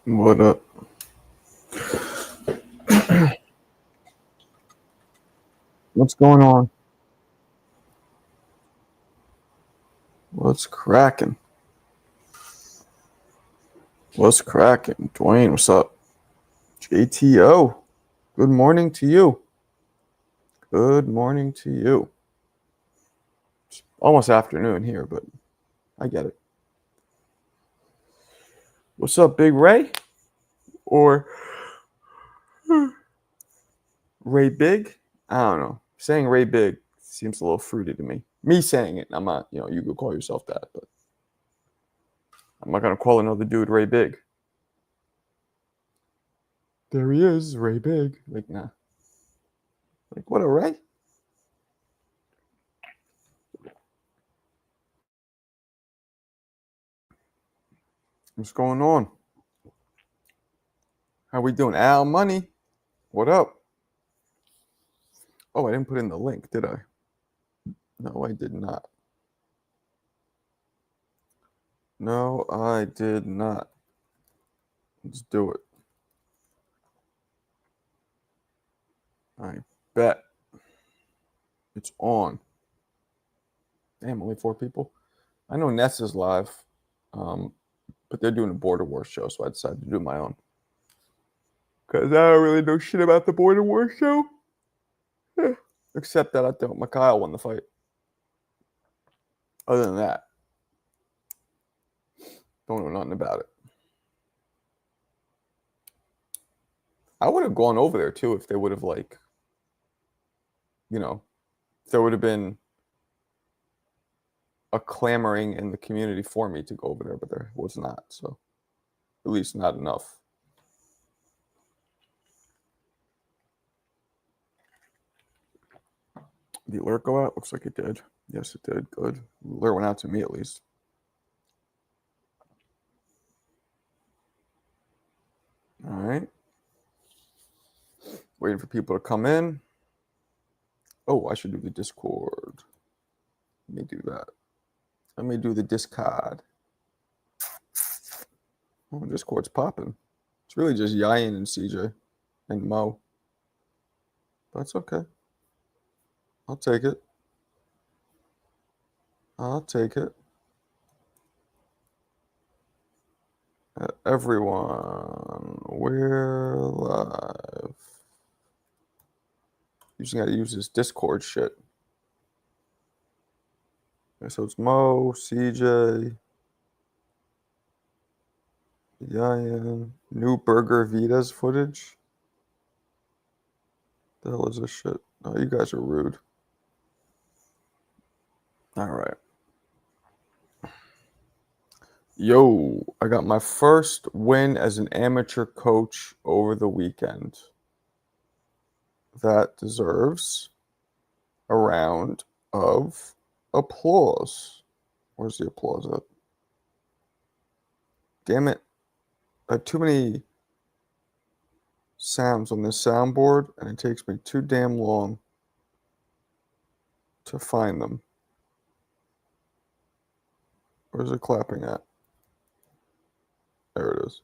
What up? What's going on? What's cracking? What's cracking? Dwayne, what's up? JTO, good morning to you. Good morning to you. It's almost afternoon here, but I get it. What's up, Big Ray? Or Ray Big? I don't know. Saying Ray Big seems a little fruity to me. Me saying it, I'm not, you could call yourself that, but I'm not going to call another dude Ray Big. There he is, Ray Big. Like, nah. Like, what a Ray? What's going on? How we doing? Al Money, what up? Oh, I didn't put in the link, did I? No, I did not. No, I did not. Let's do it. I bet. It's on. Damn, only 4 people. I know Ness is live, but they're doing a Border Wars show, so I decided to do my own. Because I don't really know shit about the Border Wars show. Except that I thought Mikhail won the fight. Other than that, don't know nothing about it. I would have gone over there too if they would have if there would have been a clamoring in the community for me to go over there, but there was not. So at least not enough. The alert go out? Looks like it did. Yes, it did. Good. The alert went out to me at least. All right. Waiting for people to come in. Oh, I should do the Discord. Let me do that. Let me do the Discord. Oh, Discord's popping. It's really just Yayan and CJ and Mo. That's okay. I'll take it. I'll take it. Everyone, we're live. You just got to use this Discord shit. Okay, so it's Mo, CJ, Yayan, new Burger Vitas footage. The hell is this shit? Oh, you guys are rude. All right. Yo, I got my first win as an amateur coach over the weekend. That deserves a round of applause. Where's the applause at? Damn it. I have too many sounds on this soundboard, and it takes me too damn long to find them. Where's it clapping at? There it is.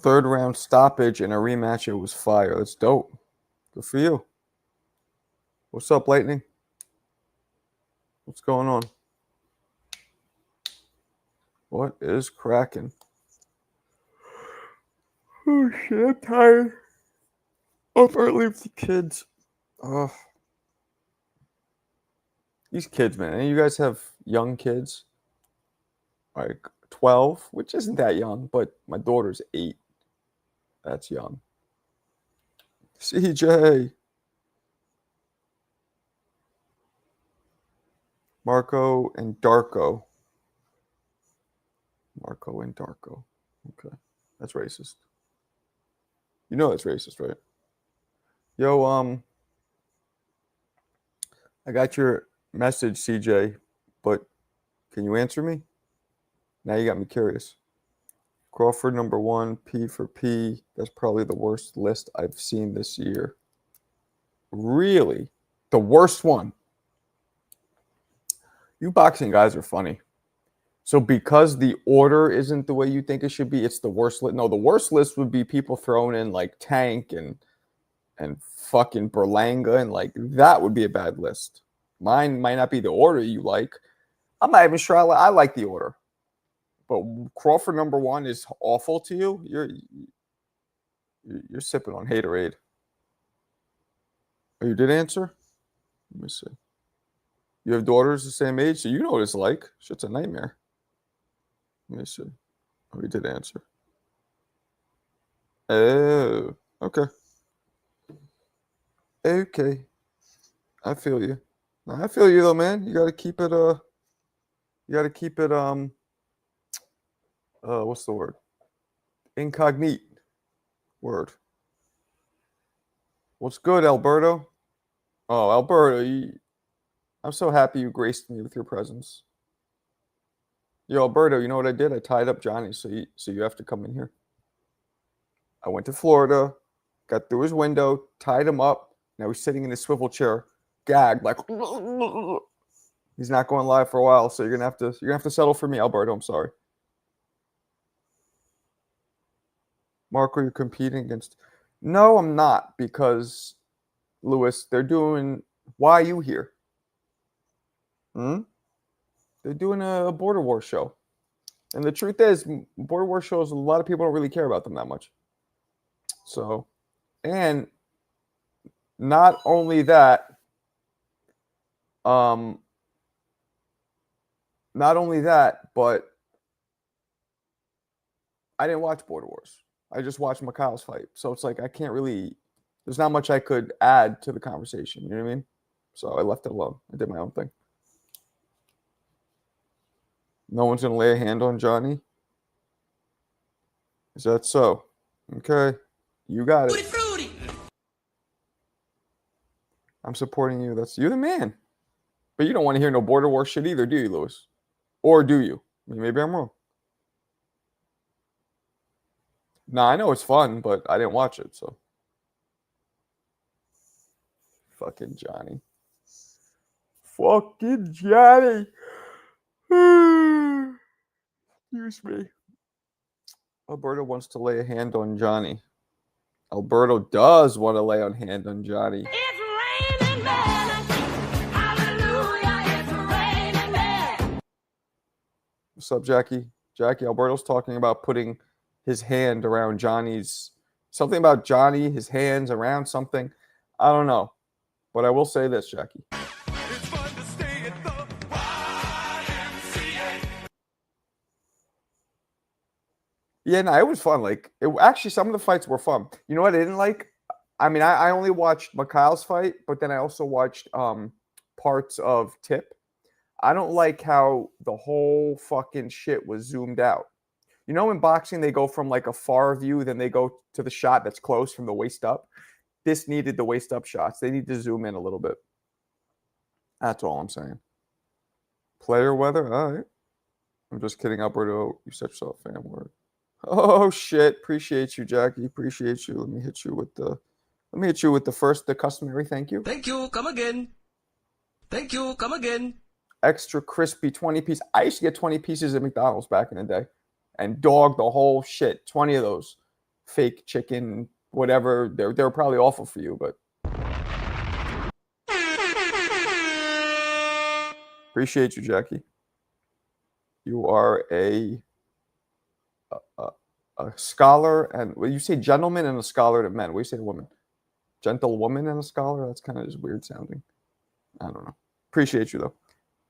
Third round stoppage and a rematch. It was fire. That's dope. Good for you. What's up, Lightning? What's going on? What is cracking? Oh shit, I'm tired. Up early with the kids. Oh. These kids, man. And you guys have young kids? Like 12, which isn't that young, but my daughter's 8. That's young. CJ. Marco and Darko. Marco and Darko. Okay. That's racist. You know that's racist, right? Yo, I got your message, CJ, but can you answer me? Now you got me curious. Crawford number 1, P for P. That's probably the worst list I've seen this year. Really? The worst one. You boxing guys are funny. So because the order isn't the way you think it should be, it's the worst list. No, the worst list would be people throwing in like Tank and fucking Berlanga, and like that would be a bad list. Mine might not be the order you like. I'm not even sure I like the order. But Crawford number 1 is awful to you. You're sipping on haterade. Oh, you did answer? Let me see. You have daughters the same age, so you know what it's like. Shit's a nightmare. Let me see. Oh, you did answer. Oh, okay. Okay. I feel you. I feel you though, man. You gotta keep it what's the word? Incognito. Word. What's good, Alberto? Oh, Alberto, I'm so happy you graced me with your presence. Yo, Alberto, you know what I did? I tied up Johnny, so you have to come in here. I went to Florida, got through his window, tied him up. Now he's sitting in his swivel chair, gagged, like he's not going live for a while. So you're gonna have to settle for me, Alberto. I'm sorry. Marco, you're competing against? No, I'm not, because Lewis, they're doing. Why are you here? They're doing a border war show, and the truth is, border war shows, a lot of people don't really care about them that much. So, and not only that, but I didn't watch Border Wars. I just watched Mikhail's fight. So it's like I can't really, there's not much I could add to the conversation. You know what I mean? So I left it alone. I did my own thing. No one's going to lay a hand on Johnny? Is that so? Okay. You got it. Fruity. I'm supporting you. You're the man. But you don't want to hear no border war shit either, do you, Lewis? Or do you? Maybe I'm wrong. Nah, I know it's fun, but I didn't watch it, so. Fucking Johnny. Fucking Johnny. Excuse me. Alberto wants to lay a hand on Johnny. Alberto does want to lay a hand on Johnny. It's raining men. Hallelujah, it's raining men. What's up, Jackie? Jackie, Alberto's talking about putting his hand around Johnny's, something about Johnny, his hands around something. I don't know. But I will say this, Jackie. It's fun to stay at the YMCA. Yeah, no, it was fun. Like, actually, some of the fights were fun. You know what I didn't like? I mean, I only watched Mikhail's fight, but then I also watched parts of Tip. I don't like how the whole fucking shit was zoomed out. You know, in boxing, they go from like a far view, then they go to the shot that's close from the waist up. This needed the waist up shots. They need to zoom in a little bit. That's all I'm saying. Player weather? All right. I'm just kidding, Alberto. You're such a fan word. Oh shit. Appreciate you, Jackie. Appreciate you. Let me hit you with the customary thank you. Thank you. Come again. Thank you. Come again. Extra crispy 20 piece. I used to get 20 pieces at McDonald's back in the day and dog the whole shit. 20 of those fake chicken, whatever. They're probably awful for you, but appreciate you, Jackie. You are a scholar, and well, you say gentleman and a scholar to men. What do you say to women? Gentlewoman and a scholar? That's kind of just weird sounding. I don't know. Appreciate you, though.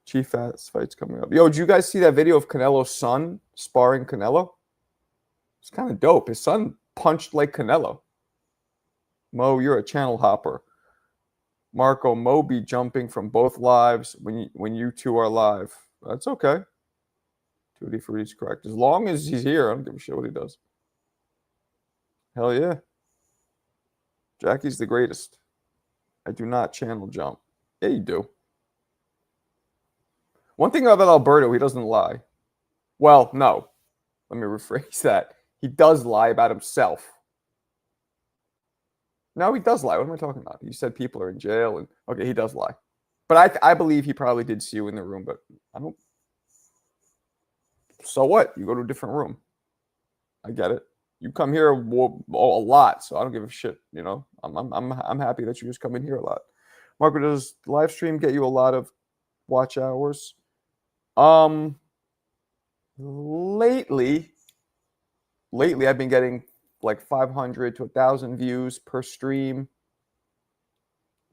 Chief Fats fight's coming up. Yo, did you guys see that video of Canelo's son sparring Canelo? It's kind of dope. His son punched like Canelo. Mo, you're a channel hopper. Marco, Mo be jumping from both lives when you two are live. That's okay. Tutti Fruitti's correct. As long as he's here, I don't give a shit what he does. Hell yeah. Jackie's the greatest. I do not channel jump. Yeah, you do. One thing about Alberto, he doesn't lie. Well, no. Let me rephrase that. He does lie about himself. No, he does lie. What am I talking about? You said people are in jail, and okay, he does lie. But I believe he probably did see you in the room, but I don't. So what? You go to a different room. I get it. You come here a lot, so I don't give a shit. You know, I'm happy that you just come in here a lot. Marco, does live stream get you a lot of watch hours? Lately I've been getting like 500 to 1,000 views per stream.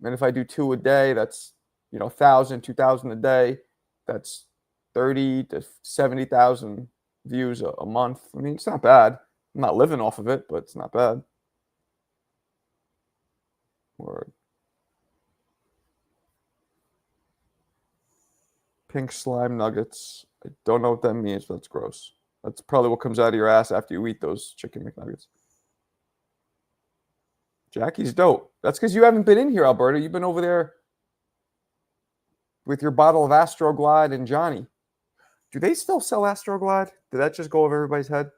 And if I do 2 a day, that's 1,000, 2,000 a day. That's 30 to 70,000 views a month. I mean, it's not bad. I'm not living off of it, but it's not bad. Word. Pink slime nuggets. I don't know what that means, but that's gross. That's probably what comes out of your ass after you eat those chicken McNuggets. Jackie's dope. That's because you haven't been in here, Alberta. You've been over there with your bottle of Astroglide and Johnny. Do they still sell Astroglide? Did that just go over everybody's head?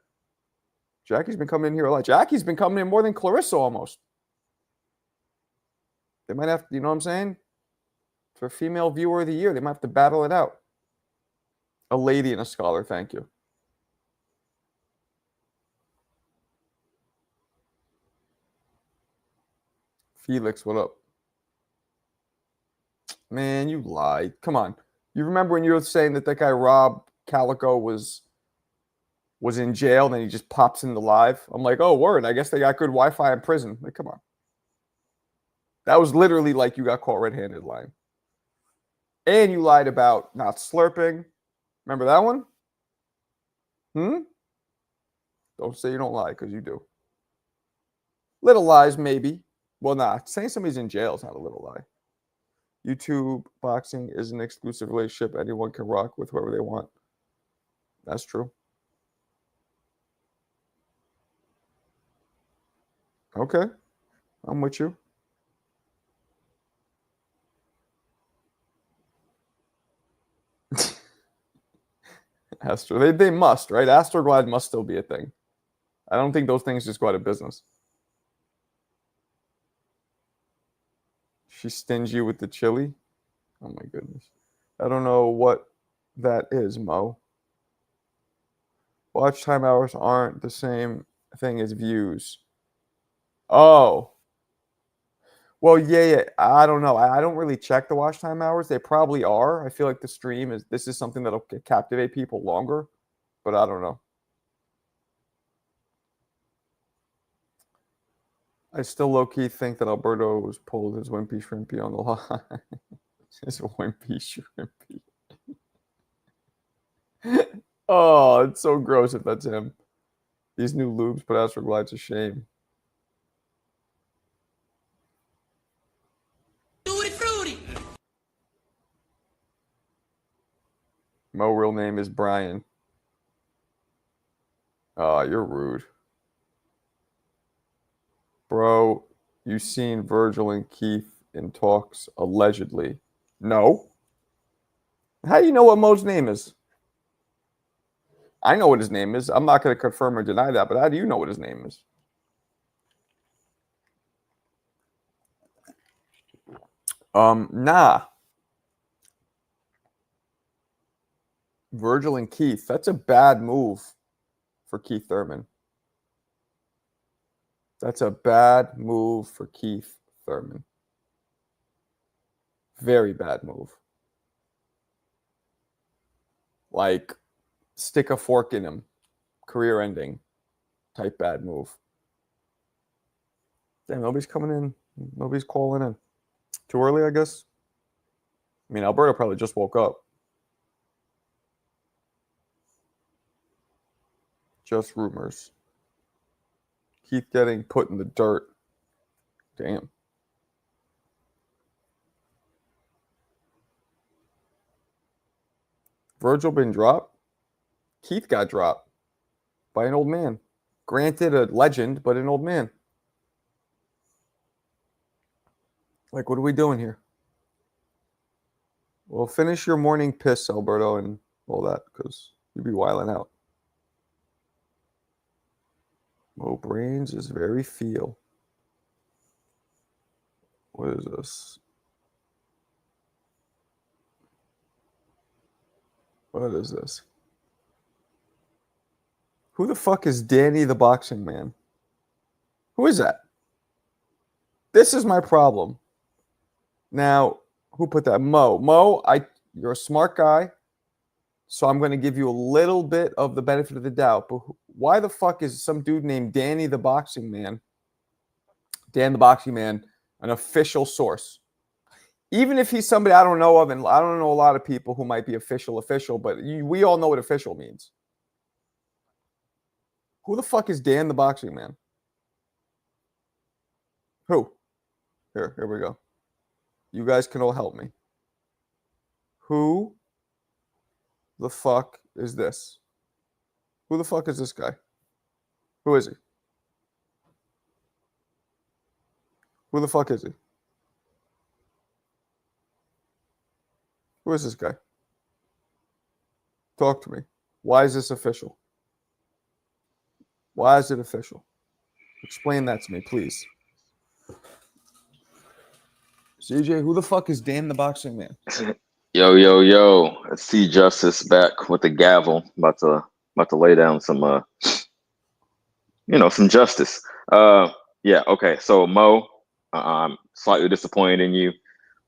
Jackie's been coming in here a lot. Jackie's been coming in more than Clarissa almost. They might have to, you know what I'm saying? For female viewer of the year, they might have to battle it out. A lady and a scholar, thank you. Felix, what up? Man, you lied. Come on. You remember when you were saying that guy Rob Calico was in jail, and then he just pops into live? I'm like, oh, word. I guess they got good Wi-Fi in prison. Like, come on. That was literally like you got caught red-handed lying. And you lied about not slurping. Remember that one? Don't say you don't lie, because you do. Little lies, maybe. Well, nah. Saying somebody's in jail is not a little lie. YouTube boxing is an exclusive relationship. Anyone can rock with whoever they want. That's true. Okay. I'm with you. Astro, they must, right? Astroglide must still be a thing. I don't think those things just go out of business. She's stingy with the chili. Oh my goodness. I don't know what that is, Mo. Watch time hours aren't the same thing as views. Oh. Well, yeah. I don't know. I don't really check the watch time hours. They probably are. I feel like the stream this is something that'll captivate people longer, but I don't know. I still low-key think that Alberto was pulled his Wimpy Shrimpy on the line. His Wimpy Shrimpy. Oh, it's so gross if that's him. These new lubes put Astroglide to shame. Tutti frutti. Mo real name is Brian. Oh, you're rude. Bro, you seen Virgil and Keith in talks allegedly? No. How do you know what Mo's name is? I know what his name is. I'm not going to confirm or deny that, but how do you know what his name is? Nah. Virgil and Keith. That's a bad move for Keith Thurman. That's a bad move for Keith Thurman. Very bad move. Like, stick a fork in him. Career ending type bad move. Damn, nobody's coming in. Nobody's calling in. Too early, I guess. I mean, Alberta probably just woke up. Just rumors. Keith getting put in the dirt. Damn. Virgil been dropped? Keith got dropped by an old man. Granted, a legend, but an old man. Like, what are we doing here? Well, finish your morning piss, Alberto, and all that, because you'd be wilding out. Mo Brains is very feel. What is this? What is this? Who the fuck is Danny the Boxing Man? Who is that? This is my problem. Now, who put that? Mo. Mo, you're a smart guy, so I'm going to give you a little bit of the benefit of the doubt. But why the fuck is some dude named Danny the Boxing Man, Dan the Boxing Man, an official source? Even if he's somebody I don't know of, and I don't know a lot of people who might be official, but we all know what official means. Who the fuck is Dan the Boxing Man? Who? Here we go. You guys can all help me. Who the fuck is this? Who the fuck is this guy? Who is he? Who the fuck is he? Who is this guy? Talk to me. Why is this official? Why is it official? Explain that to me, please. CJ, who the fuck is Dan the Boxing Man? Yo. It's C Justice back with the gavel. About to lay down some some justice. Yeah, okay. So Mo, I'm slightly disappointed in you.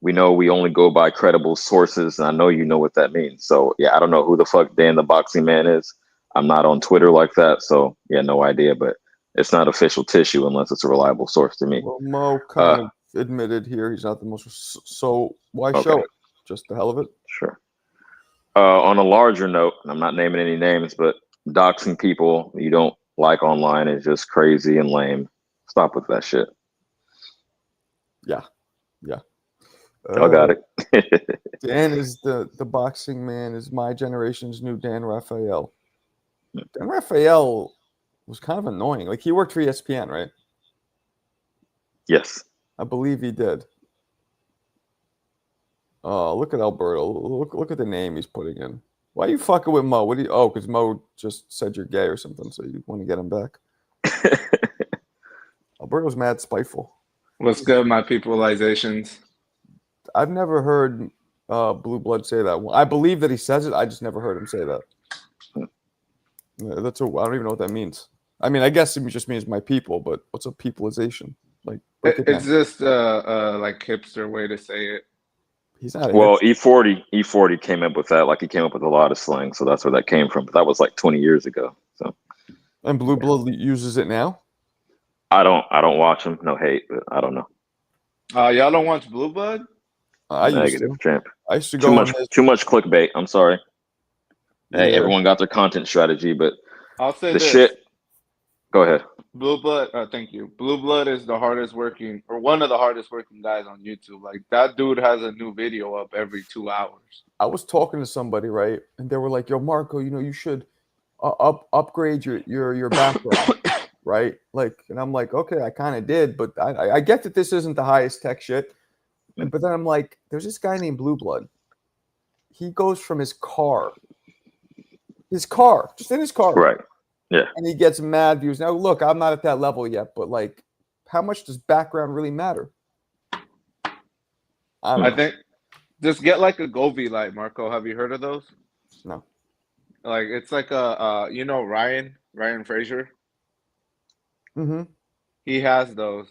We know we only go by credible sources, and I know you know what that means. So yeah, I don't know who the fuck Dan the Boxing Man is. I'm not on Twitter like that, so yeah, no idea. But it's not official tissue unless it's a reliable source to me. Well, Mo kind of admitted here he's not the most. So why show it? Just the hell of it? Sure. On a larger note, and I'm not naming any names, but doxing people you don't like online is just crazy and lame. Stop with that shit. Yeah. Y'all got it. Dan is the Boxing Man is my generation's new Dan Raphael. Dan Raphael was kind of annoying. Like, he worked for ESPN, right? Yes. I believe he did. Oh, look at Alberto. Look at the name he's putting in. Why are you fucking with Mo? Because Mo just said you're gay or something, so you want to get him back. Alberto's mad spiteful. What's good, my peopleizations? I've never heard Blue Blood say that. I believe that he says it. I just never heard him say that. Yeah, I don't even know what that means. I mean, I guess it just means my people, but what's a peopleization? Like, It's just like hipster way to say it. He's not. Well, E40 came up with that. Like, he came up with a lot of slang, so that's where that came from. But that was like 20 years ago. So. And Blue Blood uses it now. I don't watch him. No hate, but I don't know. Y'all don't watch Blue Blood? I used Negative, to. champ. I used to go Too much clickbait. I'm sorry. Hey, Yeah. everyone got their content strategy, but I'll say the this. shit. Go ahead. Blue Blood, thank you. Blue Blood is the hardest working, or one of the hardest working guys on YouTube. Like, that dude has a new video up every 2 hours. I was talking to somebody, right, and they were like, "Yo, Marco, you should upgrade your background." Right? Like, and I'm like, okay, I kind of did, but I get that this isn't the highest tech shit. But then I'm like, there's this guy named Blue Blood. He goes from his car, just in his car. Right. Yeah. And he gets mad views. Now, look, I'm not at that level yet, but like, how much does background really matter? I think just get like a Govi light, Marco. Have you heard of those? No. Like, it's like a Ryan Frazier. Mm-hmm. He has those.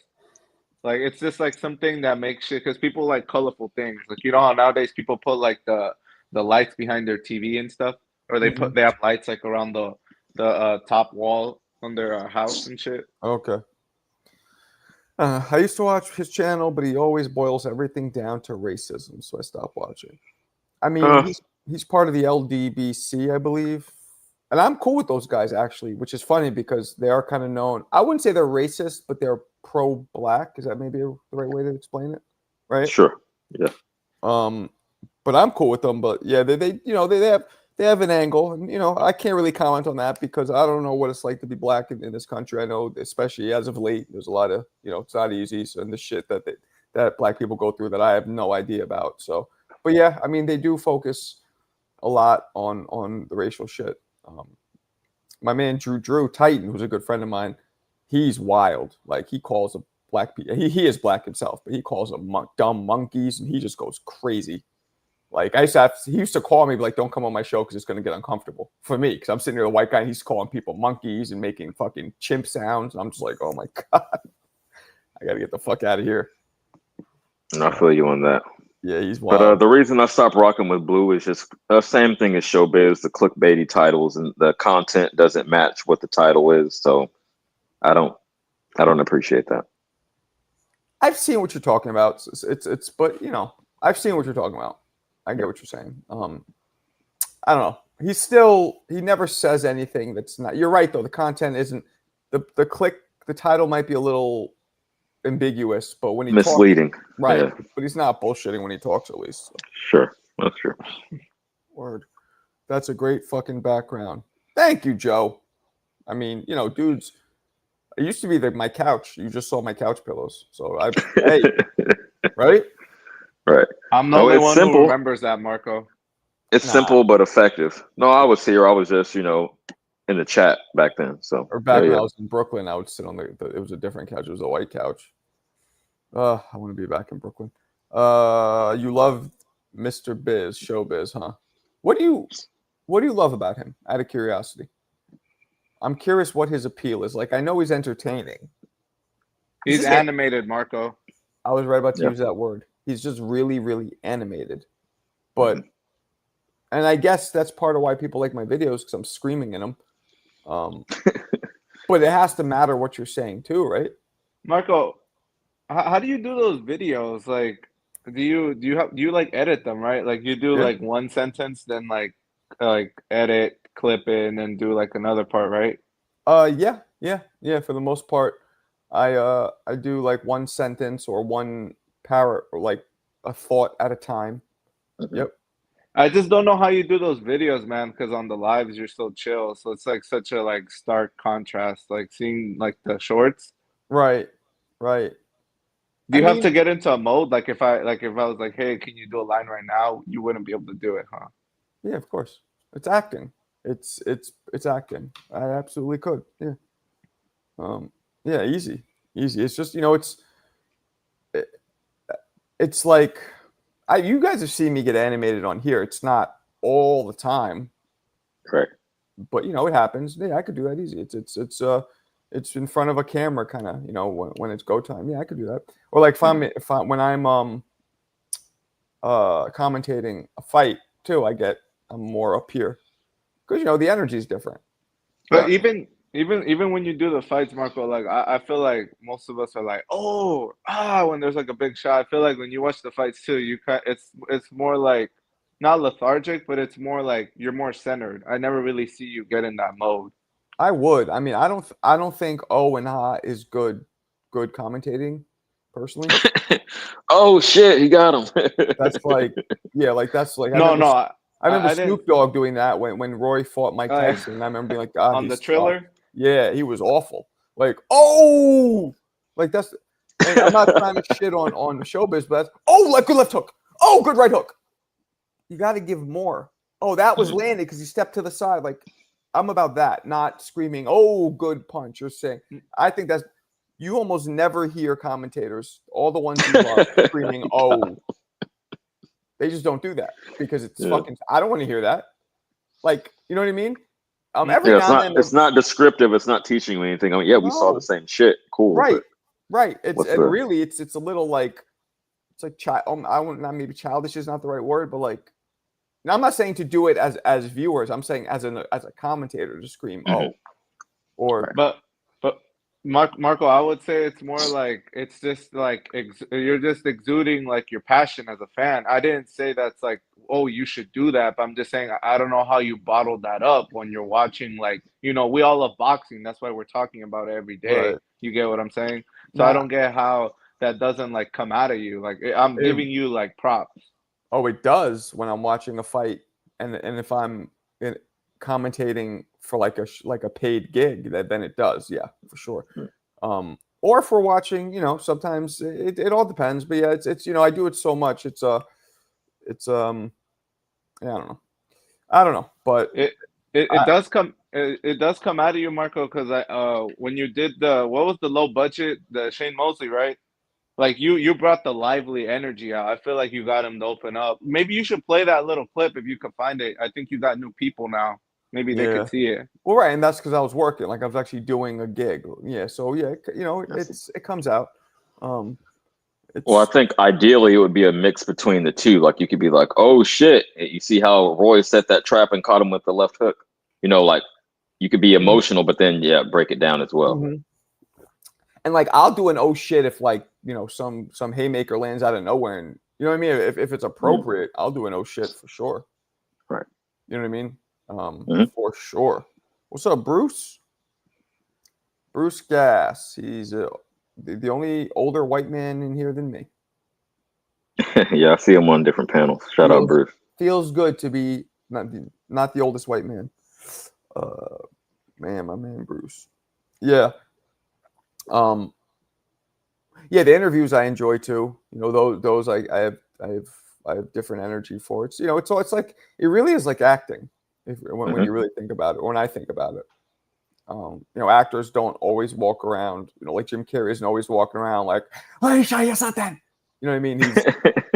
Like, it's just like something that makes shit, because people like colorful things. Like, you know how nowadays people put like the lights behind their TV and stuff, or they have lights like around the top wall on their house and shit. Okay. I used to watch his channel, but he always boils everything down to racism, so I stopped watching. I mean, he's part of the LDBC, I believe. And I'm cool with those guys, actually, which is funny because they are kind of known. I wouldn't say they're racist, but they're pro-black. Is that maybe the right way to explain it? Right? Sure. Yeah. But I'm cool with them. But yeah, they have an angle, and I can't really comment on that because I don't know what it's like to be black in this country. I know, especially as of late, there's a lot of it's not easy, so, and the shit that black people go through that I have no idea about. So, but yeah, I mean, they do focus a lot on the racial shit. My man Drew Titan, who's a good friend of mine, he's wild. Like, he calls black people. He is black himself, but he calls them dumb monkeys, and he just goes crazy. Like he used to call me like, "Don't come on my show because it's going to get uncomfortable for me." Because I'm sitting there, a white guy, and he's calling people monkeys and making fucking chimp sounds. And I'm just like, "Oh my god, I got to get the fuck out of here." And I feel you on that. Yeah, he's wild. But the reason I stopped rocking with Blue is just the same thing as showbiz, the clickbaity titles, and the content doesn't match what the title is. So I don't appreciate that. I've seen what you're talking about. It's but you know, I've seen what you're talking about. I get what you're saying. I don't know. He never says anything that's not. You're right though. The content isn't the title might be a little ambiguous, but when he misleading, talks, right? Yeah. But he's not bullshitting when he talks, at least. So. Sure, that's true. Word. That's a great fucking background. Thank you, Joe. I mean, you know, dudes. It used to be my couch. You just saw my couch pillows. So hey, right? Right. I'm the only one who remembers that, Marco. It's simple but effective. No, I was here. I was just, in the chat back then. So or back when I was in Brooklyn, I would sit on it was a different couch. It was a white couch. I want to be back in Brooklyn. You love Mr. Biz, Showbiz, huh? What do you love about him? Out of curiosity, I'm curious what his appeal is. Like, I know he's entertaining. He's animated, Marco. I was right about to use that word. He's just really, really animated. But, and I guess that's part of why people like my videos, because I'm screaming in them. But it has to matter what you're saying too, right? Marco, how do you do those videos? Like, do you like edit them, right? Like you do like one sentence, then like edit, clip it, and then do like another part, right? Yeah. For the most part, I do like one sentence or one or like a thought at a time. Yep. I just don't know how you do those videos, man, because on the lives you're so chill. So it's like such a like stark contrast, like seeing like the shorts. Right. Do you have to get into a mode? Like if I was like, hey, can you do a line right now? You wouldn't be able to do it, huh? Yeah, of course. It's acting. It's acting. I absolutely could. Yeah. Yeah, easy. It's just, it's like you guys have seen me get animated on here. It's not all the time. Correct. But it happens. Yeah, I could do that easy. It's in front of a camera kind of, when it's go time. Yeah, I could do that. Or like when I'm commentating a fight too, I'm more up here. Because the energy is different. But even when you do the fights, Marco, like I feel like most of us are like, when there's like a big shot. I feel like when you watch the fights too, it's more like not lethargic, but it's more like you're more centered. I never really see you get in that mode. I would. I mean, I don't think and Ha is good commentating, personally. Oh shit, he got him. That's like, yeah, like that's like I remember Snoop Dogg doing that when Roy fought Mike Tyson. And I remember being like, God, on the Triller. Yeah, he was awful. Like, like that's. And I'm not trying to shit on showbiz, but that's, like good left hook. Oh, good right hook. You got to give more. Oh, that was landed because he stepped to the side. Like, I'm about that, not screaming, oh, good punch. You're saying, I think that's, you almost never hear commentators, all the ones you love, screaming, oh. They just don't do that because it's fucking, I don't want to hear that. Like, you know what I mean? It's not descriptive. It's not teaching you anything. I mean, we saw the same shit. Cool. Right. Really, it's a little like, it's like I want not maybe childish is not the right word, but like, now I'm not saying to do it as viewers. I'm saying as a commentator to scream but Marco, I would say it's more like it's just like you're just exuding like your passion as a fan. I didn't say that's like, oh, you should do that, but I'm just saying I don't know how you bottle that up when you're watching, like, we all love boxing. That's why we're talking about it every day. Right. You get what I'm saying? So I don't get how that doesn't like come out of you. Like I'm giving you like props. Oh, it does when I'm watching a fight, and if I'm commentating for like a paid gig, then it does, yeah, for sure. Or if we're watching, sometimes it all depends, but yeah, it's I do it so much. I don't know, but it It does come it does come out of you, Marco, because when you did what was the low budget, the Shane Mosley, right? Like you brought the lively energy out. I feel like you got him to open up. Maybe you should play that little clip if you could find it. I think you got new people now. Maybe they Yeah. could see it. Well, right, and that's because I was working. Like I was actually doing a gig. Yeah, so yeah, you know, it comes out. Well, I think ideally it would be a mix between the two. Like you could be like, "Oh shit!" You see how Roy set that trap and caught him with the left hook. You know, like you could be emotional, but then break it down as well. Mhm. And like I'll do an oh shit if like you know some haymaker lands out of nowhere, and you know what I mean. If it's appropriate, I'll do an oh shit for sure. Right. You know what I mean? For sure. What's up, Bruce? Bruce Gass. He's the only older white man in here than me. Yeah, I see him on different panels. Shout out, Bruce. Feels good to be not the oldest white man. Man, my man Bruce. Yeah. Yeah, the interviews I enjoy too. You know, those I have different energy for. It's you know, it's like it really is like acting when you really think about it. Or when I think about it. You know, actors don't always walk around, you know, like Jim Carrey isn't always walking around like, "Let me show you something." You know what I mean?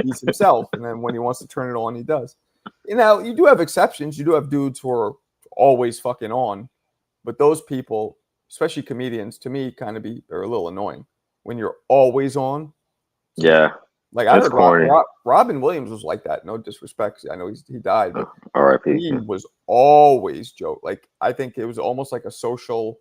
He's himself, and then when he wants to turn it on, he does. You know, you do have exceptions. You do have dudes who are always fucking on, but those people, especially comedians, to me, kind of are a little annoying when you're always on. Yeah. Like I heard Robin Williams was like that. No disrespect, I know he died, but R.I.P. He was always joke. Like I think it was almost like a social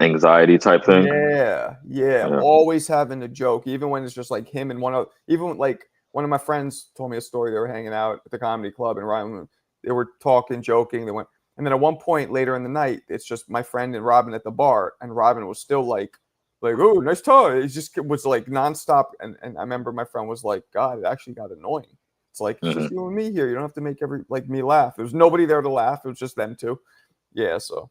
anxiety type thing. Yeah. Always having a joke, even when it's just like him and even like one of my friends told me a story. They were hanging out at the comedy club and Ryan, they were talking, joking. They went, and then at one point later in the night, it's just my friend and Robin at the bar, and Robin was still like, oh, nice toy. It just was like nonstop. And I remember my friend was like, God, it actually got annoying. It's like, it's just you and me here. You don't have to make me laugh. There was nobody there to laugh. It was just them two. Yeah, so.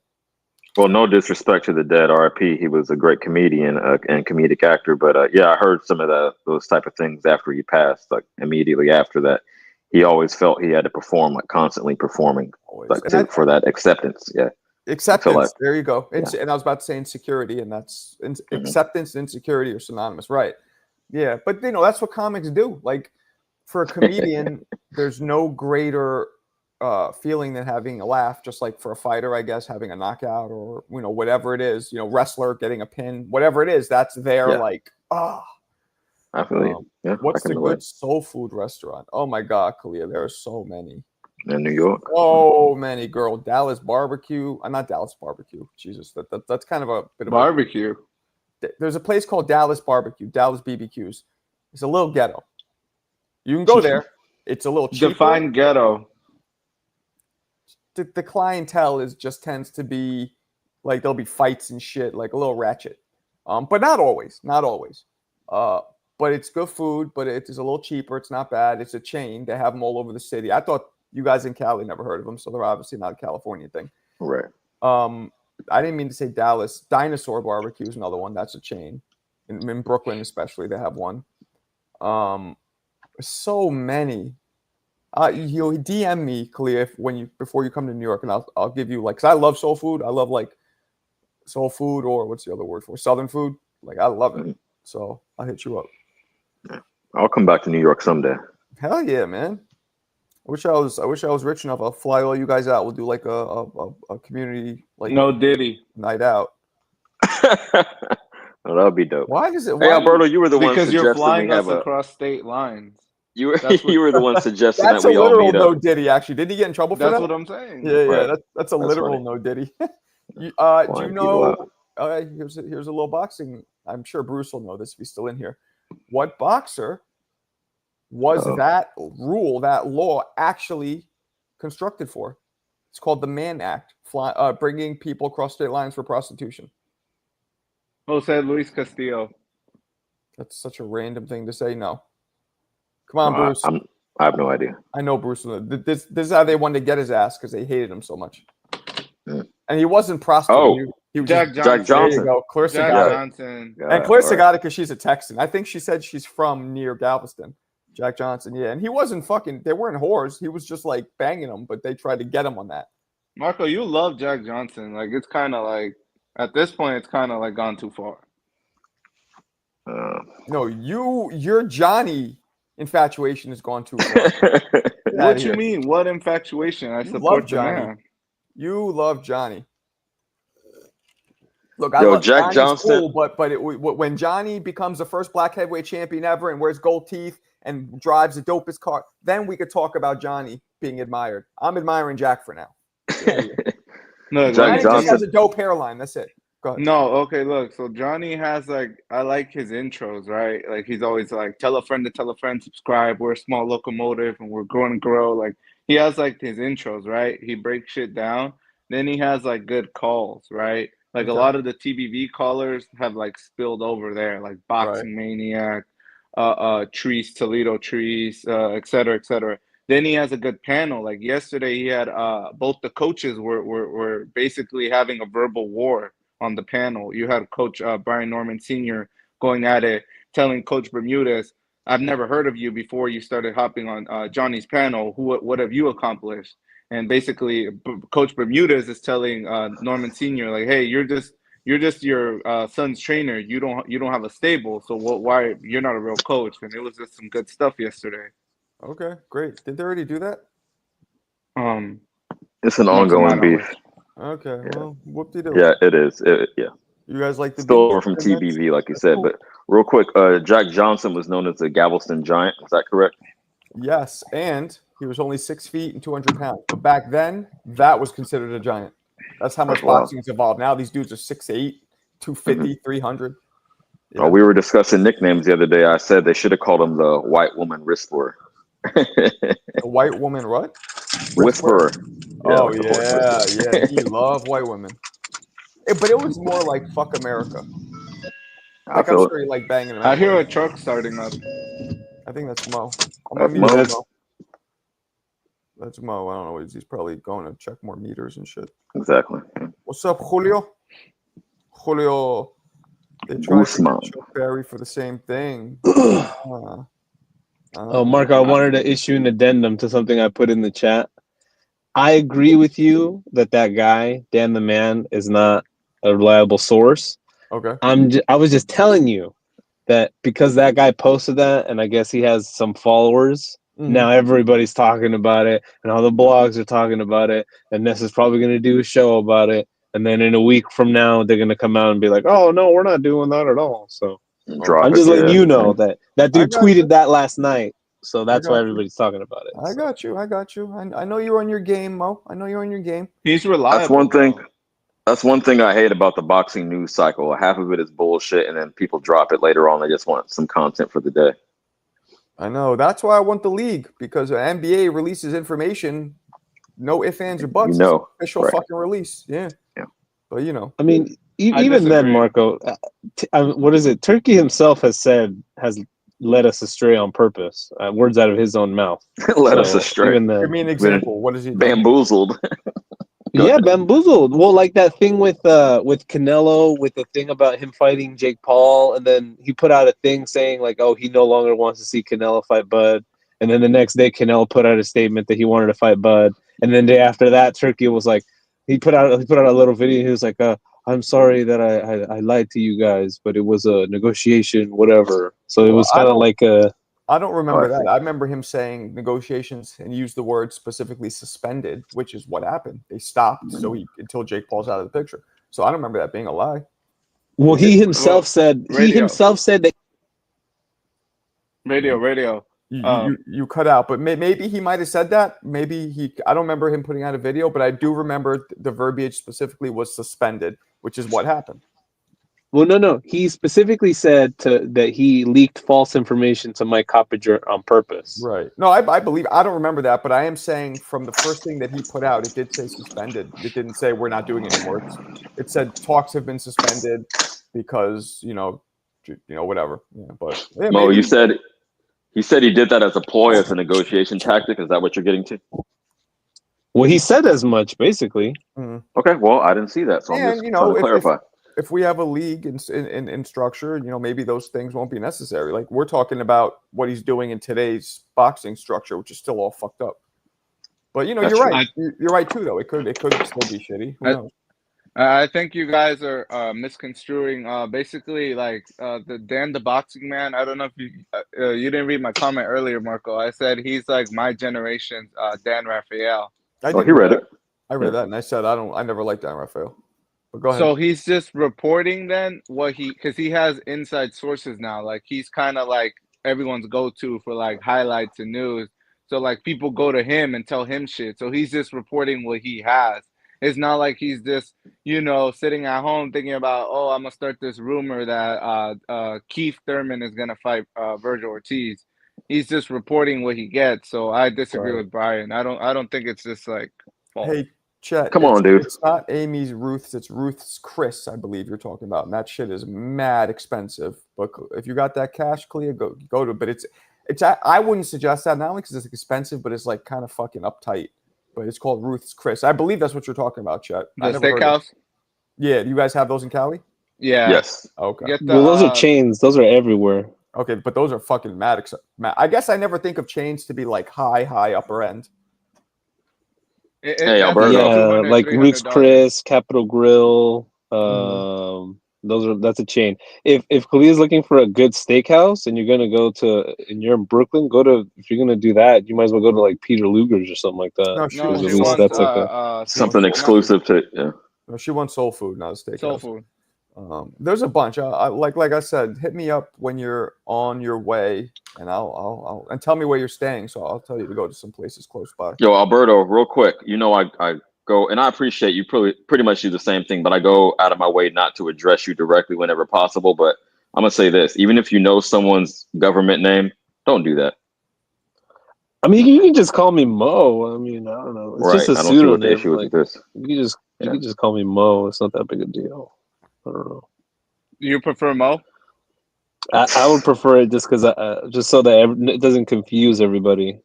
Well, no disrespect to the dead R.I.P. He was a great comedian and comedic actor. But yeah, I heard some of those type of things after he passed. Like immediately after that, he always felt he had to perform, like constantly performing, for that acceptance. Yeah. Acceptance. Like, there you go. And I was about to say insecurity, and that's acceptance and insecurity are synonymous, right? Yeah, but you know that's what comics do. Like for a comedian, there's no greater feeling than having a laugh. Just like for a fighter, I guess having a knockout or you know whatever it is, you know, wrestler getting a pin, whatever it is, that's their like I feel you. Yeah. What's the good soul food restaurant? Oh my God, Kalia, there are so many. In New York. Oh, many, girl. Dallas barbecue. Not Dallas barbecue. Jesus, that's kind of a bit of barbecue. There's a place called Dallas Barbecue, Dallas BBQs. It's a little ghetto. You can go there. It's a little cheaper. Define ghetto. The clientele tends to be like there'll be fights and shit, like a little ratchet. But not always. But it's good food, but it's a little cheaper. It's not bad. It's a chain. They have them all over the city. I thought you guys in Cali never heard of them, so they're obviously not a California thing. Right. I didn't mean to say Dallas. Dinosaur Barbecue is another one. That's a chain. In Brooklyn, especially, they have one. So many. You'll DM me, Kalia, before you come to New York, and I'll give you like, because I love soul food. I love like soul food, or what's the other word for Southern food? Like I love it. So I'll hit you up. I'll come back to New York someday. Hell yeah, man. I wish I was rich enough. I'll fly all you guys out. We'll do like a community like no Diddy night out. Oh, that would be dope. Why is it? Hey, Alberto, you were the one because you're flying we us across state lines. You were the one suggesting that's that we a literal all meet no up. Diddy. Actually, did he get in trouble for that? That's what I'm saying. Yeah, Right. That's a literal funny. no Diddy. Do you Flying know? people Here's a little boxing. I'm sure Bruce will know this if he's still in here. What boxer was that law actually constructed for? It's called the Mann Act, bringing people across state lines for prostitution. Jose Luis Castillo. That's such a random thing to say. No. Come on, Bruce. I have no idea. I know Bruce. This is how they wanted to get his ass because they hated him so much. And he wasn't prostitute. He was Jack Johnson. Johnson. There you go. Clarissa Jack got Johnson. it. And Clarissa got it because she's a Texan. I think she said she's from near Galveston. Jack Johnson, yeah. And he wasn't fucking, they weren't whores. He was just like banging them, but they tried to get him on that. Marco, you love Jack Johnson. Like it's kind of like at this point, it's kind of like gone too far. No, your Johnny infatuation has gone too far. What you mean? What infatuation? I support Johnny. man. You love Johnny. Look, Yo, love Jack Johnny's Johnson. cool, but when Johnny becomes the first black heavyweight champion ever and wears gold teeth and drives the dopest car, then we could talk about Johnny being admired. I'm admiring Jack for now. Look, Jack Johnny Johnson. just has a dope hairline. That's it. Go ahead. No, okay, look. So Johnny has like I like his intros, right? Like he's always like tell a friend to tell a friend, subscribe. We're a small locomotive and we're going to grow. Like he has like his intros, right? He breaks shit down. Then he has like good calls, right? Like a Okay. lot of the TBV callers have like spilled over there, like Boxing Maniac, Trees, Toledo Trees, et cetera, et cetera. Then he has a good panel. Like yesterday, he had both the coaches were basically having a verbal war on the panel. You had Coach Brian Norman Sr. going at it, telling Coach Bermudez, "I've never heard of you before you started hopping on Johnny's panel. What have you accomplished?" And basically, Coach Bermudez is telling Norman Sr. like, "Hey, you're just your son's trainer. You don't have a stable. So why you're not a real coach?" And it was just some good stuff yesterday. Okay, great. Did they already do that? It's an Not to my ongoing beef. knowledge. Okay, well, whoop-de-doo. Yeah, it is. Yeah. You guys like the Still beef? over from Then that's- TBV, like you that's said. cool. But real quick, Jack Johnson was known as the Galveston Giant. Is that correct? Yes, and he was only 6 feet and 200 pounds. But back then, that was considered a giant. That's how much That's wild. boxing's evolved. Now these dudes are 6'8", 250, 300. Yeah. Oh, we were discussing nicknames the other day. I said they should have called him the White Woman Whisperer. A white woman, what? Whisperer. Oh, like the horse yeah, whisperer. yeah. He loved white women. But it was more like fuck America. I Like I'm feel sure he liked banging them. I hear anyway. a truck starting up. I think that's Mo. I'm That's gonna mute Mo? Mo. That's Mo. I don't know. He's probably going to check more meters and shit. Exactly. What's up, Julio? Julio, they tried to Usman. get Chuck Berry for the same thing. Oh, Mark, I wanted to issue an addendum to something I put in the chat. I agree with you that guy, Dan the Man, is not a reliable source. Okay. I was just telling you that because that guy posted that, and I guess he has some followers, now everybody's talking about it, and all the blogs are talking about it, and this is probably going to do a show about it, and then in a week from now, they're going to come out and be like, oh, no, we're not doing that at all. So Drop I'm it, just letting yeah. you know that dude got tweeted you. that last night. So that's got why you. everybody's talking about it. I got you. I know you're on your game, Mo. I know you're on your game. He's reliable. That's one thing. though. That's one thing I hate about the boxing news cycle. Half of it is bullshit, and then people drop it later on. They just want some content for the day. I know. That's why I want the league, because the NBA releases information, no ifs, ands, or buts. You know, It's official right. fucking release. Yeah. Yeah. But you know. I mean, I even then, disagree. Marco, what is it? Turkey himself has led us astray on purpose. Words out of his own mouth. Let us So, astray. Even then, Give me an example. What is he doing? Bamboozled. Go yeah, ahead. bamboozled. Well, like that thing with Canelo, with the thing about him fighting Jake Paul, and then he put out a thing saying like, oh, he no longer wants to see Canelo fight Bud, and then the next day Canelo put out a statement that he wanted to fight Bud, and then the day after that, Turkey was like, he put out a little video. He was like, I'm sorry that I lied to you guys, but it was a negotiation, whatever. So it Well, was kind of like a. I don't remember I that. see. I remember him saying negotiations and used the word specifically suspended, which is what happened. They stopped until Jake Paul's out of the picture. So I don't remember that being a lie. Well, he himself said radio. that. Radio. You cut out, but maybe he might have said that. Maybe I don't remember him putting out a video, but I do remember the verbiage specifically was suspended, which is what happened. Well, no. He specifically said that he leaked false information to Mike Coppinger on purpose. Right. No, I believe. I don't remember that, but I am saying from the first thing that he put out, it did say suspended. It didn't say we're not doing it anymore. It said talks have been suspended because whatever. Yeah, but yeah, Mo, maybe. you said he did that as a ploy, as a negotiation tactic. Is that what you're getting to? Well, he said as much, basically. Okay, well, I didn't see that, so I'm And just you trying know, to clarify. if we have a league in structure, maybe those things won't be necessary. Like we're talking about what he's doing in today's boxing structure, which is still all fucked up. But That's you're true. right. You're right too, though. It could still be shitty. Who knows? I think you guys are misconstruing. Basically, like the boxing man. I don't know if you didn't read my comment earlier, Marco. I said he's like my generation's Dan Raphael. I Oh, did he read that. it. I read that, and I said I never liked Dan Raphael. But go ahead. So he's just reporting then because he has inside sources now. Like he's kind of like everyone's go-to for like highlights and news. So like people go to him and tell him shit. So he's just reporting what he has. It's not like he's just, sitting at home thinking about, oh, I'm gonna start this rumor that Keith Thurman is gonna fight Virgil Ortiz. He's just reporting what he gets. So I disagree with Brian. I don't think it's just like false. Hey, Chet. Come on, dude. It's not Amy's Ruth's. It's Ruth's Chris, I believe you're talking about, and that shit is mad expensive. But if you got that cash, Clea, go to. But it's. I wouldn't suggest that, not only because it's expensive, but it's like kind of fucking uptight. But it's called Ruth's Chris. I believe that's what you're talking about, Chet. The steakhouse? Yeah, you guys have those in Cali? Yeah. Yes. Okay. Well, those are chains. Those are everywhere. Okay, but those are fucking mad. I guess I never think of chains to be like high upper end. Hey, Alberto. Yeah, like Ruth's Chris, Capitol Grill. Mm-hmm. That's a chain. If Khalia's looking for a good steakhouse and you're in Brooklyn, if you're gonna do that, you might as well go to like Peter Luger's or something like that. No, she Wants wants something exclusive to No, she wants soul food, not a steakhouse. Soul food. There's a bunch. Like I said, hit me up when you're on your way, and I'll and tell me where you're staying, so I'll tell you to go to some places close by. Yo, Alberto, real quick. I go, and I appreciate you pretty much do the same thing, but I go out of my way not to address you directly whenever possible. But I'm gonna say this: even if you know someone's government name, don't do that. I mean, you can just call me Mo. I mean, I don't know. It's just a I don't see what the pseudonym. issue with this. You can just call me Mo. It's not that big a deal. I don't know. You prefer Mo? I would prefer it just because just so that it doesn't confuse everybody.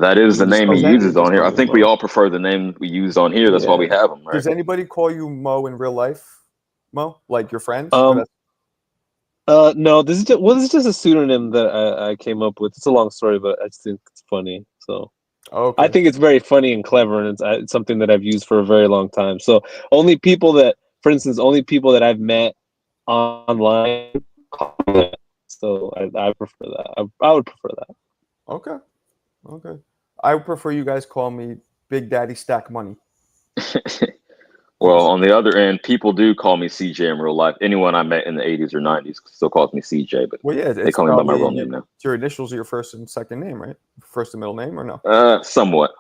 That is the name he uses on here. I think Mo. we all prefer the name we use on here. That's why we have him, right? Does anybody call you Mo in real life? Mo, like your friends? No. This is just a pseudonym that I came up with. It's a long story, but I just think it's funny. So okay. I think it's very funny and clever, and it's something that I've used for a very long time. So only people that I've met online call me that. So I prefer that. I would prefer that. Okay. I would prefer you guys call me Big Daddy Stack Money. Well, on the other end, people do call me CJ in real life. Anyone I met in the 80s or 90s still calls me CJ, but they call me by my real name now. Your initials are your first and second name, right? First and middle name, or no? Somewhat.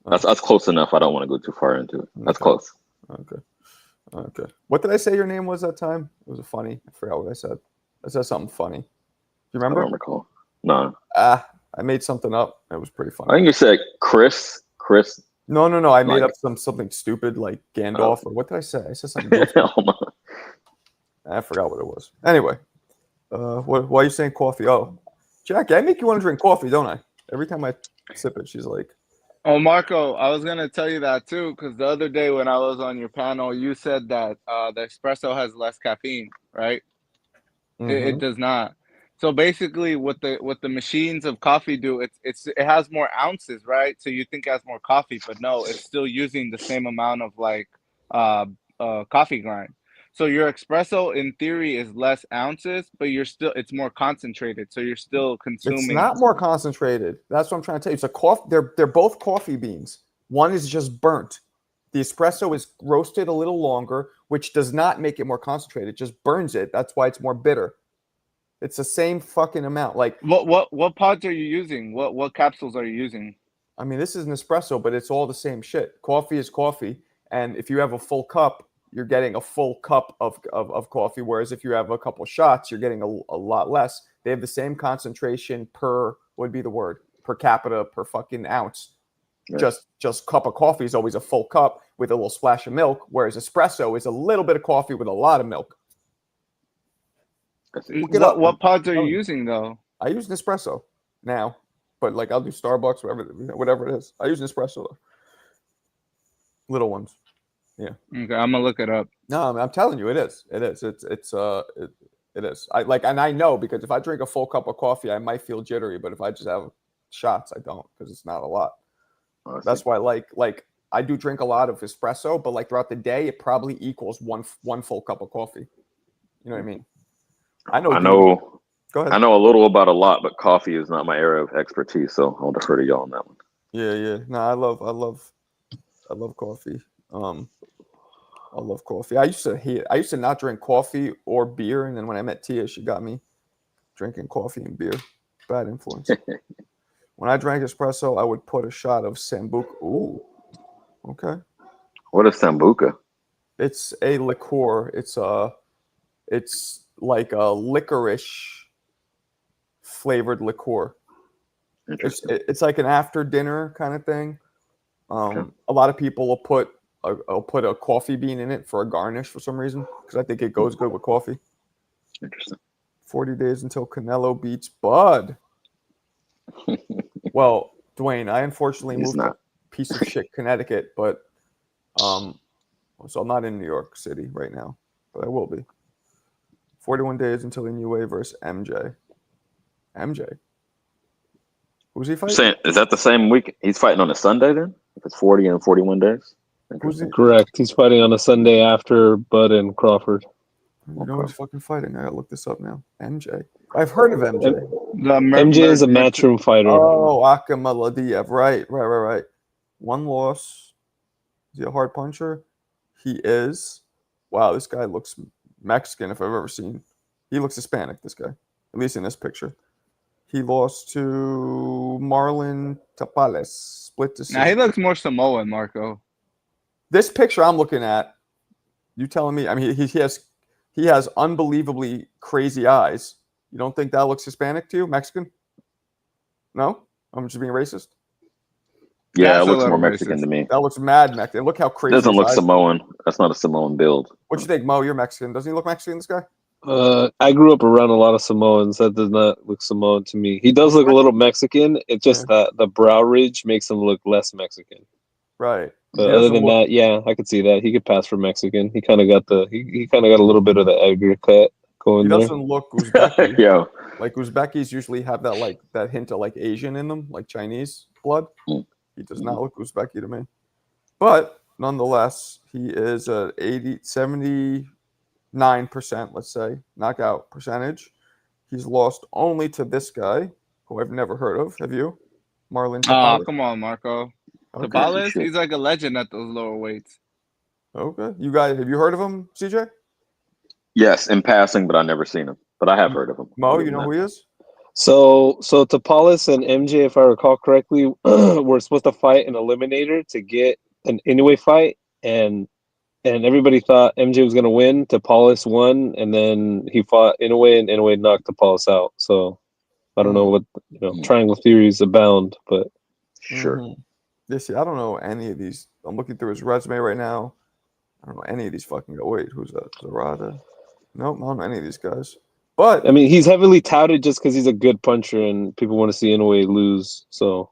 That's close enough. I don't want to go too far into it. That's close. Okay. What did I say your name was that time? It was funny. I forgot what I said. I said something funny. Do you remember? I don't recall. No. I made something up. It was pretty funny. I think you said Chris. No. I made up something stupid like Gandalf or what did I say? I said something. I forgot what it was. Anyway, why are you saying coffee? Oh, Jackie, I make you want to drink coffee, don't I? Every time I sip it, she's like, Oh, Marco, I was gonna tell you that too, because the other day when I was on your panel, you said that the espresso has less caffeine, right? It does not. So basically, what the machines of coffee do, it has more ounces, right? So you think it has more coffee, but no, it's still using the same amount of like coffee grind. So your espresso, in theory, is less ounces, but it's more concentrated. So you're still consuming. It's not more concentrated. That's what I'm trying to tell you. It's a coffee. They're both coffee beans. One is just burnt. The espresso is roasted a little longer, which does not make it more concentrated. It just burns it. That's why it's more bitter. It's the same fucking amount. Like what pods are you using? What capsules are you using? I mean, this is an espresso, but it's all the same shit. Coffee is coffee, and if you have a full cup, you're getting a full cup of coffee. Whereas if you have a couple shots, you're getting a lot less. They have the same concentration per capita per fucking ounce. Yeah. Just cup of coffee is always a full cup with a little splash of milk, whereas espresso is a little bit of coffee with a lot of milk. What pods are you using though? I use Nespresso now, but like I'll do Starbucks, whatever it is. I use Nespresso though. Little ones. Okay, I'm gonna look it up. No, I'm telling you, it is. It is. It is. And I know because if I drink a full cup of coffee, I might feel jittery, but if I just have shots, I don't because it's not a lot. I That's see. why, like I do drink a lot of espresso, but like throughout the day, it probably equals one full cup of coffee. You know what I mean? I know. Go ahead. I know a little about a lot, but coffee is not my area of expertise, so I'll defer to y'all on that one. Yeah. No, I love coffee. I love coffee. I used to not drink coffee or beer, and then when I met Tia, she got me drinking coffee and beer. Bad influence. When I drank espresso, I would put a shot of Sambuca. Ooh, okay. What is Sambuca? It's a liqueur. It's like a licorice flavored liqueur. Interesting. It's like an after dinner kind of thing. Okay. A lot of people will put a coffee bean in it for a garnish for some reason because I think it goes good with coffee. Interesting. 40 days until Canelo beats Bud. Well, Dwayne, I unfortunately He's moved not. to piece of shit Connecticut, but so I'm not in New York City right now, but I will be. 41 days until Inoue versus MJ. MJ. Who's he fighting? Is that the same week? He's fighting on a Sunday then? If it's 40 and 41 days? Who's he? Correct. He's fighting on a Sunday after Bud and Crawford. You know he's fucking fighting. I gotta look this up now. MJ. I've heard of MJ. MJ is a matchroom fighter. Oh, Akamadiev. Right. One loss. Is he a hard puncher? He is. Wow, this guy looks Mexican if I've ever seen. He looks Hispanic, this guy. At least in this picture. He lost to Marlon Tapales. Split decision. Nah, he looks more Samoan, Marco. This picture I'm looking at, you telling me, I mean, he has unbelievably crazy eyes. You don't think that looks Hispanic to you? Mexican? No? I'm just being racist? Yeah, That's it a looks more little Mexican racist. to me. That looks mad Mexican. Look how It crazy doesn't his look eyes are. Samoan. That's not a Samoan build. What you think, Mo? You're Mexican. Doesn't he look Mexican, this guy? I grew up around a lot of Samoans. That does not look Samoan to me. He does look a little Mexican. It's just that the brow ridge makes him look less Mexican. Right. But other than that, yeah, I could see that. He could pass for Mexican. He kind of got he kind of got a little bit of the Edgar cut going He there. doesn't look Uzbeki. Yeah. Like Uzbekis usually have that hint of like Asian in them, like Chinese blood. He does not look Uzbeki to me. But nonetheless, he is a 79%, let's say, knockout percentage. He's lost only to this guy, who I've never heard of. Have you? Marlon Oh, Tapales? come on, Marco. Okay. Tabales, he's like a legend at those lower weights. Okay. You guys, have you heard of him, CJ? Yes, in passing, but I've never seen him. But I have heard of him. Mo, you know who he is? So Tapales and MJ, if I recall correctly, were supposed to fight an eliminator to get an Inoue fight, and everybody thought MJ was going to win. Tapales won, and then he fought Inoue, and Inoue knocked Tapales out. So I don't know what triangle theories abound, but Sure. See, I don't know any of these. I'm looking through his resume right now. I don't know any of these fucking guys. Wait, who's that? Zarada? Nope, I don't know any of these guys. But I mean, he's heavily touted just because he's a good puncher, and people want to see Inoue lose. So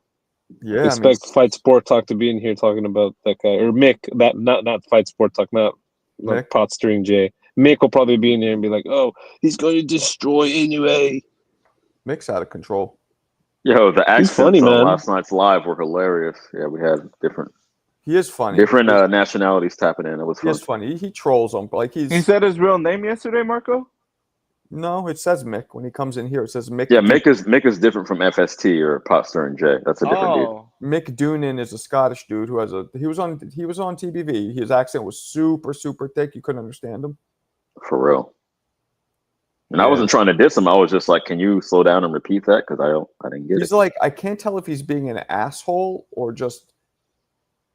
yeah, expect Fight Sport Talk to be in here talking about that guy, or Mick. That not Fight Sport Talk, not Pot Steering J. Mick will probably be in here and be like, "Oh, he's going to destroy Inoue." Mick's out of control. Yo, the accents funny, on man. last night's live were hilarious. Yeah, we had different He is funny. different nationalities tapping in. It was He fun. is funny. He trolls them. Like He said his real name yesterday, Marco? No, it says Mick when he comes in here. It says Mick. Yeah, Mick is different from FST or Potster and J. That's a different dude. Mick Doonan is a Scottish dude who has he was on TBV. His accent was super thick. You couldn't understand him. For real. And I wasn't trying to diss him. I was just like, can you slow down and repeat that? Because I didn't get it. He's like, I can't tell if he's being an asshole or just.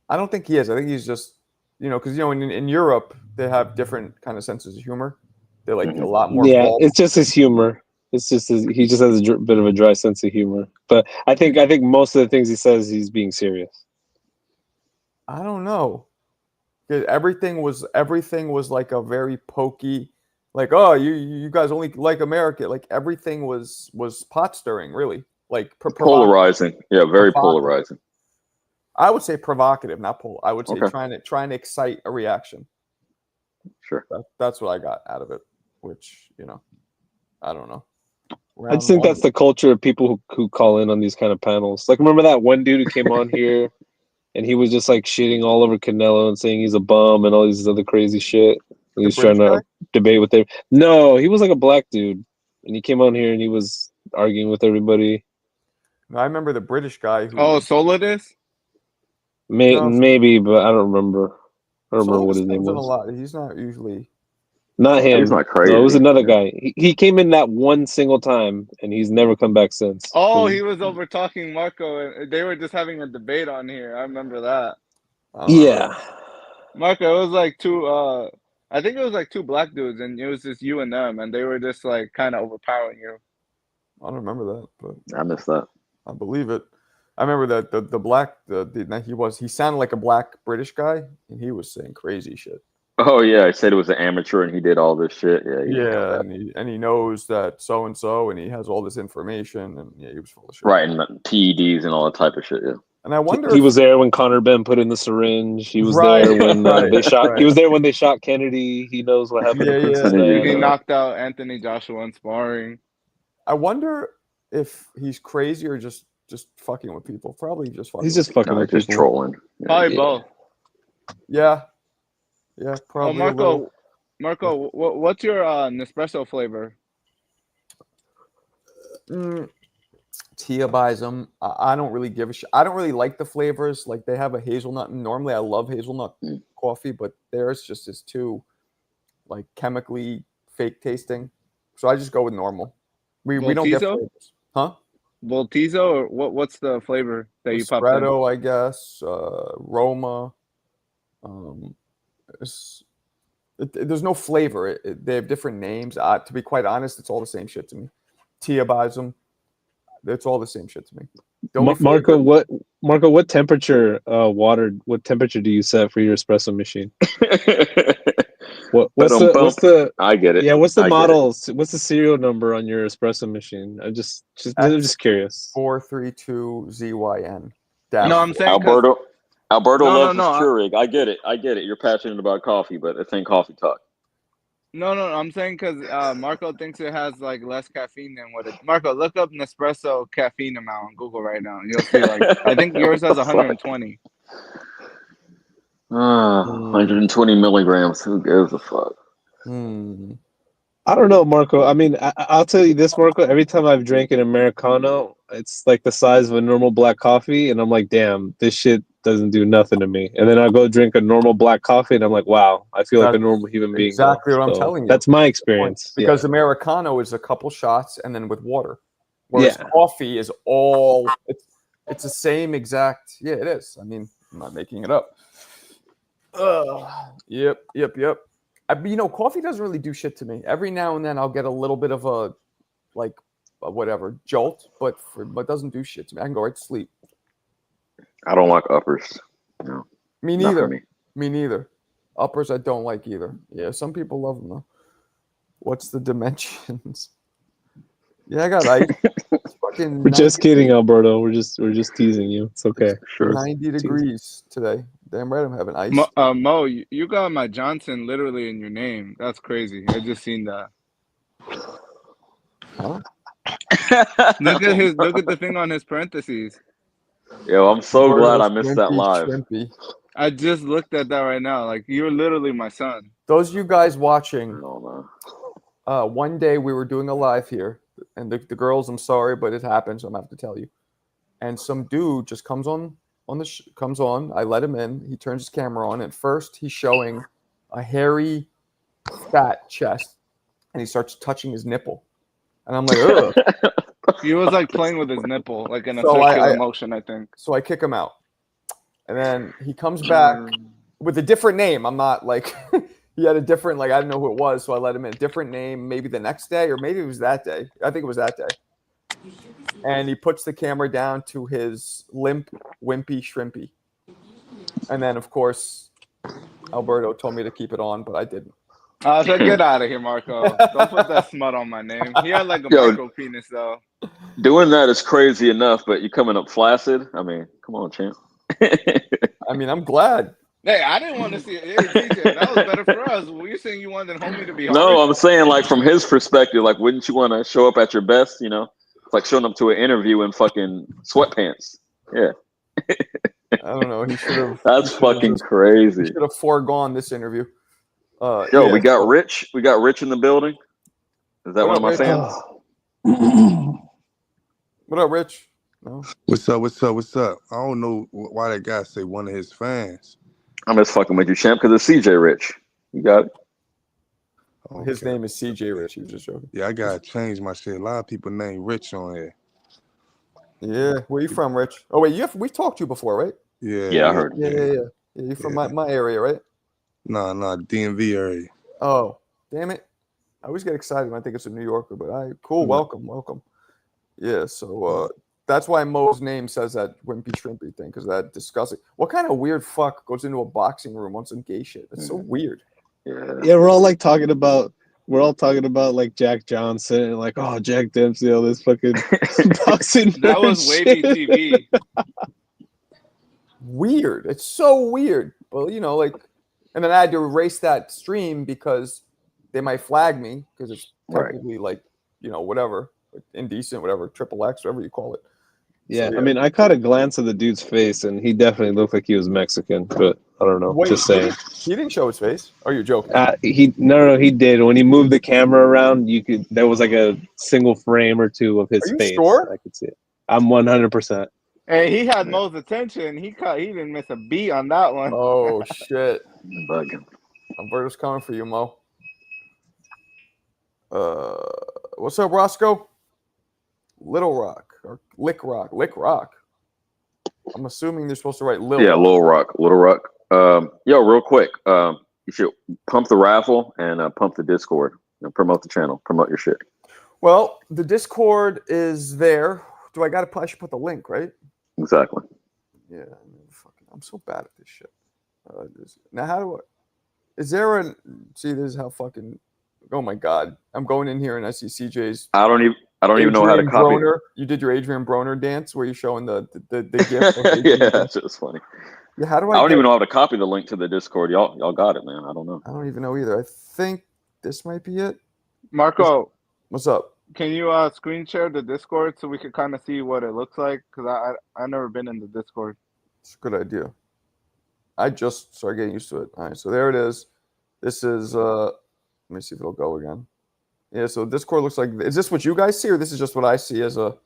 I don't think he is. I think he's just, because in Europe they have different kind of senses of humor. They're like a lot more. Yeah, it's just his humor. It's just he just has a bit of a dry sense of humor. But I think most of the things he says, he's being serious. I don't know. Everything was like a very pokey, like, oh, you guys only like America. Like everything was pot stirring, really. Like polarizing. Yeah, very polarizing. I would say provocative, not pull. I would say Okay. trying to excite a reaction. Sure. That's what I got out of it. Which I don't know. I just think that's the culture of people who call in on these kind of panels. Like, remember that one dude who came on here and he was just like shitting all over Canelo and saying he's a bum and all these other crazy shit. He was trying to debate with him. No, he was like a black dude, and he came on here and he was arguing with everybody. No, I remember the British guy. Solidus? Maybe, but I don't remember. I don't remember what his name A was. lot. He's not usually. Not him. He's not crazy. No, it was another guy. He came in that one single time, and he's never come back since. Oh, he was over talking Marco, and they were just having a debate on here. I remember that. Yeah. Marco, it was like two. I think it was like two black dudes, and it was just you and them, and they were just like kind of overpowering you. I don't remember that, but I missed that. I believe it. I remember that the black he sounded like a black British guy, and he was saying crazy shit. Oh yeah, I said it was an amateur and he did all this shit. Yeah, and he knows that so and so, and he has all this information, and he was full of shit. Right, and PEDs and all that type of shit. Yeah. And I wonder he was there when Conor Ben put in the syringe. He was there when they shot. He was there when they shot Kennedy. He knows what happened. to Princess Diana. He knocked out Anthony Joshua in sparring. I wonder if he's crazy or just fucking with people. Probably just fucking. He's just fucking with just people. trolling. Probably both. Yeah. Yeah, probably. Marco, what's your Nespresso flavor? Tia buys them. I don't really give a shit. I don't really like the flavors. Like, they have a hazelnut. Normally, I love hazelnut coffee, but theirs just is too, like, chemically fake tasting. So I just go with normal. We don't get flavors. Huh? Voltizo, or what's the flavor that you pop in? Rosado, I guess. Roma. There's no flavor. They have different names. To be quite honest, it's all the same shit to me. Tia buys them. It's all the same shit to me. Marco, what temperature what temperature do you set for your espresso machine? What's the I get it. Yeah, what's the model? What's the serial number on your espresso machine? I'm just curious. 432 ZYN. No, I'm saying Alberto loves his Keurig. I get it. You're passionate about coffee, but this ain't coffee talk. No, I'm saying because Marco thinks it has like less caffeine than what it. Marco, look up Nespresso caffeine amount on Google right now, and you'll see like I think yours has 120. 120 milligrams. Who gives a fuck? I don't know, Marco. I mean, I'll tell you this, Marco. Every time I've drank an Americano, it's like the size of a normal black coffee, and I'm like, damn, this shit doesn't do nothing to me. And then I go drink a normal black coffee, and I'm like, wow, I feel like a normal human being. Exactly what I'm telling you. That's my experience. Because Americano is a couple shots and then with water, whereas coffee is all it's the same exact. Yeah, it is. I mean, I'm not making it up. Yep. Coffee doesn't really do shit to me. Every now and then I'll get a little bit of a whatever jolt, but doesn't do shit to me. I can go right to sleep. I don't like uppers. No. Me neither. Me neither. Uppers I don't like either. Yeah, some people love them though. What's the dimensions? Yeah, I got ice. We're just kidding, Alberto. We're just teasing you. It's okay. Sure. 90 degrees today. Damn right I'm having ice. Mo, you got my Johnson literally in your name. That's crazy. I just seen that. Huh? Look at the thing on his parentheses. Yo, I'm so glad I missed that live. Shrimpy. I just looked at that right now. Like, you're literally my son. Those of you guys watching, No. one day we were doing a live here, and the girls, I'm sorry, but it happened, so I'm going to have to tell you. And some dude just comes on. I let him in. He turns his camera on. At first, he's showing a hairy, fat chest, and he starts touching his nipple. And I'm like, ugh. He was like playing with his nipple, like in a circular motion, I think. So I kick him out. And then he comes back with a different name. I'm not like, he had a different, like, I didn't know who it was, so I let him in. Different name, maybe the next day, or maybe it was that day. I think it was that day. And he puts the camera down to his limp, wimpy shrimpy. And then, of course, Alberto told me to keep it on, but I didn't. So get out of here, Marco. Don't put that smut on my name. He had like a micro penis, though. Doing that is crazy enough, but you coming up flaccid? I mean, come on, champ. I mean, I'm glad. Hey, I didn't want to see it. Hey, TJ, that was better for us. Were you saying you wanted homie to be hard? No, I'm saying like from his perspective, like wouldn't you want to show up at your best? You know, it's like showing up to an interview in fucking sweatpants. Yeah, I don't know. He should have. that's fucking He crazy. should have foregone this interview. Yo, Yeah, we got so- Rich. We got Rich in the building. Is that What one of up, my Rich? fans? What up, Rich? No. What's up? What's up? What's up? I don't know why that guy say one of his fans. I'm just fucking with you, champ, because it's CJ Rich. You got it. His Okay. name is CJ Rich. He was just joking. Yeah, I gotta change my shit. A lot of people name Rich on here. Yeah. Where you from, Rich? Oh wait, we talked to you before, right? Yeah, I heard. Yeah. You from my area, right? Nah, DMV area. Oh, damn it! I always get excited when I think it's a New Yorker, but cool. Welcome. Yeah. So that's why Mo's name says that Wimpy Shrimpy thing, because that disgusting. What kind of weird fuck goes into a boxing room on some gay shit? That's so weird. Yeah, we're all talking about like Jack Johnson and like, oh, Jack Dempsey, all this fucking boxing. That was shit. wavy TV. Weird. It's so weird. Well, like, and then I had to erase that stream because they might flag me because it's technically like, whatever, indecent, whatever, XXX, whatever you call it. Yeah, So, I mean, I caught a glance of the dude's face, and he definitely looked like he was Mexican. But I don't know. Wait, Just saying. He didn't show his face. Oh, you're joking. No, he did. When he moved the camera around, there was like a single frame or two of his Are you face. sure? I could see it. I'm 100%. Hey, he had Mo's attention. He didn't miss a beat on that one. Oh shit! Bugging. Alberto's coming for you, Mo. What's up, Roscoe? Little Rock or Lick Rock. I'm assuming they're supposed to write Lil. Yeah, Little Rock. Yo, real quick. You should pump the raffle and pump the Discord. Promote the channel. Promote your shit. Well, the Discord is there. I should put the link, right? Exactly. Yeah, I'm so bad at this shit. Now, is there see, this is how fucking, oh my God. I'm going in here and I see CJ's. I don't even know how to copy. Broner. You did your Adrian Broner dance where you're showing the gift. Yeah, that's just funny. Yeah, how do I don't even know how to copy the link to the Discord. Y'all got it, man. I don't know. I don't even know either. I think this might be it. Marco, What's up? can you screen share the Discord so we could kind of see what it looks like? Because I've never been in the Discord. It's a good idea. I just started getting used to it. All right, so there it is. This is let me see if it'll go again. Yeah, so Discord looks like, is this what you guys see, or this is just what I see as a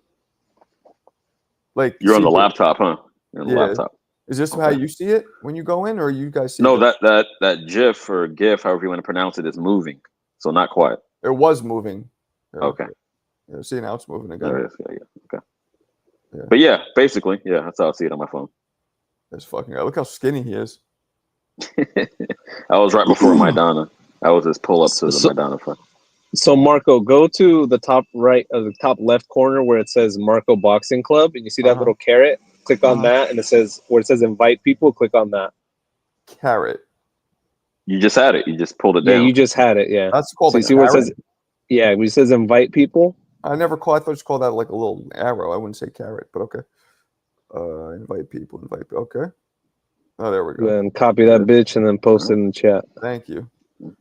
like? You're on the laptop, huh? You're on the laptop. Is this how you see it when you go in, or you guys see? No, that GIF or GIF, however you want to pronounce it, is moving. So not quite. It was moving. Yeah, Okay. Yeah, see, now it's moving again. There it is. Yeah. Okay. Yeah. But yeah, basically, yeah, that's how I see it on my phone. This fucking guy. Look how skinny he is. That was right before Maidana. That was his pull up to the Maidana fight. So Marco, go to the top right or the top left corner where it says Marco Boxing Club, and you see that little carrot. Click on that, and it says invite people. Click on that carrot. You just had it. You just pulled it down. Yeah, you just had it. Yeah. That's called. So you see where it says? Yeah, where it says invite people. I never call. I thought just called that like a little arrow. I wouldn't say carrot, but okay. Invite people. Okay. Oh, there we go. Then copy that bitch and then post it in the chat. Thank you.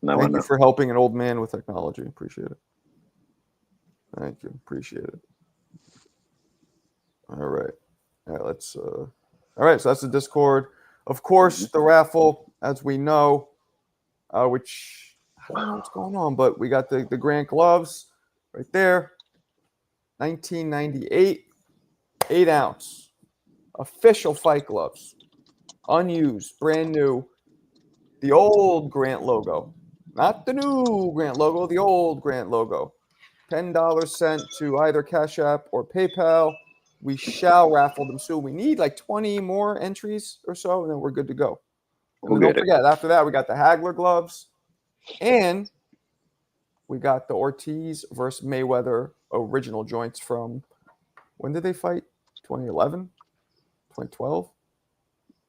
Now Thank you for helping an old man with technology. Appreciate it. Thank you. Appreciate it. All right. Let's. All right. So that's the Discord. Of course, the raffle, as we know, which I don't know what's going on, but we got the Grant gloves right there. 1998, 8-ounce, official fight gloves, unused, brand new. The old Grant logo, not the new Grant logo, the old Grant logo. $10 sent to either Cash App or PayPal. We shall raffle them soon. We need like 20 more entries or so, and then we're good to go. And don't forget, after that, we got the Hagler gloves, and we got the Ortiz versus Mayweather original joints from, when did they fight? 2011? 2012?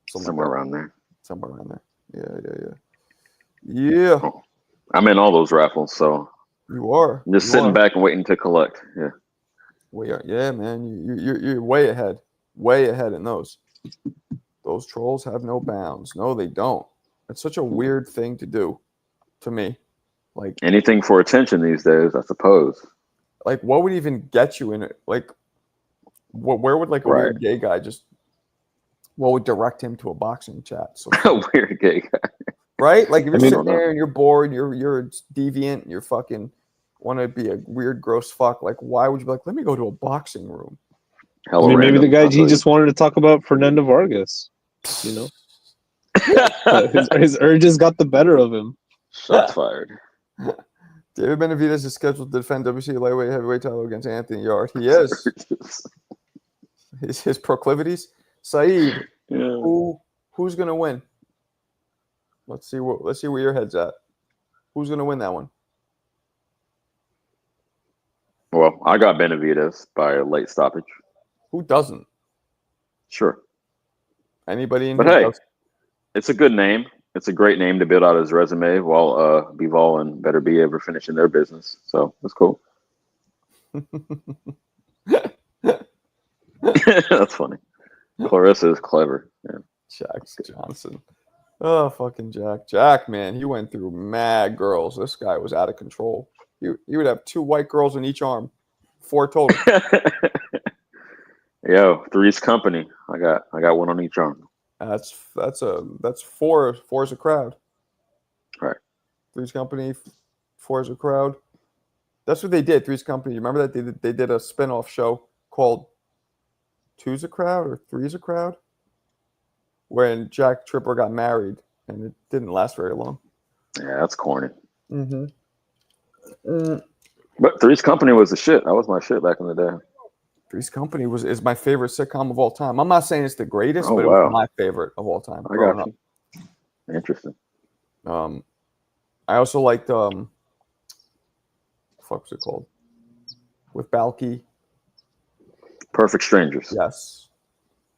Somewhere around there. Somewhere around there. Yeah. Oh, I'm in all those raffles, so you are. I'm just sitting back and waiting to collect. Yeah. We are. Yeah, man. You're way ahead in those. Those trolls have no bounds. No, they don't. It's such a weird thing to do to me. Like, Anything for attention these days, I suppose. what would even get you in it? Like, where would like a Right. weird gay guy what would direct him to a boxing chat? So A weird gay guy. right? Like if you're I mean- sitting there and you're bored, you're deviant, you're fucking want to be a weird, gross fuck. Like, why would you be like, let me go to a boxing room? Hella I mean, maybe the random, guy I'll he tell just wanted to talk about Fernando Vargas. You know, But his urges got the better of him. Shots fired. David Benavidez is scheduled to defend WC lightweight heavyweight title against Anthony Yarde. He is. His proclivities. Saeed, Yeah. who's gonna win? Let's see where your head's at. Who's gonna win that one? Well, I got Benavidez by a late stoppage. Who doesn't? Sure. Anybody in But here hey, does? it's a good name. It's a great name to build out his resume while Bivol and Better Be ever finishing their business. So that's cool. That's funny. Clarissa is clever. Yeah. Jack Johnson. Oh, fucking Jack. Jack, man, he went through mad girls. This guy was out of control. He would have 2 white girls in each arm. 4 total. Yo, Three's Company. I got one on each arm. That's 4. 4 is a crowd. Right. Three's Company, 4 is a crowd. That's what they did. Three's Company. You remember that they did a spin-off show called Two's a Crowd or Three's a Crowd, when Jack Tripper got married, and it didn't last very long. Yeah, that's corny. Mm-hmm. But Three's Company was the shit. That was my shit back in the day. Three's Company is my favorite sitcom of all time. I'm not saying it's the greatest, Oh, but it wow. was my favorite of all time. I growing got you. Interesting. up. I also liked what the fuck was it called? With Balky. Perfect Strangers. Yes.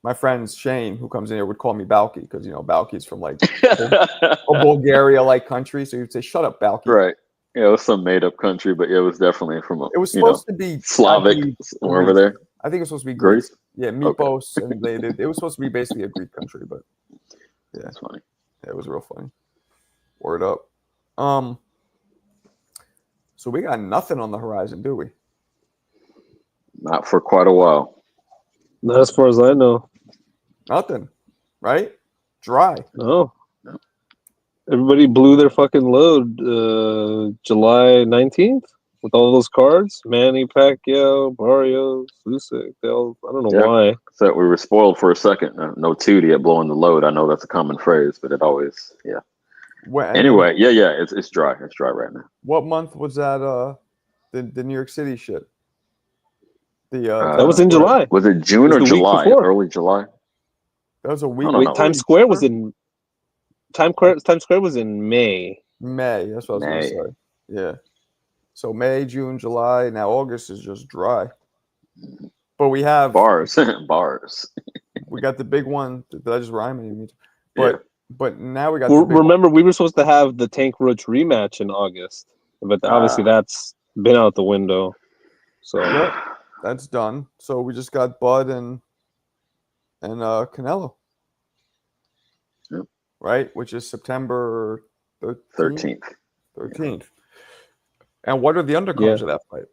My friend Shane, who comes in here, would call me Balky because Balky's from like a Bulgaria-like country. So he'd say, "Shut up, Balky." Right. Yeah, it was some made-up country, but it was definitely from It was supposed to be Slavic somewhere over there. I think it was supposed to be Greek. Greece. Yeah, Mypos, and it was supposed to be basically a Greek country, but yeah, That's funny. it was real funny. Word up. So we got nothing on the horizon, do we? Not for quite a while. Not as far as I know. Nothing, right? Dry. No. Everybody blew their fucking load July 19th with all those cards. Manny Pacquiao, Barrios, Usyk. I don't know Yeah. why. So we were spoiled for a second. No Tootie at blowing the load. I know that's a common phrase, but it always, yeah. Anyway, yeah, it's dry. It's dry right now. what month was that? The New York City shit. That was in July. Was it June It or was the week July? before. Early July? That was a week. I don't Wait, know. Times Square was in Times Square was in May. May. That's what I was May. going to say. Yeah. So May, June, July. Now August is just dry. But we have Bars. Bars. we got the big one. Did I just rhyme? Yeah. But now we got the big one. Remember, we were supposed to have the Tank Roach rematch in August, but obviously that's been out the window. So Yep, that's done. So we just got Bud and Canelo. Yep. Right? Which is September 13th. 13th. And what are the undercards of that fight?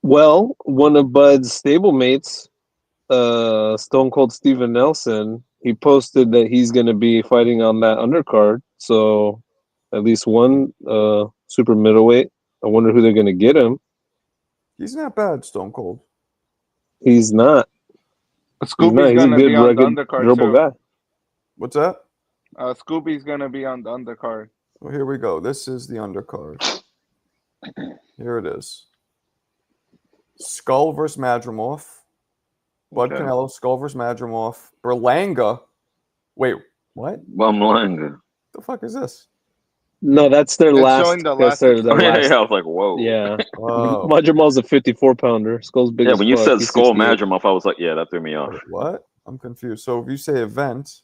well, one of Bud's stablemates, Stone Cold Steven Nelson, he posted that he's going to be fighting on that undercard. So at least one super middleweight. I wonder who they're going to get him. He's not bad, Stone Cold. He's not. Scooby's He's a gonna good, be on the rugged, undercard durable too. guy. What's that? Scooby's gonna be on the undercard. Well, here we go. This is the undercard. Here it is. Skull versus Madrimov. Bud Okay. Canelo, Skull versus Madrimov. Berlanga. Wait, what Bumlanga. the fuck is this? No, that's their It's last. showing the That's last their Oh, yeah, last. I was like, whoa. Yeah. Oh, Madrimal's a 54-pounder. Skull's big Yeah, as when you fuck. said He's Skull 68. Madrimov, I was like, yeah, that threw me off. wait, what? I'm confused. So if you say event,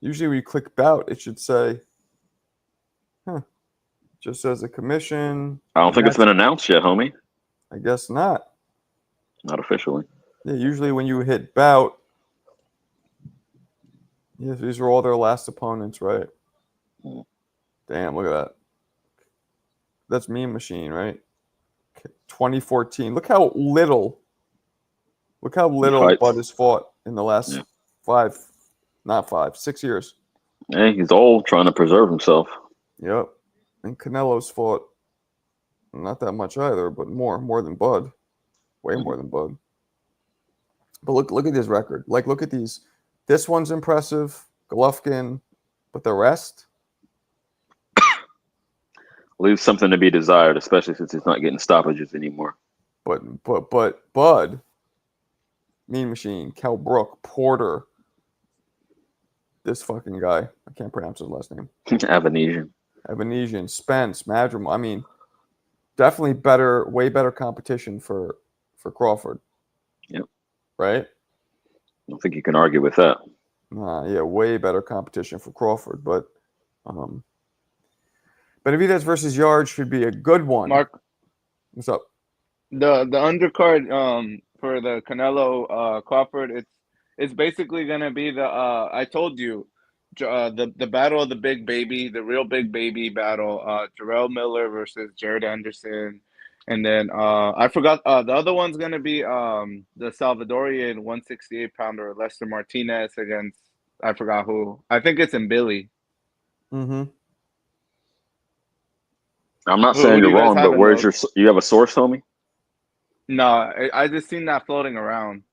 usually when you click bout, it should say, just says a commission. I don't think it's been announced yet, homie. I guess not. Not officially. Yeah, usually when you hit bout, Yeah, these are all their last opponents, right? Mm. Damn, look at that. That's Mean Machine, right? 2014. Look how little Fights. Bud has fought in the last Yeah. 6 years. Hey, he's old, trying to preserve himself. Yep. And Canelo's fought not that much either, but more than Bud. Way more than Bud. But look at his record. Like, look at these. This one's impressive, Golovkin, but the rest? Leaves something to be desired, especially since he's not getting stoppages anymore. But Bud, Mean Machine, Cal Brook, Porter, this fucking guy. I can't pronounce his last name. Avanesian. Spence, Madrimal. I mean, definitely way better competition for Crawford. Yep. Right? I don't think you can argue with that. Yeah, way better competition for Crawford. But Benavidez versus Yarde should be a good one. Mark, what's up? the undercard for the Canelo Crawford, it's basically gonna be the I told you, the battle of the big baby, the real big baby battle, Jarrell Miller versus Jared Anderson, and then I forgot the other one's gonna be the Salvadorian 168-pounder Lester Martinez against I forgot who. I think it's in Billy. Mm-hmm. I'm not Who saying do you're you guys wrong, have but in those? you have a source, homie? No, I just seen that floating around.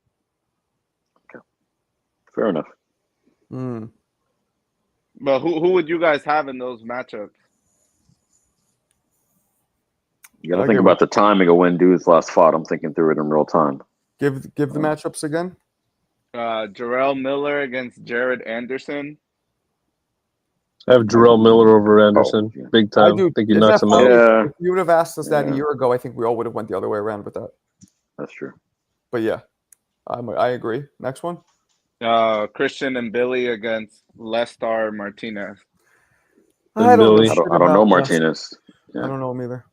Fair enough. Mm. But who would you guys have in those matchups? You got to think about the timing of when dudes last fought. I'm thinking through it in real time. Give the matchups again. Jarrell Miller against Jared Anderson. I have Jarrell Miller over Anderson, big time. I do. Think he Isn't knocks that him funny? out. If you would have asked us that a year ago, I think we all would have went the other way around with that. That's true. But yeah, I agree. Next one. Christian and Billy against Lester Martinez. I don't know. I don't know Martinez. I don't know him either.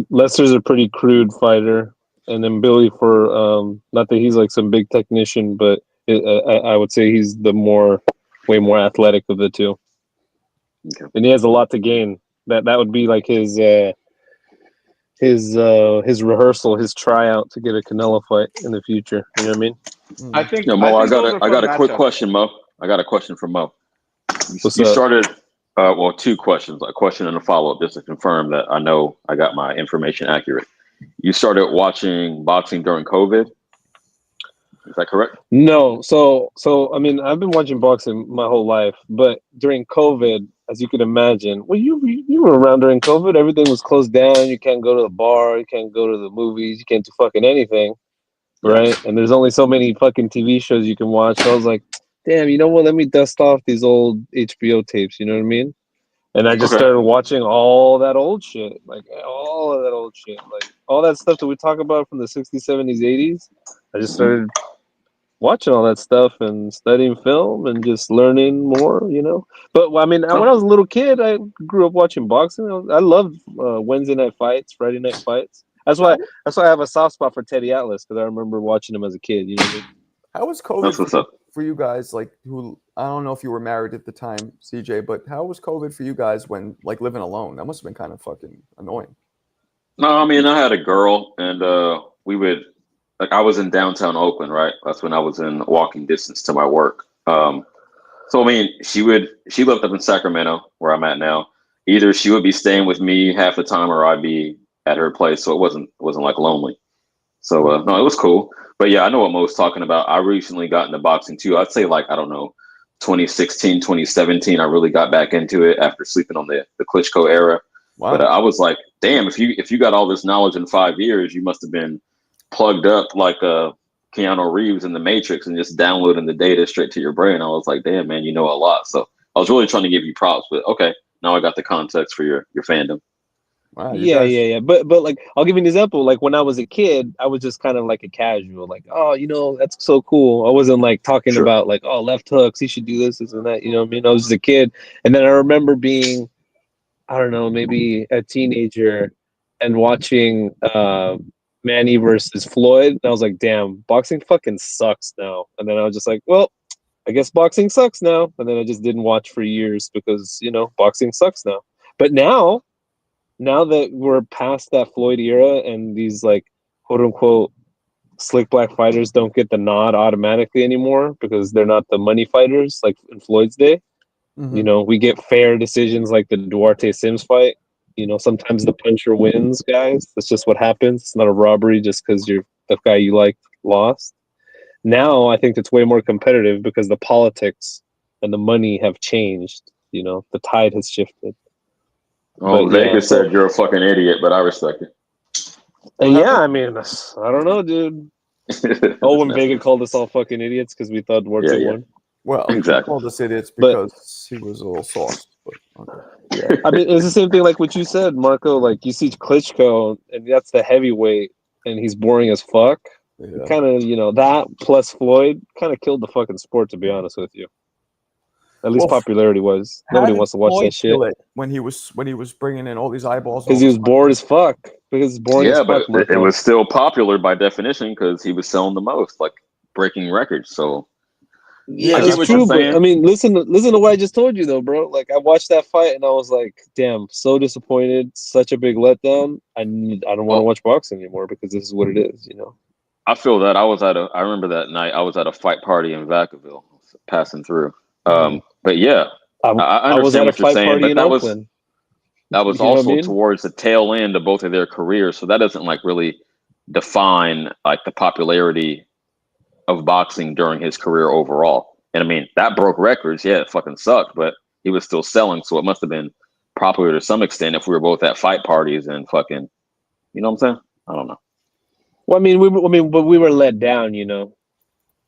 Lester's a pretty crude fighter, and then Billy for not that he's like some big technician, but I would say he's the way more athletic of the two. Okay. And he has a lot to gain. That would be like his rehearsal, his tryout to get a Canelo fight in the future. You know what I mean? I think. Mo, I got a quick matchups. question, Mo. I got a question for Mo. What's you up? started. Well, two questions, a question and a follow-up, just to confirm that I know I got my information accurate. You started watching boxing during COVID. Is that correct? No. So I mean, I've been watching boxing my whole life, but during COVID, as you can imagine, well, you were around during COVID. Everything was closed down. You can't go to the bar. You can't go to the movies. You can't do fucking anything, right? And there's only so many fucking TV shows you can watch. So I was like, damn, you know what? Let me dust off these old HBO tapes. You know what I mean? And I just started watching all that old shit, like all of that old shit, like all that stuff that we talk about from the 60s, 70s, 80s. I just started watching all that stuff and studying film and just learning more, you know. But I mean, when I was a little kid, I grew up watching boxing. I loved Wednesday night fights, Friday night fights. That's why I have a soft spot for Teddy Atlas, because I remember watching him as a kid. You know what I mean? How was COVID for you guys? Like, who I don't know if you were married at the time, CJ, but how was COVID for you guys when like living alone? That must have been kind of fucking annoying. No, I mean, I had a girl, and we would I was in downtown Oakland, right? That's when I was in walking distance to my work. So I mean, she lived up in Sacramento, where I'm at now. Either she would be staying with me half the time, or I'd be at her place. So it wasn't like lonely. So no, it was cool. But yeah, I know what Mo's talking about. I recently got into boxing too. I'd say like, I don't know, 2016, 2017, I really got back into it after sleeping on the Klitschko era. Wow. But I was like, damn, if you got all this knowledge in 5 years, you must have been plugged up like Keanu Reeves in The Matrix and just downloading the data straight to your brain. I was like, damn, man, you know a lot. So I was really trying to give you props, but okay, now I got the context for your fandom. Wow, yeah. But like, I'll give you an example. Like when I was a kid, I was just kind of like a casual, like, oh, you know, that's so cool. I wasn't like talking about like, oh, left hooks, he should do this and that. You know what I mean? I was just a kid, and then I remember being, I don't know, maybe a teenager, and watching Manny versus Floyd. And I was like, damn, boxing fucking sucks now. And then I was just like, well, I guess boxing sucks now. And then I just didn't watch for years because, boxing sucks now. But now that we're past that Floyd era and these like quote unquote slick black fighters don't get the nod automatically anymore because they're not the money fighters like in Floyd's day. We get fair decisions like the Duarte Sims fight. Sometimes the puncher wins, guys. That's just what happens. It's not a robbery just because the guy you like lost. Now I think it's way more competitive because the politics and the money have changed. The tide has shifted. Oh, But, Vegas said you're a fucking idiot, but I respect it. Yeah, I mean, I don't know, dude. When Vega called us all fucking idiots because we thought Duarte won. Well, Exactly. he called us idiots because he was a little sauced. But okay. I mean, it's the same thing like what you said, Marco. Like, you see Klitschko, and that's the heavyweight, and he's boring as fuck. Yeah. Kind of, that plus Floyd kind of killed the fucking sport, to be honest with you. At least popularity-wise. Nobody wants to watch that shit. When he was bringing in all these eyeballs. Because he was bored as fuck. Because it's boring as fuck, but it was still popular by definition because he was selling the most, like breaking records. So yeah, it's true. But I mean, listen to what I just told you, though, bro. Like, I watched that fight and I was like, damn, so disappointed. Such a big letdown. I don't want to watch boxing anymore because this is what it is, I feel that I remember that night I was at a fight party in Vacaville, passing through. But yeah, I understand what you're saying, but that was also towards the tail end of both of their careers, so that doesn't like really define like the popularity of boxing during his career overall. And I mean, that broke records. Yeah, it fucking sucked, but he was still selling, so it must have been popular to some extent if we were both at fight parties and fucking, you know what I'm saying? I don't know. Well, but we were let down,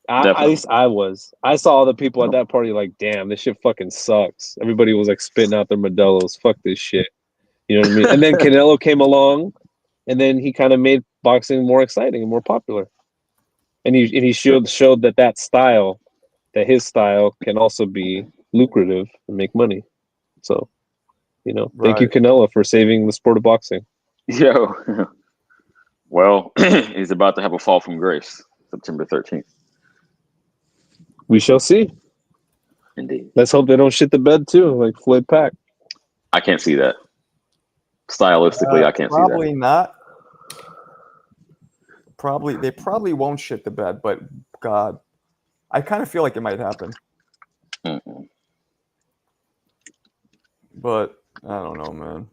at least I was. I saw all the people at that party like, damn, this shit fucking sucks. Everybody was like spitting out their Modelos. Fuck this shit. You know what I mean? And then Canelo came along, and then he kind of made boxing more exciting and more popular. And he showed that style, that his style can also be lucrative and make money. So, thank you, Canelo, for saving the sport of boxing. Yo, well, he's about to have a fall from grace, September 13th. We shall see. Indeed. Let's hope they don't shit the bed too, like Floyd Pack. I can't see that. Stylistically, I can't see that. Probably not. They probably won't shit the bed, but God, I kind of feel like it might happen. Mm-mm. But I don't know, man.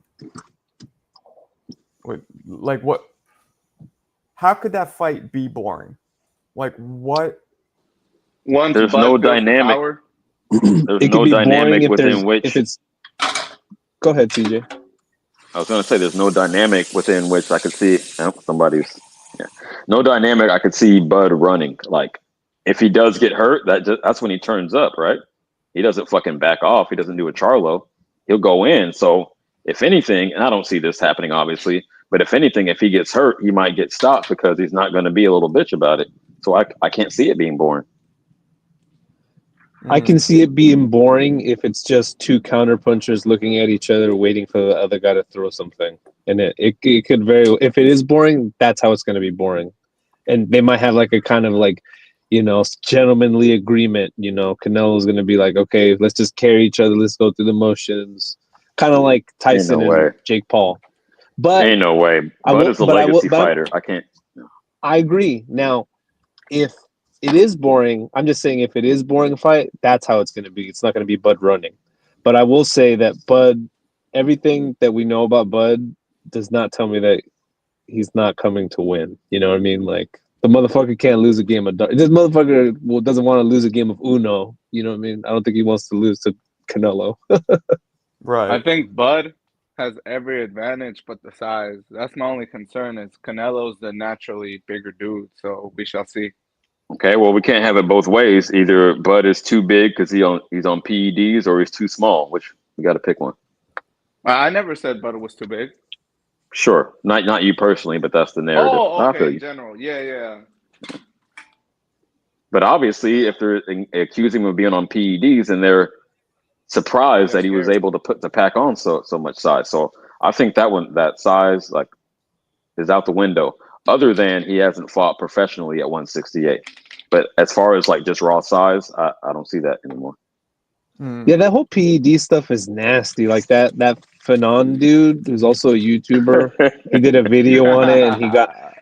Wait, like what? How could that fight be boring? Like what? There's no dynamic. There's no dynamic within which. If it's... Go ahead, CJ. I was going to say there's no dynamic within which I could see no dynamic I could see Bud running. Like if he does get hurt, that's when he turns up, right? He doesn't fucking back off. He doesn't do a Charlo. He'll go in. So if anything, and I don't see this happening obviously, but if anything, if he gets hurt, he might get stopped because he's not going to be a little bitch about it. So I can't see it being boring. I can see it being boring if it's just two counterpunchers looking at each other, waiting for the other guy to throw something. And it could if it is boring, that's how it's going to be boring. And they might have like a kind of like, gentlemanly agreement. Canelo's going to be like, okay, let's just carry each other. Let's go through the motions. Kind of like Tyson and Jake Paul. But ain't no way. Bud is a legacy fighter. I can't. I agree. Now, if it is boring, I'm just saying if it is boring fight, that's how it's going to be. It's not going to be Bud running. But I will say that Bud, everything that we know about Bud does not tell me that he's not coming to win. You know what I mean? Like, the motherfucker can't lose a game of this motherfucker doesn't want to lose a game of Uno. You know what I mean? I don't think he wants to lose to Canelo. Right. I think Bud has every advantage but the size. That's my only concern is Canelo's the naturally bigger dude, so we shall see. Okay, well, we can't have it both ways. Either Bud is too big because he's on PEDs, or he's too small. Which we got to pick one. I never said Bud was too big. Sure, not you personally, but that's the narrative. Oh, okay, in general, yeah. But obviously, if they're accusing him of being on PEDs, and they're surprised that he was able to put the pack on so much size. So I think that size is out the window. Other than he hasn't fought professionally at 168. But as far as like just raw size, I don't see that anymore. Yeah, that whole PED stuff is nasty. Like that Fanon dude who's also a YouTuber. He did a video on it, and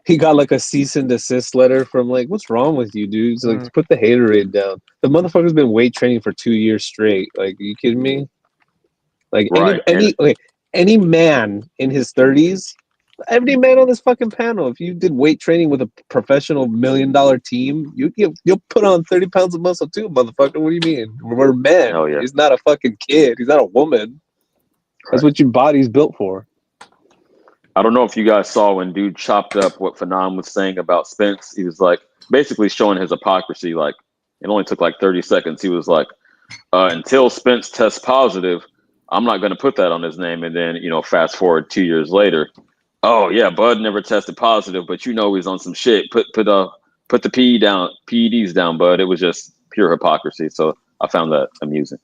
he got like a cease and desist letter from like, what's wrong with you, dude? He's like, put the haterade down. The motherfucker's been weight training for 2 years straight. Like, are you kidding me? Like Right. any man in his 30s, every man on this fucking panel, if you did weight training with a professional $1 million team, you'll put on 30 pounds of muscle too, motherfucker. What do you mean? We're men. Hell yeah. He's not a fucking kid. He's not a woman. That's Right. what your body's built for. I don't know if you guys saw when dude chopped up what Fanon was saying about Spence. He was like basically showing his hypocrisy. Like it only took like 30 seconds. He was like, until Spence tests positive, I'm not going to put that on his name. And then, fast forward 2 years later. Oh yeah, Bud never tested positive, but he's on some shit. Put the PEDs down, Bud. It was just pure hypocrisy. So I found that amusing.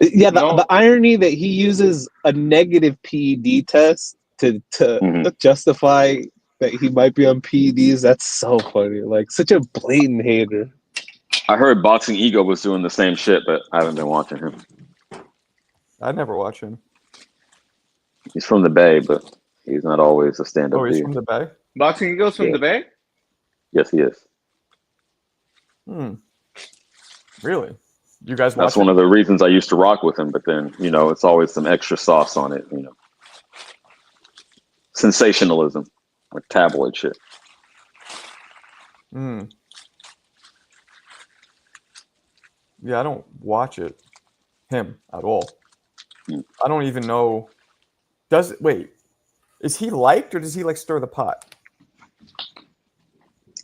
Yeah, the irony that he uses a negative PED test to justify that he might be on PEDs, that's so funny. Like such a blatant hater. I heard Boxing Ego was doing the same shit, but I haven't been watching him. I never watch him. He's from the Bay, but he's not always a stand-up He's dude. from the Bay? Boxing Eagles from the Bay? Yes, he is. Really? You guys watch That's one of the reasons I used to rock with him, but then, it's always some extra sauce on it, Sensationalism, like tabloid shit. Yeah, I don't watch him at all. I don't even know. Is he liked or does he like stir the pot?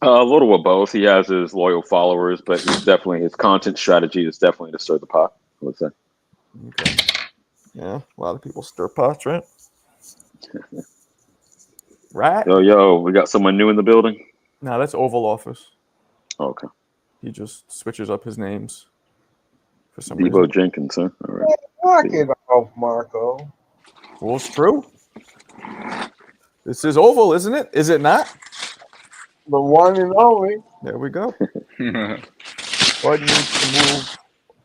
A little of both. He has his loyal followers, but his content strategy is definitely to stir the pot, I would say. Okay. Yeah, a lot of people stir pots, right? Right? Yo, we got someone new in the building? No, that's Oval Office. Oh, okay. He just switches up his names for some Debo reason. Jenkins, huh? All right. Knock it off, Marco. Well, it's true. This is Oval, isn't it? Is it not? The one and only. There we go. Bud needs to move.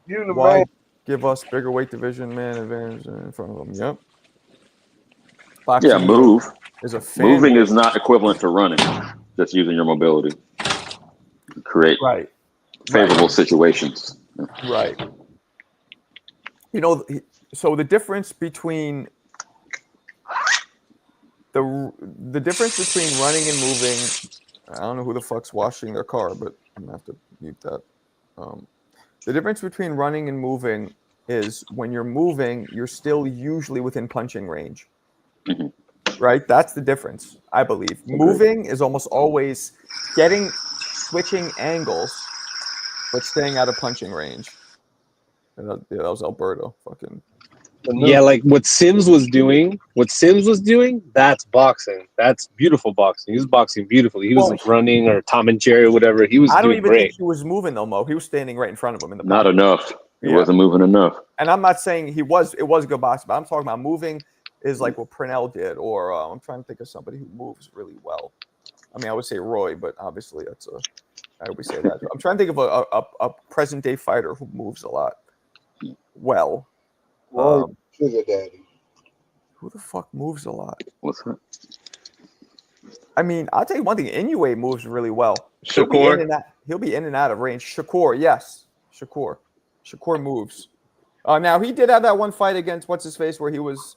You the Why man. give us bigger weight division man advantage in front of them? Yep. Yeah, move. Is a fan Moving move. is not equivalent to running. Just using your mobility to create favorable situations. Right. So the difference between the difference between running and moving, I don't know who the fuck's washing their car, but I'm gonna have to mute that. The difference between running and moving is when you're moving, you're still usually within punching range. Right? That's the difference, I believe. Moving is almost always switching angles, but staying out of punching range. That was Alberto. Fucking. Yeah, like what Sims was doing, that's boxing. That's beautiful boxing. He was boxing beautifully. He was like running or Tom and Jerry or whatever. He was I don't doing even great. think he was moving though, Mo. He was standing right in front of him in the Not pocket. enough. He wasn't moving enough. And I'm not saying it was good boxing, but I'm talking about moving is like what Purnell did, or I'm trying to think of somebody who moves really well. I mean, I would say Roy, but obviously I always say that. I'm trying to think of a present day fighter who moves a lot. Well, Sugar Daddy. who the fuck moves a lot? What's that? I mean, I'll tell you one thing. Inoue moves really well. Shakur? He'll be in and out of range. Shakur, yes. Shakur moves. Now, he did have that one fight against what's-his-face where he was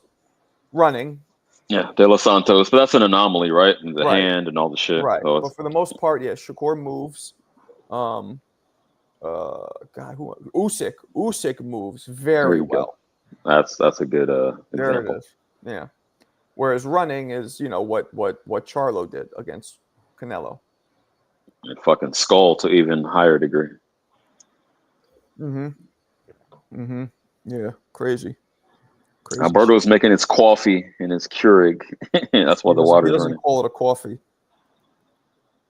running. Yeah, De Los Santos. But that's an anomaly, right? And the Right. hand and all the shit. Right. So But for the most part, yeah, Shakur moves. Usyk moves very well. That's a good There example. it is. Yeah. Whereas running is, what Charlo did against Canelo. And fucking skull to even higher degree. Yeah, crazy. Alberto's making his coffee and his Keurig. That's why the water's He doesn't running. call it a coffee.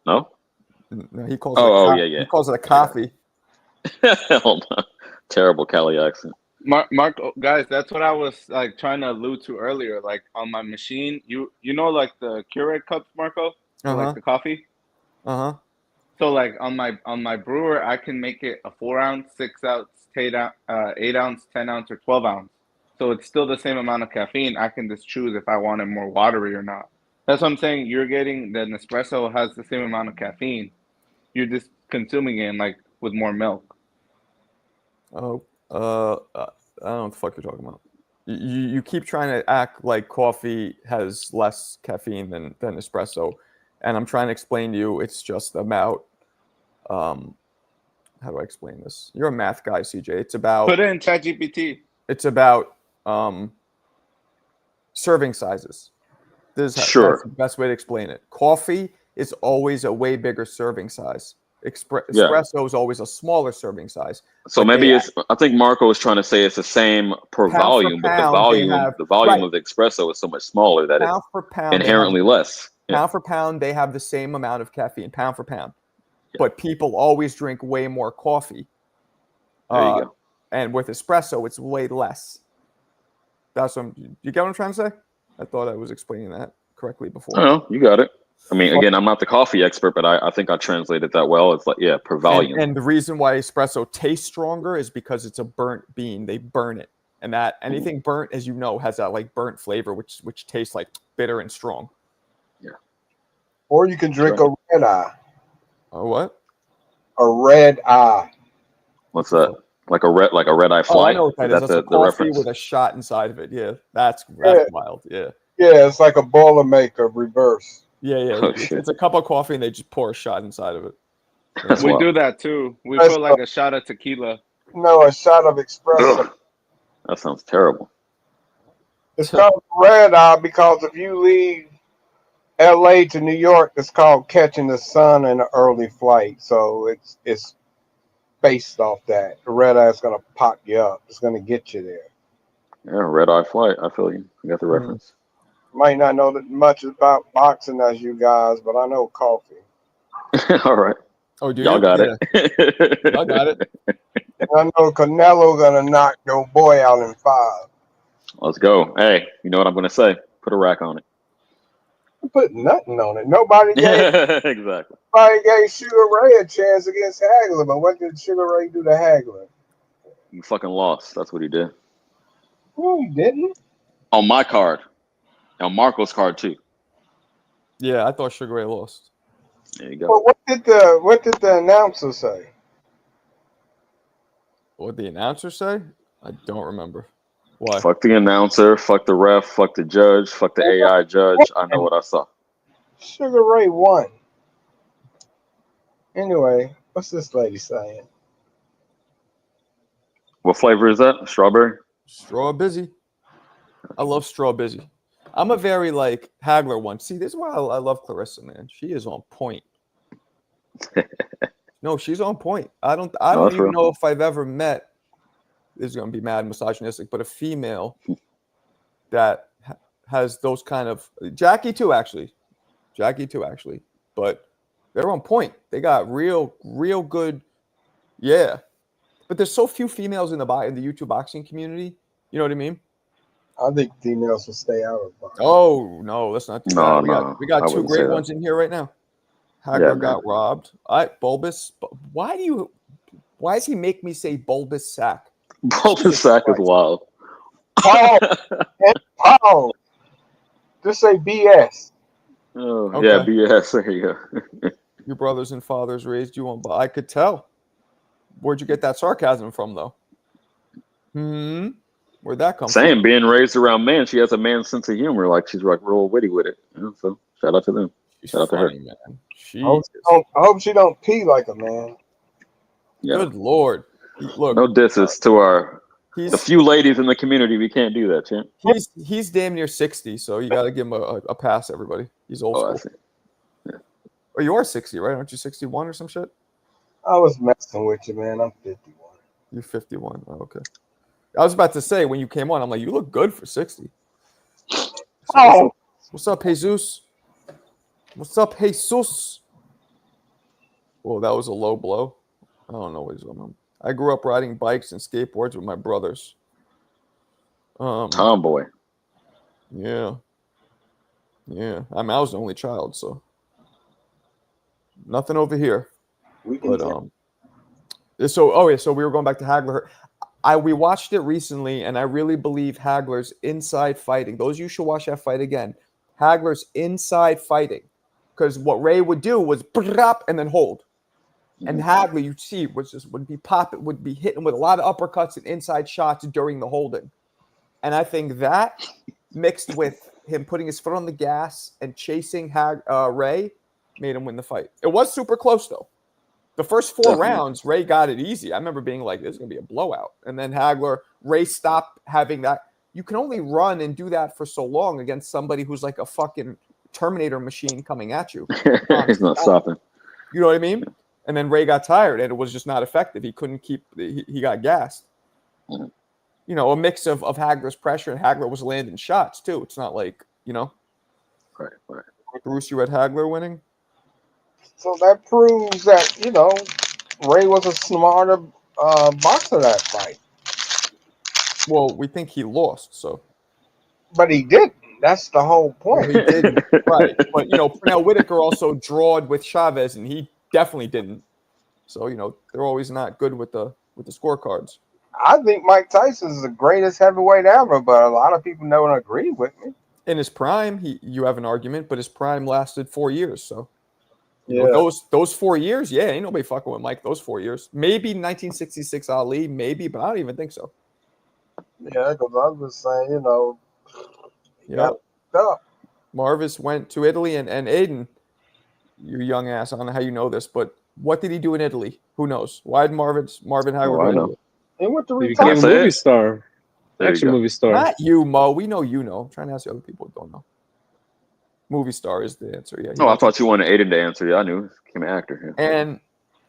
No? No, he calls yeah. He calls it a coffee. Hold on. Terrible Cali accent. Marco, guys, that's what I was like trying to allude to earlier. Like on my machine, you know, like the Keurig cups, Marco, for, like the coffee. So like on my brewer, I can make it a 4 ounce, 6 ounce, 8 ounce, 10 ounce, or 12 ounce. So it's still the same amount of caffeine. I can just choose if I want it more watery or not. That's what I'm saying. You're getting the Nespresso has the same amount of caffeine. You're just consuming it like with more milk. Oh, I don't know what the fuck you're talking about. You keep trying to act like coffee has less caffeine than espresso, and I'm trying to explain to you it's just about how do I explain this? You're a math guy, CJ. Put it in ChatGPT. It's about serving sizes. That's Sure. the best way to explain it. Coffee is always a way bigger serving size. Yeah. Espresso is always a smaller serving size. So But maybe they- it's. I think Marco was trying to say it's the same per Pound for volume, but pound, they have- the volume right. of the espresso is so much smaller that pound it's for pound, they have- inherently less. Yeah. Pound for pound, they have the same amount of caffeine, pound for pound. Yeah. But people always drink way more coffee. There you go. And with espresso, it's way less. That's what you get what I'm trying to say? I thought I was explaining that correctly before. No, you got it. I mean, again, I'm not the coffee expert, but I think I translated that well. It's like, yeah, per volume. And the reason why espresso tastes stronger is because it's a burnt bean. They burn it. And that anything burnt, as you know, has that like burnt flavor, which tastes like bitter and strong. Or you can drink a red eye. Oh, what? A red eye. What's that? Like a red eye Oh, I flight? know what that is. That's the a coffee reference? with a shot inside of it. Yeah, that's Yeah. wild. Yeah. Yeah, it's like a Boilermaker reverse. Yeah. Oh, It's, shit. it's a cup of coffee and they just pour a shot inside of it. That's We wild. do that too. We That's put like a shot of tequila. No, a shot of espresso. Ugh. That sounds terrible. It's called red eye because if you leave LA to New York, it's called catching the sun in an early flight. So it's based off that. The red eye is gonna pop you up. It's gonna get you there. Yeah, red eye flight. I feel you. You got the reference. Might not know that much about boxing as you guys, but I know coffee. All right. Oh, do Y'all you? got Yeah. it. Y'all got it. And I know Canelo gonna knock your boy out in 5. Let's go. Hey, you know what I'm going to say? Put a rack on it. Put nothing on it. Nobody gave Exactly. Sugar Ray a chance against Hagler, but what did Sugar Ray do to Hagler? You fucking lost. That's what he did. No, he didn't. On my card. On Marco's card, too. Yeah, I thought Sugar Ray lost. There you go. Well, what did the announcer say? What did the announcer say? I don't remember. Why? Fuck the announcer. Fuck the ref. Fuck the judge. Fuck the AI judge. I know what I saw. Sugar Ray won. Anyway, what's this lady saying? What flavor is that? Strawberry? Straw busy. I love straw busy. I'm a very like Hagler one. See, this is why I love Clarissa, man. She is on point. No, she's on point. I don't that's even real. know if I've ever met. This is gonna be mad misogynistic, but a female that has those kind of Jackie too, actually. But they're on point. They got real good. Yeah, but there's so few females in the YouTube boxing community. You know what I mean? I think females will stay out of boxing. Oh no, let's not do No, that. no, We got I two wouldn't say great that. ones in here right now. Yeah, Hagler man. got robbed. All right, Bulbous. Why does he make me say Bulbous Sack? Bulbous sack is wild. Paul, just say BS. Oh, Okay. yeah, BS. There you go. Your brothers and fathers raised you on. I could tell. Where'd you get that sarcasm from, though? Where'd that come Same, from? being raised around men, she has a man's sense of humor. Like she's like real witty with it. You know, so shout out to them. She's Shout out to her. funny, man. I hope she don't pee like a man. Yeah. Good Lord. Look, No disses to the he's few ladies in the community. We can't do that, champ. he's damn near 60, so you got to give him a pass, everybody. He's old Oh, I school. see. Oh, you are 60, right? Aren't you 61 or some shit? I was messing with you, man. I'm 51. You're 51. Oh, okay. I was about to say when you came on, I'm like, you look good for 60. Oh, What's up, Jesus? What's up, Jesus? Well, that was a low blow. I don't know what he's on. I grew up riding bikes and skateboards with my brothers. Tomboy. Yeah. I mean, I was the only child, so nothing over here. But so we were going back to Hagler. We watched it recently, and I really believe Hagler's inside fighting. Those of you should watch that fight again. Hagler's inside fighting, because what Ray would do was up and then hold, and Hagler, you see, would be hitting with a lot of uppercuts and inside shots during the holding, and I think that mixed with him putting his foot on the gas and chasing Ray made him win the fight. It was super close though. The first 4 rounds, Ray got it easy. I remember being like, "This is gonna be a blowout," and then Ray stopped having that. You can only run and do that for so long against somebody who's like a fucking Terminator machine coming at you. He's not stopping. You know what I mean? And then Ray got tired, and it was just not effective. He couldn't keep. He got gassed. You know, a mix of Hagler's pressure, and Hagler was landing shots too. It's not like, you know. Right. Bruce, you had Hagler winning. So that proves that, you know, Ray was a smarter boxer that fight. Well, we think he lost, so. But he didn't. That's the whole point. He didn't. Right. But, you know, Pernell Whitaker also drawed with Chavez, and he definitely didn't. So, you know, they're always not good with the scorecards. I think Mike Tyson is the greatest heavyweight ever, but a lot of people don't agree with me. In his prime, you have an argument, but his prime lasted 4 years, so. Yeah. Those 4 years, yeah, ain't nobody fucking with Mike those 4 years. Maybe 1966 Ali, maybe, but I don't even think so. Yeah, because I'm just saying, you know. Yeah. Yeah. Marvis went to Italy, and Aiden, you young ass, I don't know how you know this, but what did he do in Italy? Who knows? Why did Marvin Hagler I go? know. He went to He became retire. a movie star. There you Action go. movie star. Not you, Mo. We know you know. I'm trying to ask the other people who don't know. Movie star is the answer. Yeah. Oh, I thought you wanted Aiden to answer. Yeah, I knew. He became an actor. Yeah. And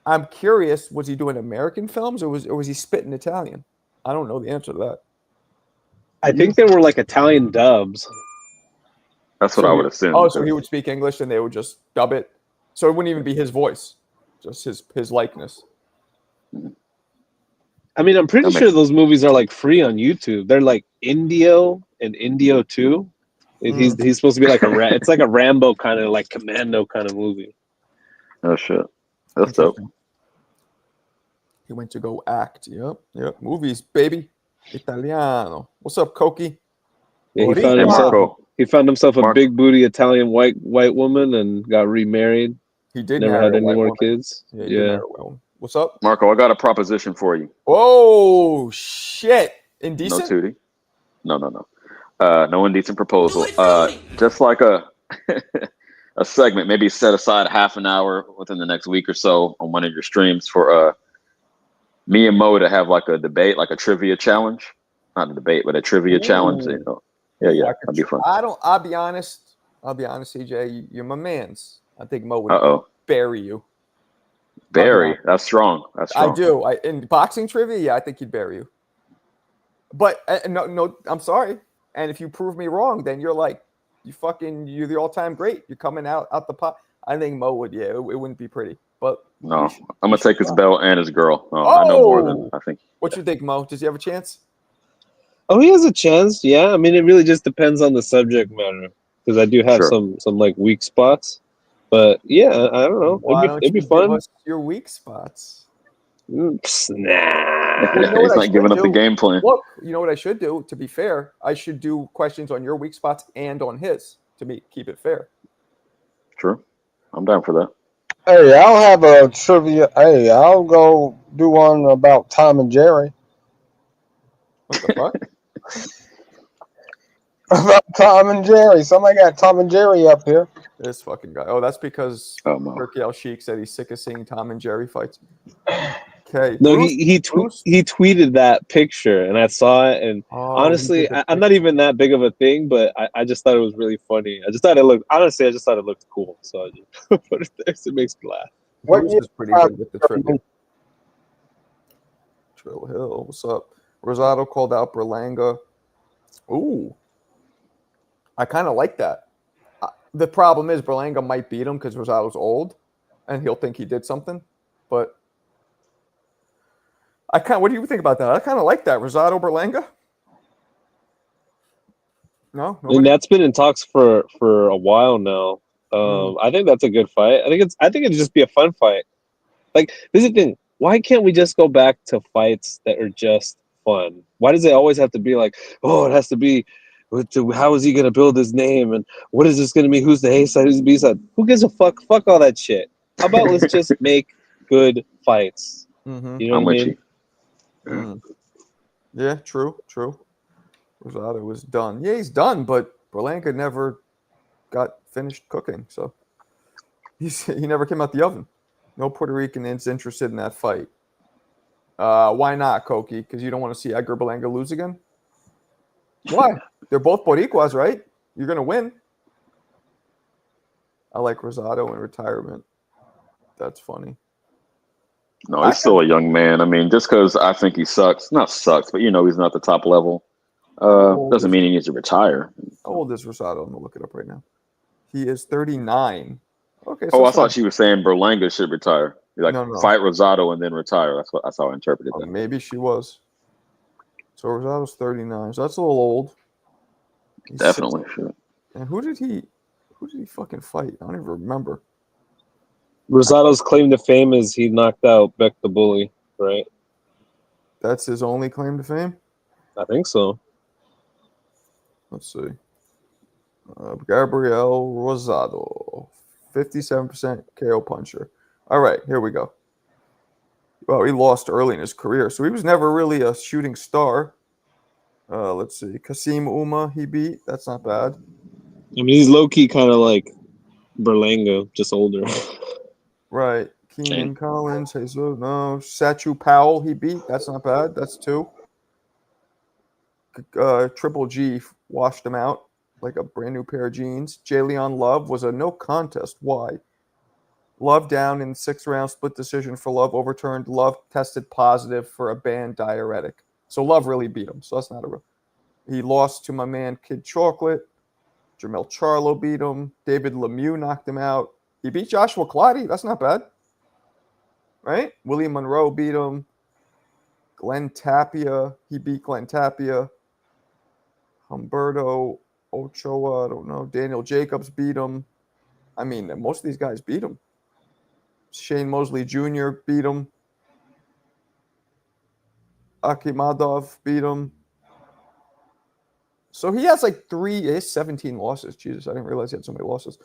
I'm curious, was he doing American films or was he spitting Italian? I don't know the answer to that. I think they were like Italian dubs. That's what I would assume. Oh, so he would speak English and they would just dub it. So it wouldn't even be his voice, just his likeness. I mean, I'm pretty That sure makes- those movies are like free on YouTube. They're like Indio and Indio 2. He's supposed to be like it's like a Rambo kind of like commando kind of movie. Oh shit, that's dope. He went to go act. Yep. Movies, baby. Italiano. What's up, Koki? Yeah, Ortiz. he found himself a Marco. big booty Italian white woman and got remarried. He did Never marry had a any white more woman. kids. Yeah. He did marry a white woman. What's up? Marco, I got a proposition for you. Oh shit! No Indecent. Tootie. No. No indecent proposal. Do it. Just like a a segment, maybe set aside half an hour within the next week or so on one of your streams for me and Mo to have like a debate, like a trivia challenge. Not a debate, but a trivia challenge. You know. Yeah, that'd be fun. I'll be honest, CJ. You're my man's. I think Mo would bury you. Barry, that's strong. That's strong. I do. In boxing trivia, yeah, I think he'd bury you. But no, I'm sorry. And if you prove me wrong, then you're the all-time great. You're coming out the pot. I think Mo would. Yeah, it wouldn't be pretty. But No, I'm gonna take his belt and his girl. No, I know more than I think. What you think, Mo? Does he have a chance? Oh, he has a chance. Yeah, I mean, it really just depends on the subject matter because I do have some like weak spots. But yeah, I don't know. It'd be fun. Give us your weak spots. Nah. He's not giving up the game plan. Look, you know what I should do? To be fair, I should do questions on your weak spots and on his to keep it fair. Sure, I'm down for that. Hey, I'll have a trivia. Hey, I'll go do one about Tom and Jerry. What the fuck? About Tom and Jerry. Somebody got Tom and Jerry up here. This fucking guy. Oh, that's because no. Turkey Al Sheik said he's sick of seeing Tom and Jerry fights. Okay. No, he tweeted that picture, and I saw it. And honestly, I'm not even that big of a thing, but I just thought it was really funny. I just thought it looked cool, so I just put it there. So it makes me laugh. Bruce is pretty good with the trivia. Trill Hill, what's up? Rosado called out Berlanga. Ooh, I kind of like that. The problem is Berlanga might beat him because Rosado's old, and he'll think he did something. But what do you think about that? I kind of like that. Rosado Berlanga. No, and that's been in talks for a while now. I think that's a good fight. I think it'd just be a fun fight. Like, this is the thing. Why can't we just go back to fights that are just fun? Why does it always have to be like, oh, it has to be, how is he going to build his name? And what is this going to be? Who's the A side? Who's the B side? Who gives a fuck? Fuck all that shit. How about let's just make good fights? Mm-hmm. You know I'm what I with mean? you. Mm. Yeah, true. Rosado was done. Yeah, he's done, but Berlanga never got finished cooking, so he never came out the oven. No Puerto Ricans interested in that fight. Why not, Koki? Because you don't want to see Edgar Berlanga lose again? Why? They're both Boricuas, right? You're going to win. I like Rosado in retirement. That's funny. No, he's still a young man. I mean, just because I think he sucks, not sucks, but he's not the top level, doesn't mean he needs to retire. How old is Rosado? I'm going to look it up right now. He is 39. Okay. Oh, So I thought she was saying Berlanga should retire. Like, No. fight Rosado and then retire. That's how I interpreted that. Maybe she was. So Rosado's 39. So that's a little old. He's Definitely should. And who did he fucking fight? I don't even remember. Rosado's claim to fame is he knocked out Beck the Bully, right? That's his only claim to fame? I think so. Let's see. Gabriel Rosado, 57% KO puncher. All right, here we go. Well, he lost early in his career, so he was never really a shooting star. Let's see. Kasim Uma, he beat. That's not bad. I mean, he's low-key kind of like Berlanga, just older. Right. Keenan Collins, Jesus, no. Satchu Powell, he beat. That's not bad. That's 2. Triple G washed him out like a brand new pair of jeans. J. Leon Love was a no contest. Why? Love down in 6th round, split decision for Love, overturned. Love tested positive for a banned diuretic. So Love really beat him. So that's not a real. He lost to my man Kid Chocolate. Jamel Charlo beat him. David Lemieux knocked him out. He beat Joshua Clottey. That's not bad. Right? William Monroe beat him. Glenn Tapia. He beat Glenn Tapia. Humberto Ochoa. I don't know. Daniel Jacobs beat him. I mean, most of these guys beat him. Shane Mosley Jr. beat him. Akimadov beat him. So he has like 17 losses. Jesus, I didn't realize he had so many losses.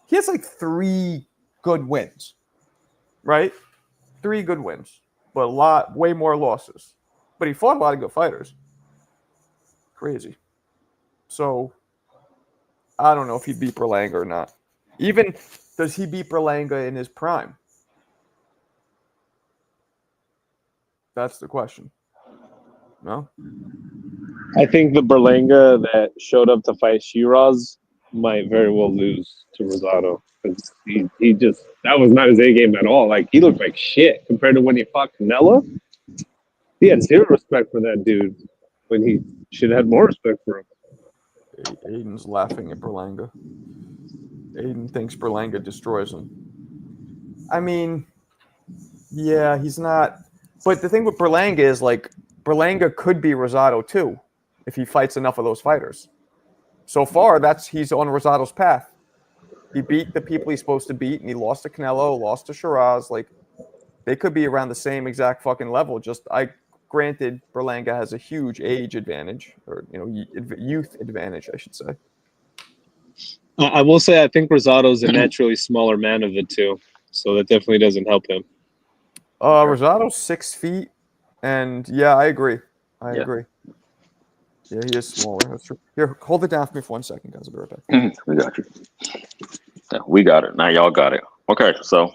He has like 3 good wins, right? 3 good wins, but way more losses. But he fought a lot of good fighters. Crazy. So I don't know if he beat Berlanga or not. Even does he beat Berlanga in his prime? That's the question. No? I think the Berlanga that showed up to fight Shiraz might very well lose to Rosado. He just, that was not his A game at all. Like, he looked like shit compared to when he fought Canelo. He had 0 respect for that dude when he should have had more respect for him. Aiden's laughing at Berlanga. Aiden thinks Berlanga destroys him. I mean, yeah, he's not. But the thing with Berlanga is, like, Berlanga could be Rosado too if he fights enough of those fighters. So far, he's on Rosado's path. He beat the people he's supposed to beat, and he lost to Canelo, lost to Shiraz. Like, they could be around the same exact fucking level. Granted, Berlanga has a huge age advantage, or youth advantage, I should say. I will say I think Rosado's a naturally smaller man of the two, so that definitely doesn't help him. Rosado's 6 feet, and yeah, I agree. I agree. Yeah, he is smaller. That's true. Here, hold it down for me for 1 second, guys. I'll be right back. We got you. Yeah, we got it. Now y'all got it. Okay, so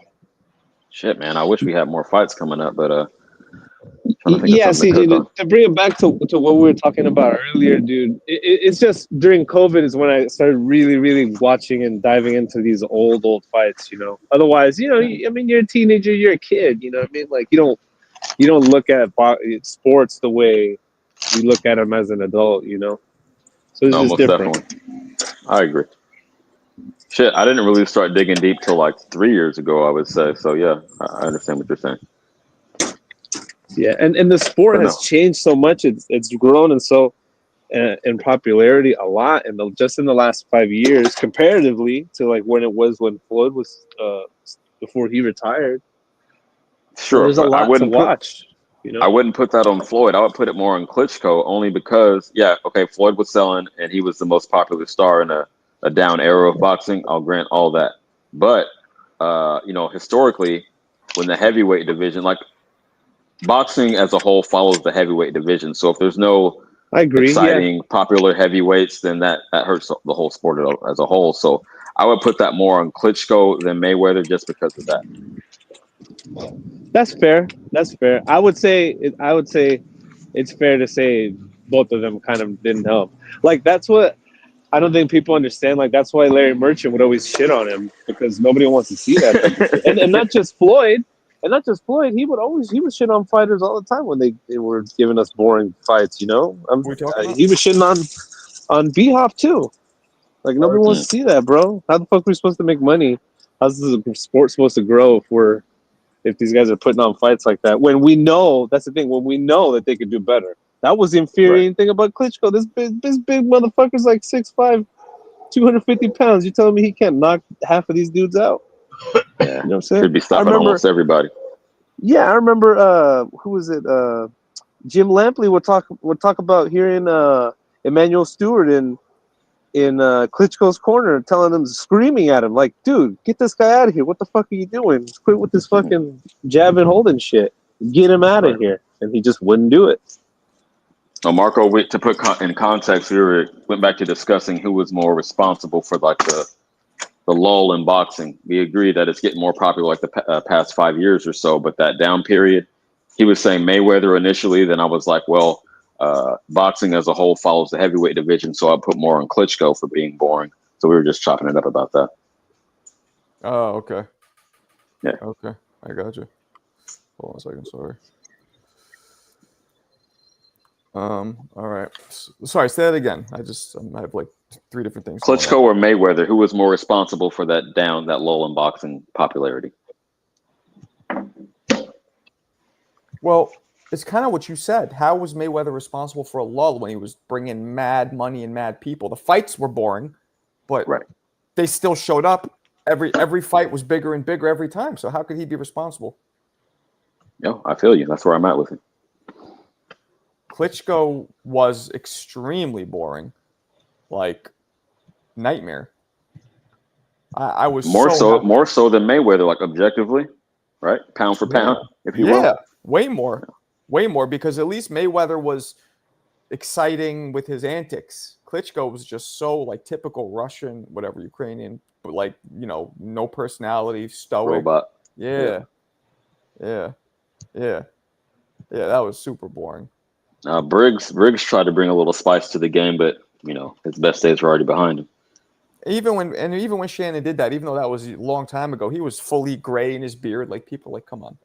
shit, man. I wish we had more fights coming up, but yeah, CJ, to bring it back to what we were talking about earlier, dude, it's just during COVID is when I started really, really watching and diving into these old fights, Otherwise, I mean, you're a teenager, you're a kid, you know what I mean? Like, you don't look at sports the way you look at them as an adult, So it's just different. Definitely. I agree. Shit, I didn't really start digging deep till like 3 years ago, I would say. So yeah, I understand what you're saying. Yeah, and the sport has changed so much. It's grown and so in popularity a lot, and just in the last 5 years, comparatively to like when it was when Floyd was before he retired. Sure, there's a but I lot to wouldn't put watch. You I know, wouldn't put that on Floyd. I would put it more on Klitschko only because, yeah, okay, Floyd was selling and he was the most popular star in a down era of boxing. I'll grant all that. But, historically, when the heavyweight division, like boxing as a whole follows the heavyweight division. So if there's no I agree. exciting, popular heavyweights, then that hurts the whole sport as a whole. So I would put that more on Klitschko than Mayweather just because of that. That's fair. That's fair. I would say it's fair to say both of them kind of didn't help. Like that's what I don't think people understand. Like that's why Larry Merchant would always shit on him because nobody wants to see that type of shit. And not just Floyd. And not just Floyd. He would shit on fighters all the time when they were giving us boring fights. You know, What are we talking about? he was shitting on B-Hop too. Like nobody wants to see that, bro. How the fuck are we supposed to make money? How's the sport supposed to grow if these guys are putting on fights like that? When we know that's the thing. When we know that they could do better. That was the infuriating thing about Klitschko. This big motherfucker's like 6'5", 250 pounds. You're telling me he can't knock half of these dudes out? Yeah, you know what I'm saying? Should be stopping almost everybody. Yeah, I remember. Who was it? Jim Lampley would talk about hearing Emmanuel Stewart in Klitschko's corner, telling him, screaming at him, like, "Dude, get this guy out of here! What the fuck are you doing? Quit with this fucking jab and holding shit. Get him out of here!" And he just wouldn't do it. Now, Marco, to put in context, we went back to discussing who was more responsible for like the lull in boxing. We agree that it's getting more popular like the past 5 years or so, but that down period, he was saying Mayweather initially. Then I was like, well, boxing as a whole follows the heavyweight division, so I put more on Klitschko for being boring. So we were just chopping it up about that. Oh, okay. Yeah. Okay, I got you. Hold on a second, sorry. All right. Sorry, say that again. I have like 3 different things. Klitschko or Mayweather, who was more responsible for that lull in boxing popularity? Well, it's kind of what you said. How was Mayweather responsible for a lull when he was bringing mad money and mad people? The fights were boring, but they still showed up. Every fight was bigger and bigger every time. So how could he be responsible? No, I feel you. That's where I'm at with it. Klitschko was extremely boring, like nightmare. I was more so than Mayweather, like objectively, right? Pound for pound, if you will. Yeah, way more because at least Mayweather was exciting with his antics. Klitschko was just so like typical Russian, whatever, Ukrainian, but like, no personality, stoic. Robot. Yeah. That was super boring. Briggs tried to bring a little spice to the game, but his best days were already behind him. Even when Shannon did that, even though that was a long time ago, he was fully gray in his beard. Like people, like, come on.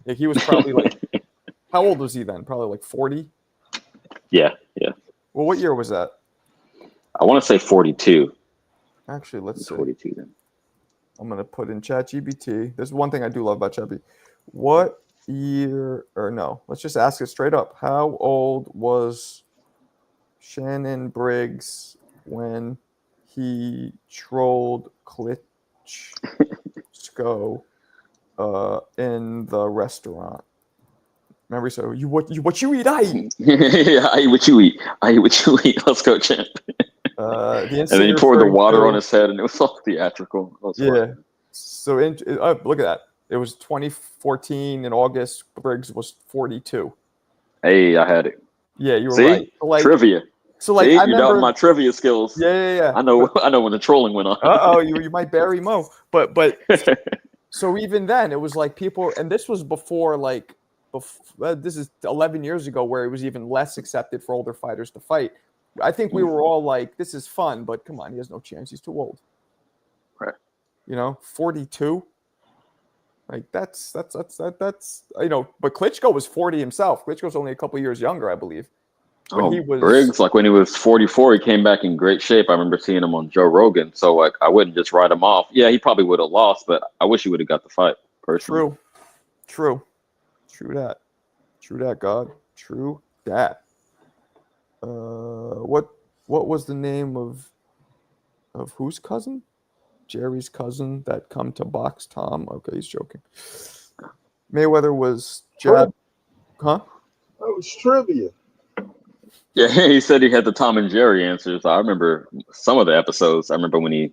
Like he was probably like, how old was he then? Probably like 40. Yeah. Well, what year was that? I want to say 42. Actually, let's see. 42 then. I'm gonna put in ChatGPT. There's one thing I do love about ChatGPT. What year, or no, let's just ask it straight up. How old was Shannon Briggs when he trolled Klitschko in the restaurant? Remember, so what you eat, I eat. Yeah, I eat what you eat. I eat what you eat. Let's go, champ. And then you poured the water on his head, and it was all theatrical. Yeah. So look at that. It was 2014 in August. Briggs was 42. Hey, I had it. Yeah, you were See? right. So, like, trivia. So like, See? I You remember doubt my trivia skills. Yeah. I know when the trolling went on. You might bury Mo. But so even then, it was like people, and this was before this is 11 years ago, where it was even less accepted for older fighters to fight. I think we were all like, this is fun, but come on, he has no chance. He's too old. Right. 42. Like that's but Klitschko was 40 himself. Klitschko's only a couple years younger, I believe. Briggs, like when he was 44, he came back in great shape. I remember seeing him on Joe Rogan. So like, I wouldn't just write him off. Yeah, he probably would have lost, but I wish he would have got the fight personally. True that, God. True that. What was the name of whose cousin? Jerry's cousin that come to box Tom. Okay, he's joking. Mayweather was jab. Huh? That was trivia. Yeah, he said he had the Tom and Jerry answers. I remember some of the episodes. I remember when he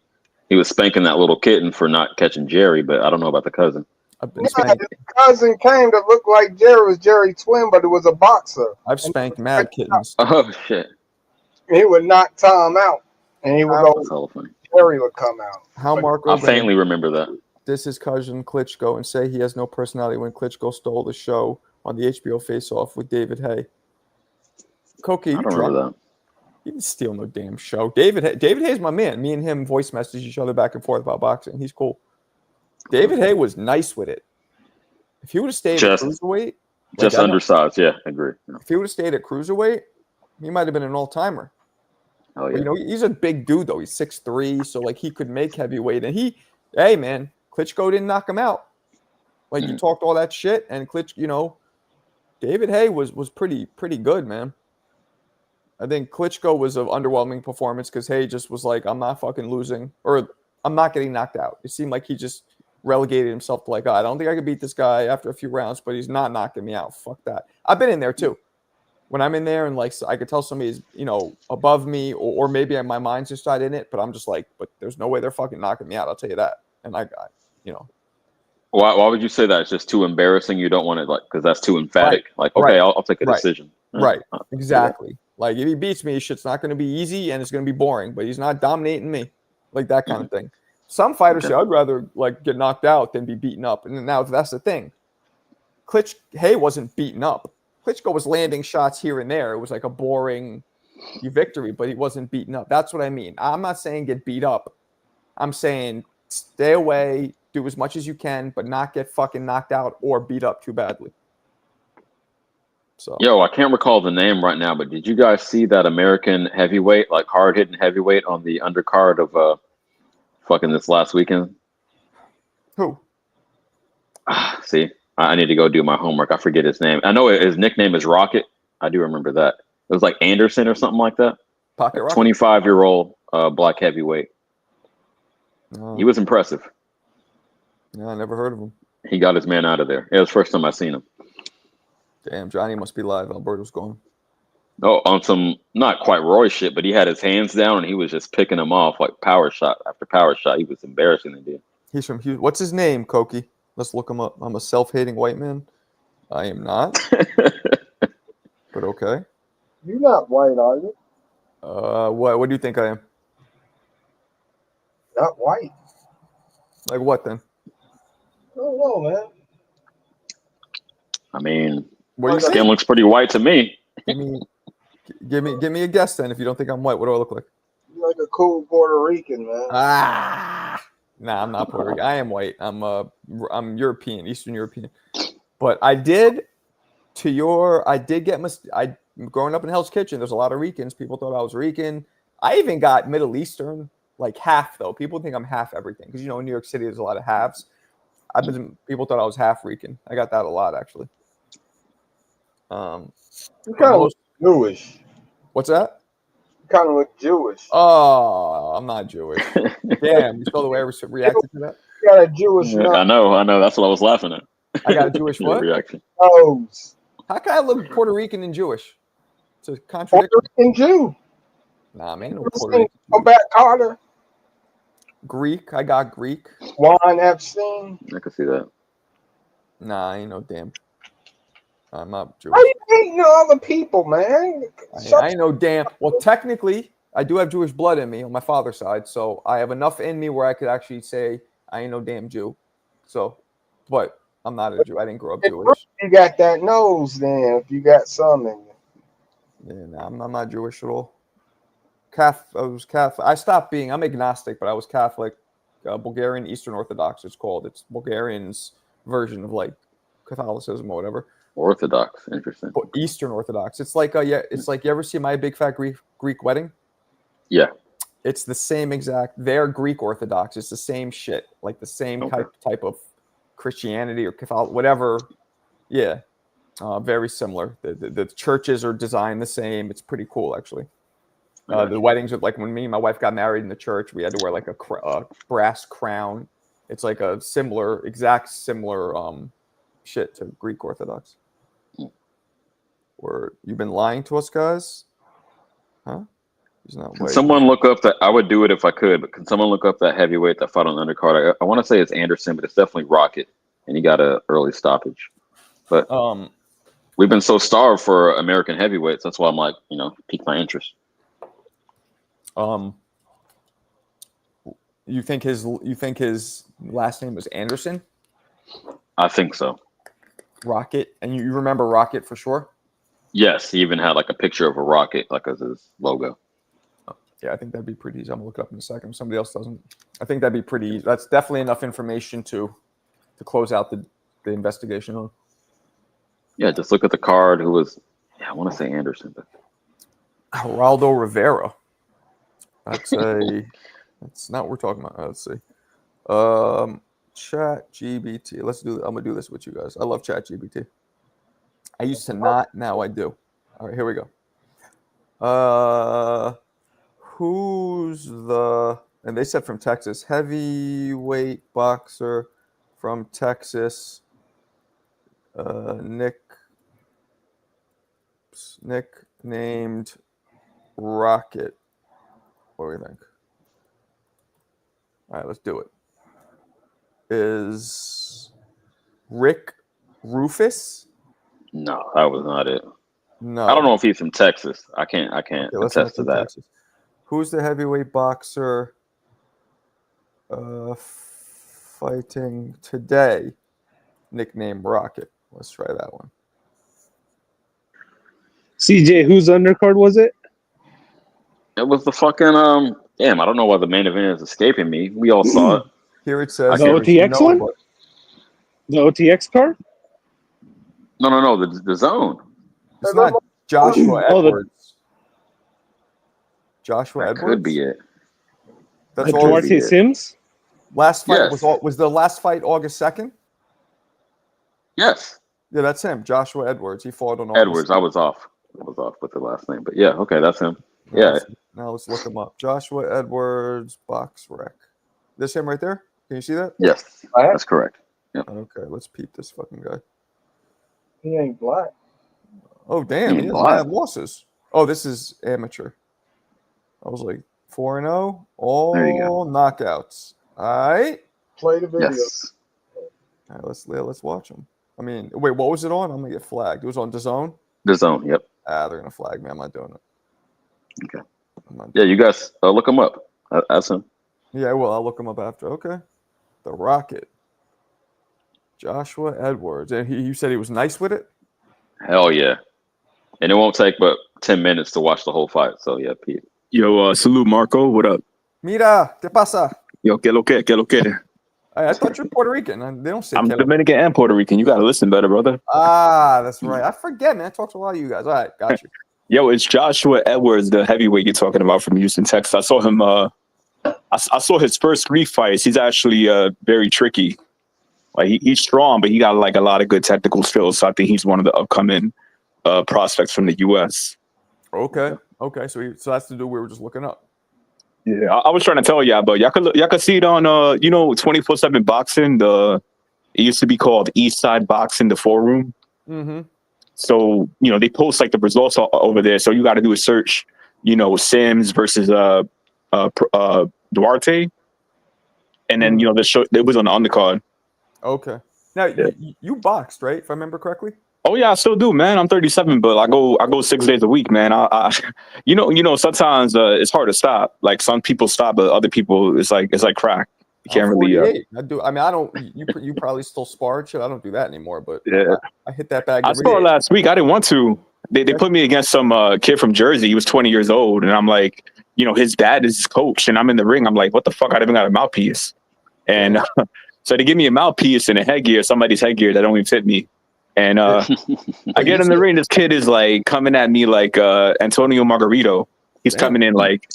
was spanking that little kitten for not catching Jerry, but I don't know about the cousin. I've been Yeah, spanked. his cousin came to look like Jerry. Was Jerry's twin, but it was a boxer. I've spanked mad kittens. Oh shit! He would knock Tom out, and he would That's go. hella funny. Jerry would come out. How Mark I O'Brien faintly remember that. diss his cousin Klitschko and say he has no personality when Klitschko stole the show on the HBO Face-Off with David Hay. Koki, I you don't drunk? remember that. He didn't steal no damn show. David Hay's my man. Me and him voice message each other back and forth about boxing. He's cool. David Hay was nice with it. If he would have stayed Just- at cruiserweight, Just I know- undersized. Yeah, I agree. Yeah. if he would have stayed at cruiserweight, he might have been an all-timer. Oh But, yeah. you know, he's a big dude though. He's 6'3", so like he could make heavyweight. And hey man, Klitschko didn't knock him out. Like you talked all that shit, and David Hay was pretty good, man. I think Klitschko was an underwhelming performance because Hay just was like, I'm not fucking losing, or I'm not getting knocked out. It seemed like he just relegated himself to like, I don't think I could beat this guy after a few rounds, but he's not knocking me out. Fuck that. I've been in there too. When I'm in there and like I could tell somebody's above me, or maybe my mind's just not in it, but I'm just like, but there's no way they're fucking knocking me out. I'll tell you that. And I got. Why would you say that? It's just too embarrassing. You don't want it, like, because that's too emphatic. Right. Like, okay, Right. I'll take a Right. decision. Right. Yeah. Exactly. Like if he beats me, shit's not going to be easy and it's going to be boring, but he's not dominating me. Like that kind of thing. Some fighters say, I'd rather like get knocked out than be beaten up. And now that's the thing. Hay wasn't beaten up. Klitschko was landing shots here and there. It was like a boring victory, but he wasn't beaten up. That's what I mean. I'm not saying get beat up. I'm saying stay away, do as much as you can, but not get fucking knocked out or beat up too badly. So Yo, I can't recall the name right now, but did you guys see that American heavyweight, like hard hitting heavyweight on the undercard of fucking this last weekend? who? See, I need to go do my homework. I forget his name. I know his nickname is Rocket. I do remember that. It was like Anderson or something like that. Pocket Rocket? 25-year-old black heavyweight. No, He was impressive. no, I never heard of him. He got his man out of there. It was the first time I seen him. Damn, Johnny must be live. Alberto's gone. Oh, on some not quite Roy shit, but he had his hands down and he was just picking them off like power shot after power shot. He was embarrassing, dude. He's from Houston. What's his name, Koki? Let's look him up. I'm a self-hating white man. I am not, but okay. You're not white, are you? What do you think I am? Not white. Like what then? I don't know, man. I mean, What do you skin think? looks pretty white to me. Give me a guess then. If you don't think I'm white, what do I look like? You're like a cool Puerto Rican, man. Nah, I'm not Puerto Rican. I am white. I'm European, Eastern European. But I did get growing up in Hell's Kitchen. There's a lot of Ricans. People thought I was Rican. I even got Middle Eastern, like half though. People think I'm half everything because in New York City there's a lot of halves. People thought I was half Rican. I got that a lot actually. You kind of look Jewish. What's that? You kind of look Jewish. Oh, I'm not Jewish. Damn, you saw the way I reacted to that? You got a Jewish I know. That's what I was laughing at. I got a Jewish Your what? reaction. nose. How can I look Puerto Rican and Jewish? It's a Puerto contradiction. Rican Jew. Nah, man, no You Puerto seen Rican. Combat Carter? Greek. I got Greek. Juan Epstein. I can see that. Nah, I ain't no damn. I'm not Jewish. How you hating on other people, man? I ain't no damn. Well, technically, I do have Jewish blood in me on my father's side, so I have enough in me where I could actually say I ain't no damn Jew. So, but I'm not a Jew. I didn't grow up Jewish. You got that nose, then. If you got some in you. Yeah, nah, I'm not Jewish at all. I was Catholic. I stopped being. I'm agnostic, but I was Catholic, Bulgarian Eastern Orthodox. It's called. It's Bulgarian's version of like Catholicism or whatever. Orthodox, interesting. But Eastern Orthodox. It's like it's like you ever see My Big Fat Greek Wedding? Yeah. It's the same exact. They're Greek Orthodox. It's the same shit, like the same type of Christianity or Catholic, whatever. Yeah, very similar. The churches are designed the same. It's pretty cool, actually. The weddings are like when me and my wife got married in the church. We had to wear like a brass crown. It's like a exact similar shit to Greek Orthodox. Or you've been lying to us, guys? Huh? He's not Can white. someone look up that? I would do it if I could, but can someone look up that heavyweight that fought on the undercard? I want to say it's Anderson, but it's definitely Rocket, and he got an early stoppage. But we've been so starved for American heavyweights. That's why I'm like, pique my interest. You think his last name was Anderson? I think so. Rocket, and you remember Rocket for sure? Yes, he even had like a picture of a rocket, like as his logo. Yeah, I think that'd be pretty easy. I'm gonna look it up in a second. If somebody else doesn't, I think that'd be pretty easy. That's definitely enough information to close out the investigation on. Yeah, just look at the card. Who was? Yeah, I want to say Anderson, but Geraldo Rivera. That's not what we're talking about. Let's see. Chat GBT. Let's do. I'm gonna do this with you guys. I love Chat GBT. I used to not. Now I do. All right, here we go. Who's the? And they said from Texas, heavyweight boxer from Texas. Nicknamed Rocket. What do we think? All right, let's do it. Is Rick Rufus? no, that was not it. No. I don't know if he's from Texas. I can't Okay, let's attest to look at that. Texas. Who's the heavyweight boxer fighting today? Nickname Rocket. Let's try that one. CJ, whose undercard was it? It was the fucking damn. I don't know why the main event is escaping me. We all saw it. Here it says The OTX one? The OTX card? No. The zone. It's not Joshua Oh, Edwards. Joshua That Edwards? could be it. That's Like all. Duarte Sims? Last fight Yes. was the last fight August 2nd? Yes, Yeah, that's him. Joshua Edwards. He fought on August Edwards. I was off with the last name, but yeah, okay, that's him. Now Yeah, now let's look him up. Joshua Edwards, box rec. This him right there? Can you see that? yes, that's correct. Okay, let's peep this fucking guy. He ain't black. Oh, damn. He has Black. mad losses. Oh, this is amateur. I was like 4-0. All There you go. knockouts. All right. Play the video. Yes, All right, let's watch him. I mean, wait, what was it on? I'm going to get flagged. It was on DAZN? the zone. Yep. They're going to flag me. I'm not doing it. Okay. I'm not Yeah, you guys look him up. That's him. Yeah, well, I'll look him up after. Okay. The Rocket. Joshua Edwards. And you said he was nice with it? Hell yeah. And it won't take but 10 minutes to watch the whole fight. So yeah, Pete. Yo, salute Marco. What up? Mira, ¿qué pasa? Yo, que lo que, que lo que. I thought you were Puerto Rican. They don't say I'm que lo- Dominican and Puerto Rican. You gotta listen better, brother. That's right. I forget, man. I talk to a lot of you guys. All right, got you. Yo, it's Joshua Edwards, the heavyweight you're talking about from Houston, Texas. I saw him. I saw his first 3 fights. He's actually very tricky. Like he's strong, but he got like a lot of good technical skills. So I think he's one of the upcoming prospects from the U.S. Okay. So that's the dude we were just looking up. Yeah, I was trying to tell y'all, but y'all could see it on 24/7 boxing. It used to be called East Side Boxing, the forum. Mm-hmm. So they post like the results over there. So you got to do a search. Sims versus Duarte, and then the show it was on the undercard. Okay. Now Yeah. you boxed, right? If I remember correctly. Oh yeah, I still do, man. I'm 37, but I go 6 days a week, man. I sometimes it's hard to stop. Like some people stop, but other people it's like crack. You can't I'm really. 48. I do. I mean, I don't. You probably still sparred shit. I don't do that anymore. But Yeah. I hit that bag. I every sparred day. last week. I didn't want to. They put me against some kid from Jersey. He was 20 years old, and I'm like, his dad is his coach, and I'm in the ring. I'm like, what the fuck? I even got a mouthpiece, and so they give me a mouthpiece and a headgear, somebody's headgear that don't even fit me. And I get in the ring. This kid is like coming at me like Antonio Margarito. He's Damn. coming in like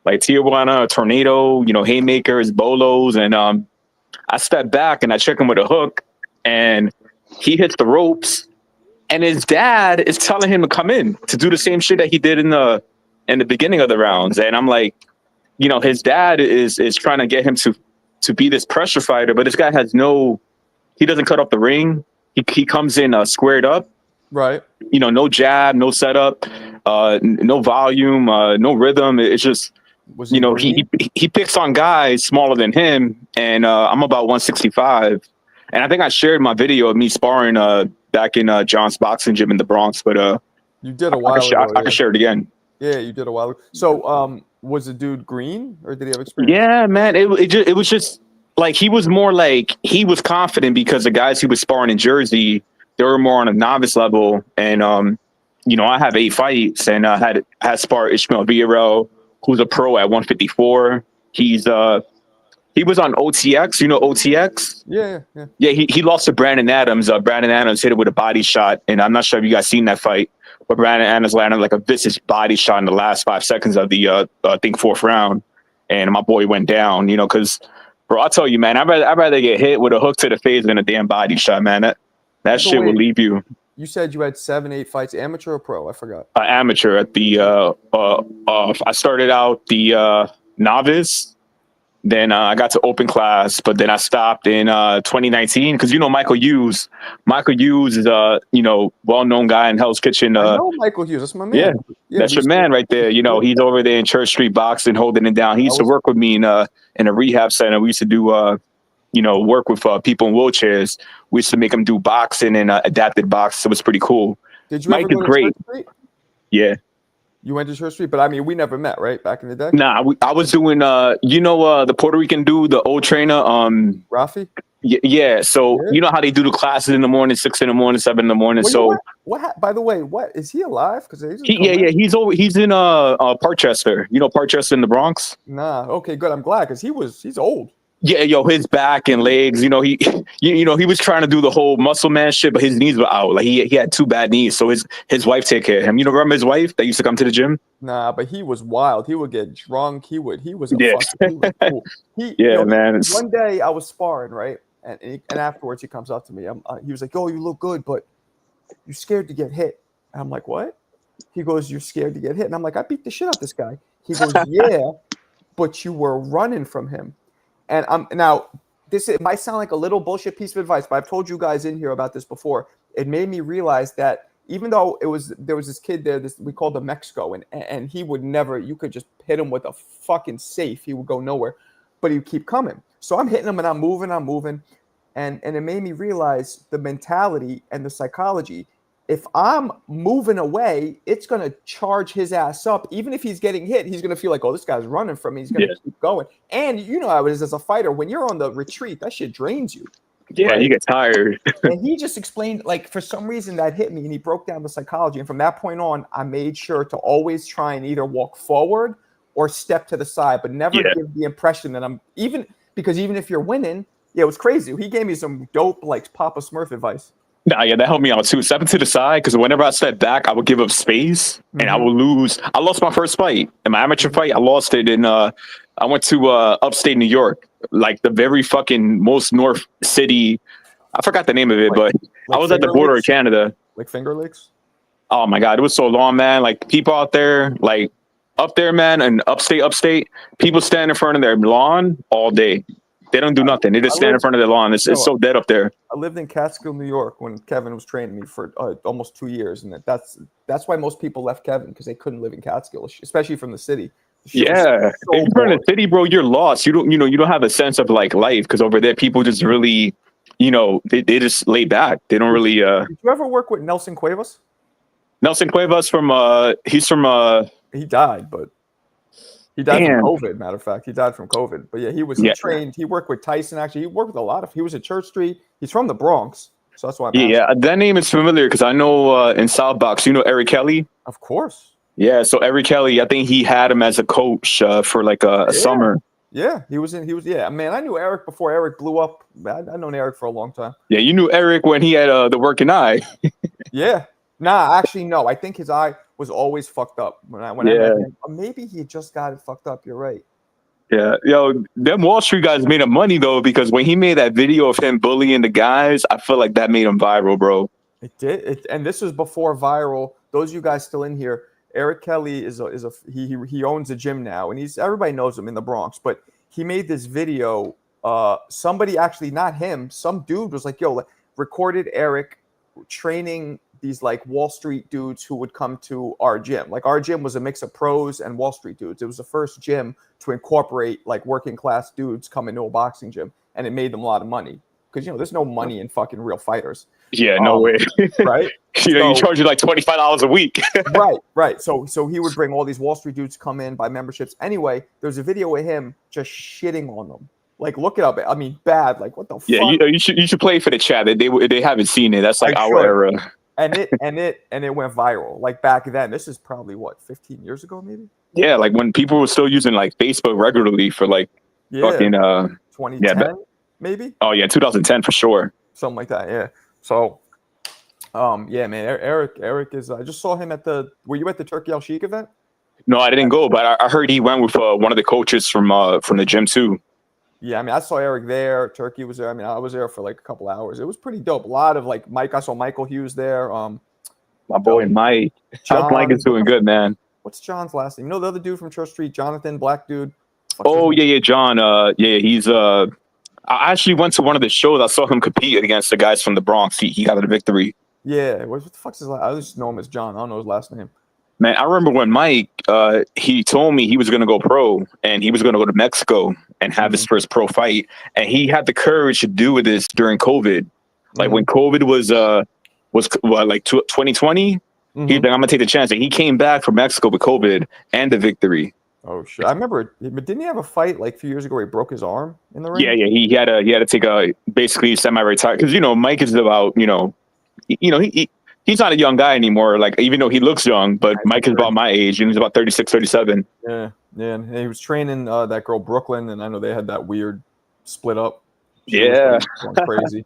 Tijuana, tornado, haymakers, bolos, and I step back and I check him with a hook, and he hits the ropes. And his dad is telling him to come in to do the same shit that he did in the beginning of the rounds. And I'm like, his dad is trying to get him to be this pressure fighter, but this guy has he doesn't cut off the ring. he comes in squared up. Right. You know, no jab, no setup, no volume, no rhythm. It's just, Was you he know, green? he picks on guys smaller than him, and I'm about 165, and I think I shared my video of me sparring back in John's boxing gym in the Bronx, but You did a while ago. I can share it again. Yeah, you did a while ago. So, was the dude green or did he have experience? Yeah, man, it was just like he was more like he was confident because the guys he was sparring in Jersey, they were more on a novice level, and you know, I have 8 fights, and had sparred Ishmael Villarreal, who's a pro at 154. He was on OTX. You know OTX? Yeah. Yeah, he lost to Brandon Adams. Brandon Adams hit it with a body shot, and I'm not sure if you guys seen that fight, but Brandon Adams landed like a vicious body shot in the last 5 seconds of the I think 4th round, and my boy went down. You know, because bro, I'll tell you, man, I'd rather get hit with a hook to the face than a damn body shot, man. That shit will leave you. You said you had 7, 8 fights, amateur or pro? I forgot. Amateur at the I started out the novice, then I got to open class, but then I stopped in 2019 because you know Michael Hughes. Michael Hughes is you know, well-known guy in Hell's Kitchen. I know Michael Hughes. That's my man. Yeah, that's your man right there. You know, he's over there in Church Street boxing, holding it down. He used to work with me in a rehab center. We used to do you know, work with people in wheelchairs. We used to make them do boxing and adapted box. So it was pretty cool. Did you Mike ever go is to great. Church Street? Yeah. You went to Church Street, but I mean, we never met, right? Back in the day? Nah, I was doing, you know, the Puerto Rican dude, the old trainer. Rafi? Yeah. So, you know how they do the classes in the morning, 6 in the morning, 7 in the morning. Well, so, what by the way, what is he alive? Because he's in Parkchester. You know Parkchester in the Bronx? Nah. Okay, good. I'm glad because he's old. Yeah, his back and legs, you know, he was trying to do the whole muscle man shit, but his knees were out. Like he had 2 bad knees, so his wife take care of him. You know, remember his wife that used to come to the gym? Nah, but he was wild. He would get drunk. He was cool. Man. One day I was sparring, right, and afterwards he comes up to me. He was like, "Oh, you look good, but you're scared to get hit." And I'm like, "What?" He goes, "You're scared to get hit," and I'm like, "I beat the shit out of this guy." He goes, "Yeah, but you were running from him." And now it might sound like a little bullshit piece of advice, but I've told you guys in here about this before. It made me realize that even though there was this kid there, we called him Mexico, and he would never, you could just hit him with a fucking safe, he would go nowhere, but he'd keep coming. So I'm hitting him and I'm moving, and it made me realize the mentality and the psychology. If I'm moving away, it's going to charge his ass up. Even if he's getting hit, he's going to feel like, oh, this guy's running from me. He's going to keep going. And you know how it is as a fighter. When you're on the retreat, that shit drains you. Yeah, right? You get tired. And he just explained, like, for some reason that hit me, and he broke down the psychology. And from that point on, I made sure to always try and either walk forward or step to the side, but never give the impression that even if you're winning, it was crazy. He gave me some dope, like, Papa Smurf advice. Nah, yeah, that helped me out too. Stepping to the side, because whenever I step back, I would give up space and I would lose. I lost my first fight. In my amateur fight, I lost it in I went to upstate New York, like the very fucking most north city. I forgot the name of it, but I was at the border of Canada. Like Finger Lakes? Oh my God, it was so long, man. Like people out there, like up there, man, and upstate, people stand in front of their lawn all day. They don't do nothing. They just stand in front of their lawn. It's so dead up there. I lived in Catskill, New York, when Kevin was training me for almost 2 years, and that's why most people left Kevin, because they couldn't live in Catskill, especially from the city. Yeah, if you're in the city, bro, you're lost. You don't have a sense of like life, because over there, people just really, they just lay back. They don't really. Did you ever work with Nelson Cuevas? Nelson Cuevas he's from. He died, but. He died from COVID, matter of fact. He died from COVID. But yeah, he trained. He worked with Tyson, actually. He worked with he was at Church Street. He's from the Bronx. So that's why I'm asking. That name is familiar because I know in South Box, you know Eric Kelly? Of course. Yeah, so Eric Kelly, I think he had him as a coach for like a summer. Yeah, man, I knew Eric before Eric blew up. I've known Eric for a long time. Yeah, you knew Eric when he had the working eye. Yeah. Nah, actually, no. I think his eye was always fucked up when I met him. Maybe he just got it fucked up. You're right. Yeah, them Wall Street guys made him money though, because when he made that video of him bullying the guys, I feel like that made him viral, bro. It did. And this was before viral. Those of you guys still in here, Eric Kelly he owns a gym now, and everybody knows him in the Bronx. But he made this video. Somebody, actually not him, some dude was like, "Yo, recorded Eric training these like Wall Street dudes who would come to our gym. Like our gym was a mix of pros and Wall Street dudes. It was the first gym to incorporate like working class dudes coming to a boxing gym, and it made them a lot of money because there's no money in fucking real fighters. Yeah, no way. Right? You charge you like $25 a week. Right. So he would bring all these Wall Street dudes come in, buy memberships. Anyway, there's a video of him just shitting on them. Like, look it up. I mean, bad. Like, what the fuck? Yeah, you should play for the chat. They haven't seen it. That's like our era. And it went viral. Like back then, this is probably what 15 years ago, maybe. Yeah, like when people were still using like Facebook regularly for like fucking 2010, maybe. Oh yeah, 2010 for sure. Something like that. Yeah. So, yeah, man, Eric is. I just saw him at the. Were you at the Turkey Al Sheikh event? No, I didn't go, but I heard he went with one of the coaches from the gym too. Yeah, I mean, I saw Eric there. Turkey was there. I mean, I was there for like a couple hours. It was pretty dope. A lot of like Mike. I saw Michael Hughes there. My boy Mike. Mike is doing good, man. What's John's last name? You know the other dude from Church Street, Jonathan, black dude. John. He's I actually went to one of the shows. I saw him compete against the guys from the Bronx. He got a victory. Yeah, what the fuck's his last? I just know him as John. I don't know his last name. Man, I remember when Mike, he told me he was going to go pro and he was going to go to Mexico and have his first pro fight. And he had the courage to do this during COVID. Like when COVID was 2020, he's like, I'm going to take the chance. And he came back from Mexico with COVID and the victory. Oh, shit. I remember, but didn't he have a fight like a few years ago where he broke his arm in the ring? Yeah. He had to take a basically semi-retired because, Mike is about, he's not a young guy anymore, like, even though he looks young, but Mike is about my age, and he's about 36, 37. Yeah, and he was training that girl, Brooklyn, and I know they had that weird split up. She was going crazy.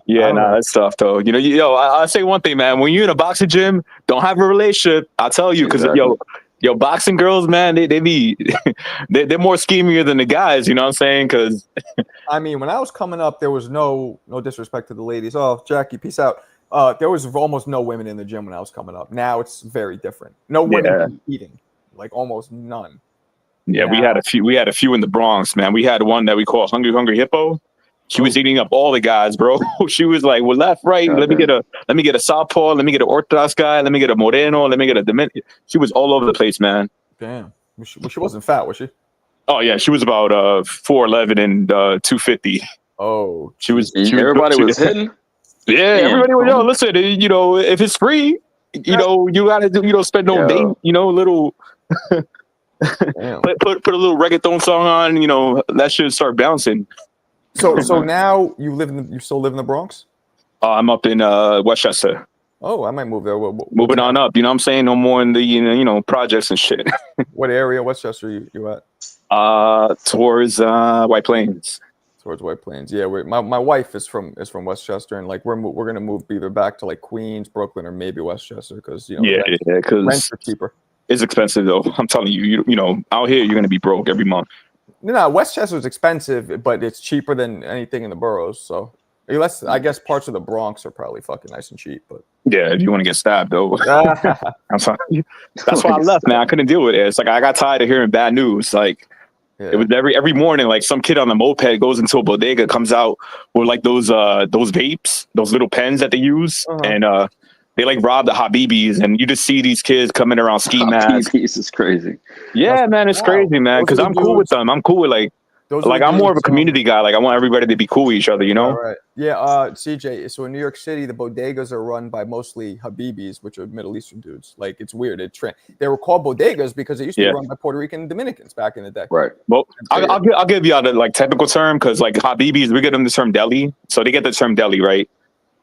Yeah, that's tough, though. I say one thing, man. When you're in a boxing gym, don't have a relationship. I'll tell you, because, boxing girls, man, they're more schemier than the guys, you know what I'm saying? Because I mean, when I was coming up, there was no disrespect to the ladies. Oh, Jackie, peace out. There was almost no women in the gym when I was coming up. Now it's very different. No women eating, like almost none. Yeah, we had a few. We had a few in the Bronx, man. We had one that we call Hungry Hippo. She was eating up all the guys, bro. She was like, well, left, right. Let me get a southpaw. Let me get an orthodox guy. Let me get a moreno. Let me get a Dominican. She was all over the place, man. Damn. She wasn't fat, was she? Oh yeah, she was about 4'11" and 250. Oh, everybody was hitting. Yeah, everybody was, listen, if it's free, you gotta spend no date, little put a little reggaeton song on, that should start bouncing. So now you still live in the Bronx? I'm up in Westchester. Oh, I might move there. Moving on up, you know what I'm saying? No more in the projects and shit. What area Westchester you at? Towards White Plains. Towards White Plains, yeah. My wife is from Westchester, and like we're gonna move either back to like Queens, Brooklyn, or maybe Westchester because because rents are cheaper. It's expensive though. I'm telling you, out here you're gonna be broke every month. No, Westchester is expensive, but it's cheaper than anything in the boroughs. So unless I guess parts of the Bronx are probably fucking nice and cheap, but yeah, if you want to get stabbed though, I'm sorry. That's why I left, man. I couldn't deal with it. It's like I got tired of hearing bad news, like. Yeah. It was every morning, like some kid on the moped goes into a bodega, comes out with like those vapes, those little pens that they use, and they like rob the Habibis, and you just see these kids coming around ski masks. Habibis is crazy. Yeah, man, it's crazy, man. Because I'm cool with them. I'm cool with like I'm more of a community guy. Like I want everybody to be cool with each other, All right. Yeah, CJ. So in New York City, the bodegas are run by mostly Habibis, which are Middle Eastern dudes. Like it's weird. They were called bodegas because they used to be run by Puerto Rican and Dominicans back in the day. Right. Well, I'll give you the like technical term because like Habibis, we get them the term deli, so they get the term deli, right?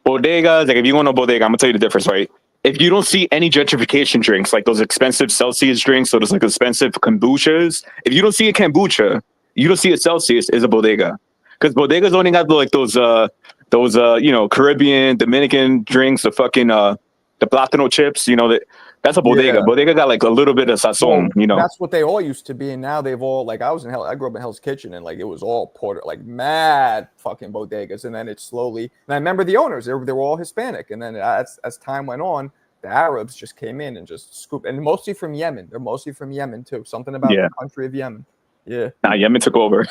Bodegas, like if you go to a bodega, I'm gonna tell you the difference, right? If you don't see any gentrification drinks, like those expensive Celsius drinks, so those like expensive kombuchas, if you don't see a kombucha, you don't see a Celsius is a bodega, because bodegas only got like those Caribbean, Dominican drinks, the fucking the plátano chips, that's a bodega. Yeah. Bodega got like a little bit of sazon, That's what they all used to be, and now they've all like I grew up in Hell's Kitchen, and like it was all mad fucking bodegas, and then it slowly. And I remember the owners; they were all Hispanic, and then as time went on, the Arabs just came in and just scooped, and mostly from Yemen. They're mostly from Yemen too. Something about the country of Yemen. Yeah. Nah, Yemen took over.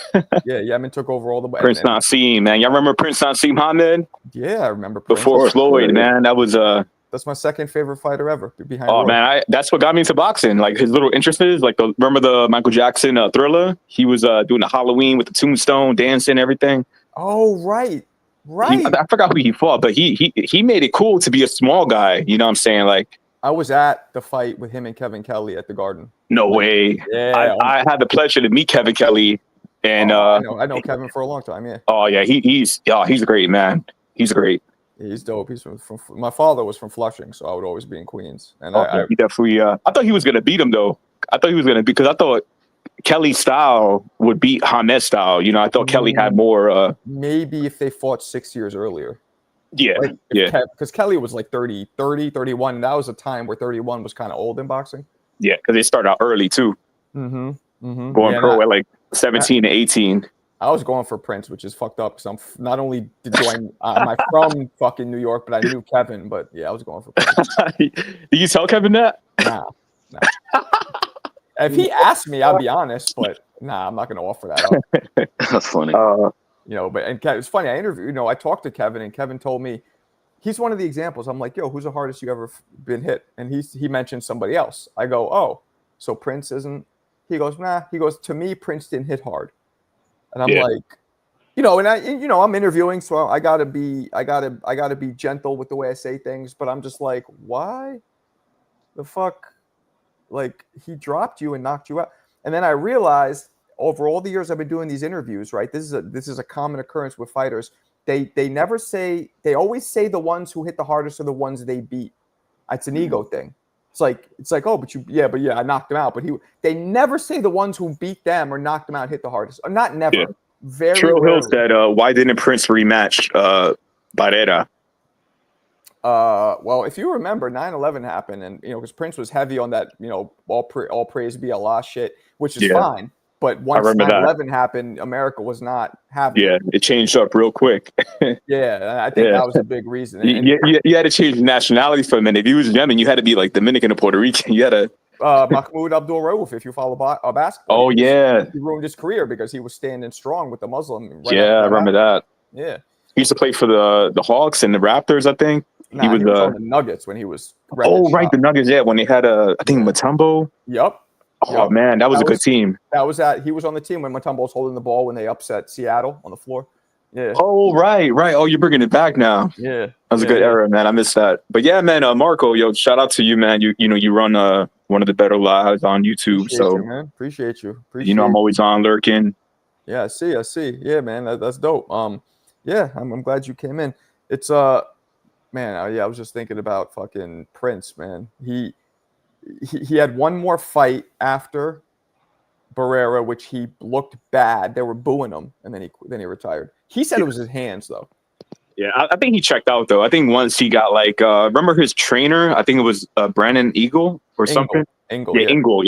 Yeah, Yemen took over all the way. Prince Naseem, man. Y'all remember Prince Naseem Hamed? Yeah, I remember Prince. Before Floyd, man, that was That's my second favorite fighter ever, behind oh Roy. man, that's what got me into boxing. Like his little interests, like remember the Michael Jackson Thriller? He was doing the Halloween with the tombstone, dancing, everything. Oh, right. I forgot who he fought, but he made it cool to be a small guy. You know what I'm saying? Like I was at the fight with him and Kevin Kelly at the Garden. no way. Yeah, I had the pleasure to meet Kevin Kelly, and I know Kevin for a long time. Yeah. Oh yeah, he's a great man. He's great. He's dope. He's from my father was from Flushing, so I would always be in Queens. And he definitely. I thought he was gonna beat him though. I thought he was gonna because I thought Kelly's style would beat Hamed's style. You know, I thought Kelly had more. Maybe if they fought 6 years earlier. Yeah, Because Kelly was like 30, 31. And that was a time where 31 was kind of old in boxing. Yeah, because they started out early too. Going pro at like 17 to 18. I was going for Prince, which is fucked up because I'm not only am I from fucking New York, but I knew Kevin. But yeah, I was going for Prince. Did you tell Kevin that? Nah. If he asked me, I'll be honest, but nah, I'm not going to offer that up. That's funny. But it's funny. I talked to Kevin, and Kevin told me he's one of the examples. I'm like, yo, who's the hardest you ever been hit? And he mentioned somebody else. I go, oh, so Prince isn't? He goes, nah. He goes, to me, Prince didn't hit hard. And I'm like, I'm interviewing, so I gotta be gentle with the way I say things. But I'm just like, why the fuck? Like, he dropped you and knocked you out. And then I realized over all the years I've been doing these interviews, right? This is a common occurrence with fighters. They always say the ones who hit the hardest are the ones they beat. It's an ego thing. It's like, oh, but I knocked him out. But they never say the ones who beat them or knocked them out hit the hardest. Or not never. Yeah. Very Trill Hill rarely. said, why didn't Prince rematch Barrera? Well, if you remember, 9/11 happened, and because Prince was heavy on that, all praise be Allah shit, which is fine. But once 9/11 happened, America was not happy. Yeah, it changed up real quick. Yeah, I think that was a big reason. And, you had to change nationality for a minute. If you was Yemen, you had to be like Dominican or Puerto Rican. You had to. Mahmoud Abdul Rauf, if you follow basketball. Oh, yeah. He ruined his career because he was standing strong with the Muslim. I remember that. Yeah. He used to play for the Hawks and the Raptors, I think. He was on the Nuggets when he was. The Nuggets, yeah. When they had, I think, Mutombo. Yep. Oh, man, that was a good team. He was on the team when Mutombo was holding the ball when they upset Seattle on the floor. Yeah. Oh, right. Oh, you're bringing it back now. Yeah. That was a good era, man. I missed that. But yeah, man, Marco, shout out to you, man. You run one of the better lives on YouTube. Appreciate you. I'm always on lurking. Yeah, I see. Yeah, man, that's dope. Yeah, I'm glad you came in. It's man, I was just thinking about fucking Prince, man. He had one more fight after Barrera, which he looked bad. They were booing him, and then he retired. He said it was his hands, though. Yeah, I think he checked out, though. I think once he got remember his trainer? I think it was Brandon Eagle or something. Ingle.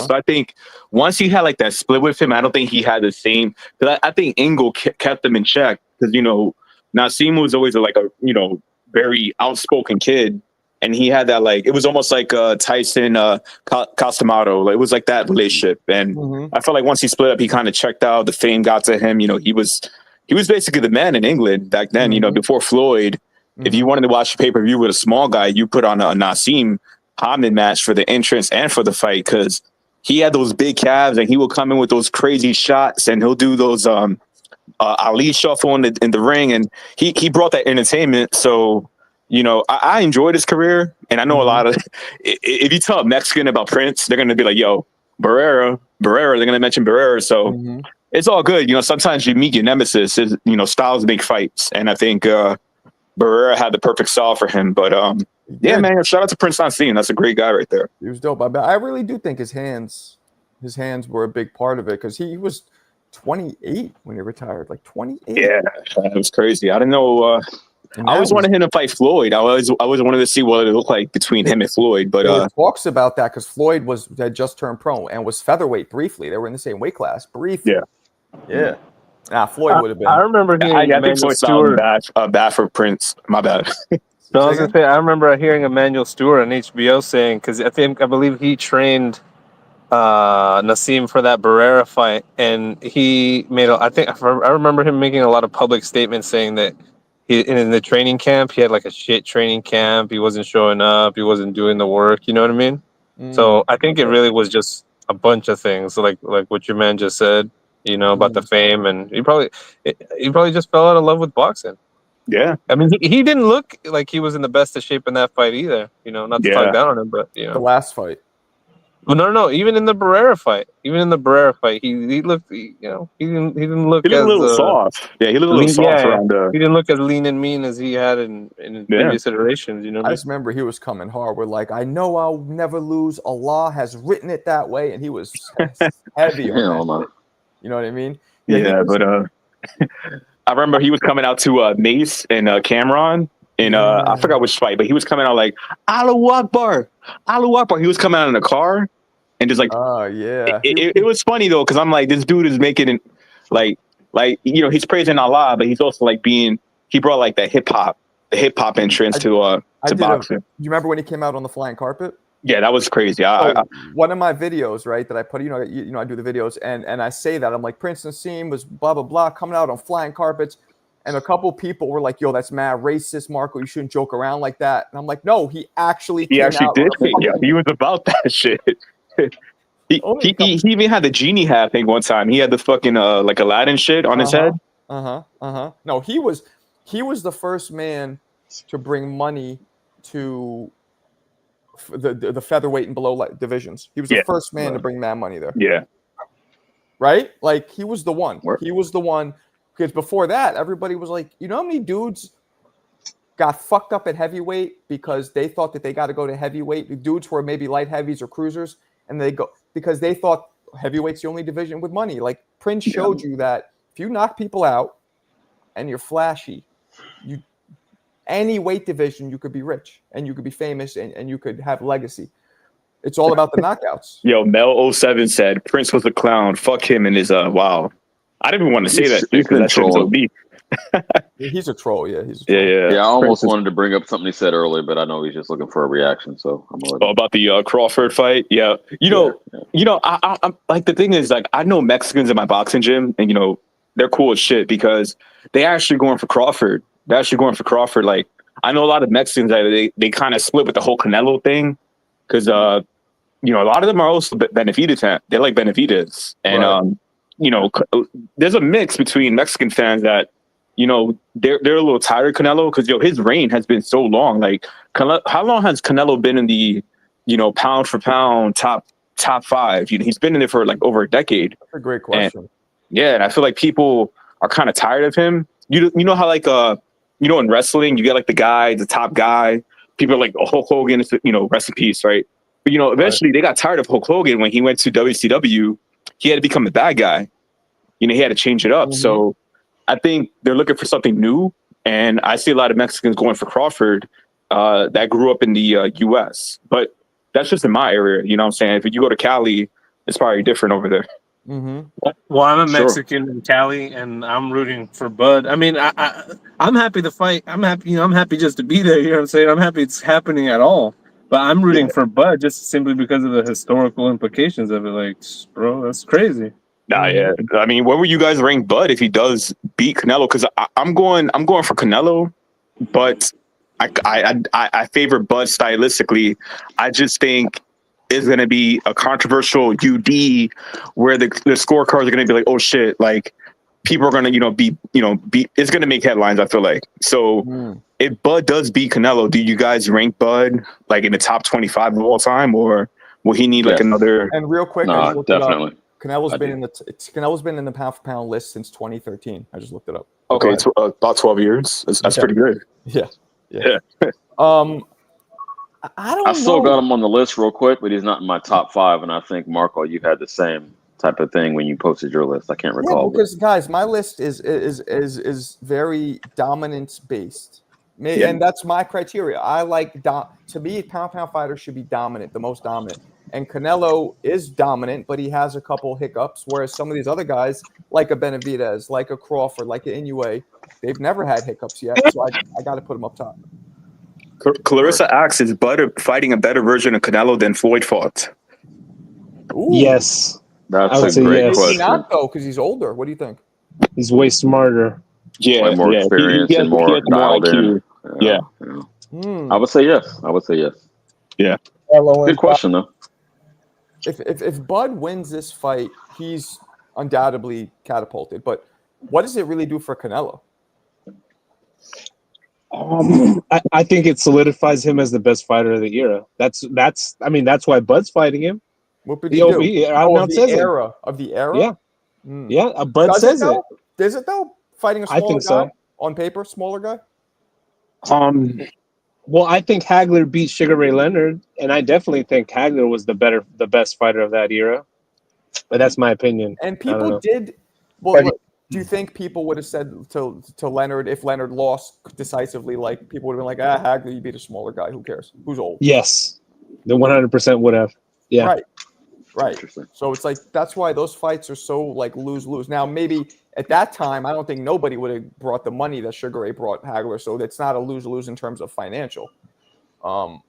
So I think once he had that split with him, I don't think he had the same. Because I think Ingle kept him in check because Naseem was always a very outspoken kid, and he had that it was almost like Tyson Costamato. It was like that relationship, and I felt like once he split up, he kind of checked out. The fame got to him. He was basically the man in England back then. Before Floyd, if you wanted to watch a pay-per-view with a small guy, you put on a Naseem Hamed match for the entrance and for the fight because he had those big calves and he will come in with those crazy shots and he'll do those Ali shuffle in the ring, and he brought that entertainment. So I enjoyed his career, and I know a lot of if you tell a Mexican about Prince, they're gonna be like, yo, Barrera, they're gonna mention Barrera. So it's all good. Sometimes you meet your nemesis. Styles make fights, and I think Barrera had the perfect style for him. But yeah, man, shout out to Prince Naseem. That's a great guy right there. He was dope. I really do think his hands were a big part of it because he was 28 when he retired. 28. Yeah, it was crazy. I didn't know. I always wanted him to fight Floyd. I always wanted to see what it looked like between him and Floyd. But he talks about that because Floyd had just turned pro and was featherweight briefly. They were in the same weight class briefly. Yeah. Floyd would have been. I remember hearing Emmanuel Stewart. Bad for Prince. My bad. No, I was gonna say I remember hearing Emmanuel Stewart on HBO saying because I believe he trained Naseem for that Barrera fight, and he made I remember him making a lot of public statements saying that in the training camp, he had like a shit training camp. He wasn't showing up. He wasn't doing the work. You know what I mean? So I think it really was just a bunch of things, like what your man just said. You know, about the fame, and he probably just fell out of love with boxing. Yeah. I mean, he didn't look like he was in the best of shape in that fight either. You know, not to talk down on him, but you know, The last fight. well, no. Even in the Barrera fight, he looked. He didn't look He looked as a little soft. Yeah, he looked a little lean, soft around he didn't look as lean and mean as he had in previous iterations. You know, what I I mean? just remember he was coming hard. We're like, I know I'll never lose. Allah has written it that way, and he was heavy on Hell that no. shit. You know what I mean? Yeah, but I remember he was coming out to Mace and Cameron in I forgot which fight, but he was coming out like Allahu Akbar, Allahu Akbar. He was coming out in a car and just like, oh yeah, it was funny though because I'm like, this dude is making it like you know, he's praising Allah, but he's also like he brought like the hip hop entrance to boxing. Do you remember when he came out on the flying carpet? Yeah, that was crazy. One of my videos, right, that I put, I do the videos, and I say that I'm like, Prince Naseem was blah blah blah coming out on flying carpets, and a couple people were like, yo, that's mad racist, Marco. You shouldn't joke around like that. And I'm like, no, he actually did. Yeah, he was about that shit. He even had the genie hat thing one time. He had the fucking like Aladdin shit on his head. No, he was the first man to bring money to the featherweight and below divisions. He was the first man to bring that money there. Yeah. Right? Like, he was the one. He was the one. Because before that, everybody was like, you know how many dudes got fucked up at heavyweight because they thought that they got to go to heavyweight? The dudes who were maybe light heavies or cruisers, and they go because they thought heavyweight's the only division with money. Like, Prince showed you that if you knock people out and you're flashy, any weight division, you could be rich and you could be famous and you could have legacy. It's all about the knockouts. Yo, Mel 07 said Prince was a clown. Fuck him and his wow. I didn't even want to say that because that shit was OD. He's a troll, yeah. He's a troll. Yeah. I almost wanted to bring up something he said earlier, but I know he's just looking for a reaction. So I'm about the Crawford fight. Yeah, I'm like, the thing is, like, I know Mexicans in my boxing gym, and you know they're cool as shit because they actually going for Crawford. Like, I know a lot of Mexicans that they kind of split with the whole Canelo thing because you know, a lot of them are also Benavidez. They like Benavidez, and right. You know, there's a mix between Mexican fans that, you know, they're a little tired of Canelo because his reign has been so long. Like, how long has Canelo been in the, you know, pound for pound top five? You know, he's been in it for like over a decade. That's a great question. And I feel like people are kind of tired of him. You know how like you know, in wrestling you get like the top guy. People are like, oh, Hulk Hogan is, you know, rest in peace, right? But you know, eventually they got tired of Hulk Hogan when he went to WCW. He had to become the bad guy. You know, he had to change it up. Mm-hmm. So I think they're looking for something new. And I see a lot of Mexicans going for Crawford that grew up in the U.S. But that's just in my area. You know what I'm saying? If you go to Cali, it's probably different over there. Mm-hmm. Well, I'm a Mexican in Cali, and I'm rooting for Bud. I mean, I'm happy to fight. I'm happy. You know, I'm happy just to be there. You know what I'm saying? I'm happy it's happening at all. But I'm rooting for Bud just simply because of the historical implications of it. Like, bro, that's crazy. Nah, yeah. I mean, where would you guys rank Bud if he does beat Canelo? Because I'm going for Canelo, but I favor Bud stylistically. I just think it's going to be a controversial UD where the scorecards are going to be like, oh shit, like people are going to be it's going to make headlines. I feel like so. If Bud does beat Canelo, do you guys rank Bud like in the top 25 of all time, or will he need like another? And real quick, no, definitely. Canelo's been in the pound for pound list since 2013. I just looked it up. Okay, it's about 12 years. That's pretty good. Yeah. I still got him on the list real quick, but he's not in my top 5. And I think Marco, you had the same type of thing when you posted your list. I can't recall. Because guys, my list is very dominance based. And that's my criteria. I like to me, pound fighters should be dominant, the most dominant. And Canelo is dominant, but he has a couple hiccups. Whereas some of these other guys, like a Benavidez, like a Crawford, like an Inoue, they've never had hiccups yet. So I got to put them up top. Clarissa asks, is Bud fighting a better version of Canelo than Floyd fought? Ooh. Yes. That's a great question. Maybe not though, because he's older. What do you think? He's way smarter. Yeah, Way more yeah. experience and He more has more dialed in. IQ. Yeah, I would say yes. I would say yes. yeah. Hello Good and question though. If Bud wins this fight, he's undoubtedly catapulted. But what does it really do for Canelo? I think it solidifies him as the best fighter of the era. That's why Bud's fighting him. What would He, he do? he Oh, out says it. of the era. Yeah, Hmm. yeah. Bud Does says it it. though? Does it though? Fighting a I smaller think guy so. on paper, smaller guy. Well, I think Hagler beat Sugar Ray Leonard, and I definitely think Hagler was the best fighter of that era. But that's my opinion. And I don't people know. did. Well, But look, do you think people would have said to Leonard if Leonard lost decisively, like people would have been like, Hagler, you beat a smaller guy. Who cares? Who's old? Yes, the 100% would have. Yeah. Right. Interesting. So it's like that's why those fights are so like lose. Now maybe at that time, I don't think nobody would have brought the money that Sugar Ray brought Hagler. So it's not a lose in terms of financial. But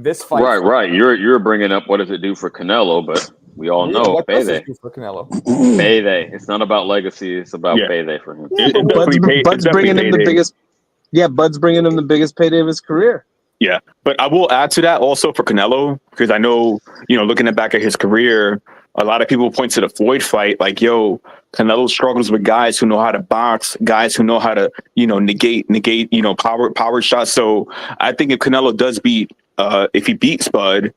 this fight, Right. You're bringing up what does it do for Canelo, but we all know what does this payday. do for Canelo? Payday. It's not about legacy. It's about Yeah. payday for him. Yeah, but Bud's bringing him the biggest. Yeah, Bud's bringing him the biggest payday of his career. Yeah, but I will add to that also for Canelo, because I know, looking back at his career, a lot of people point to the Floyd fight, like, yo, Canelo struggles with guys who know how to box, guys who know how to, negate, power shots. So I think if Canelo does if he beats Bud,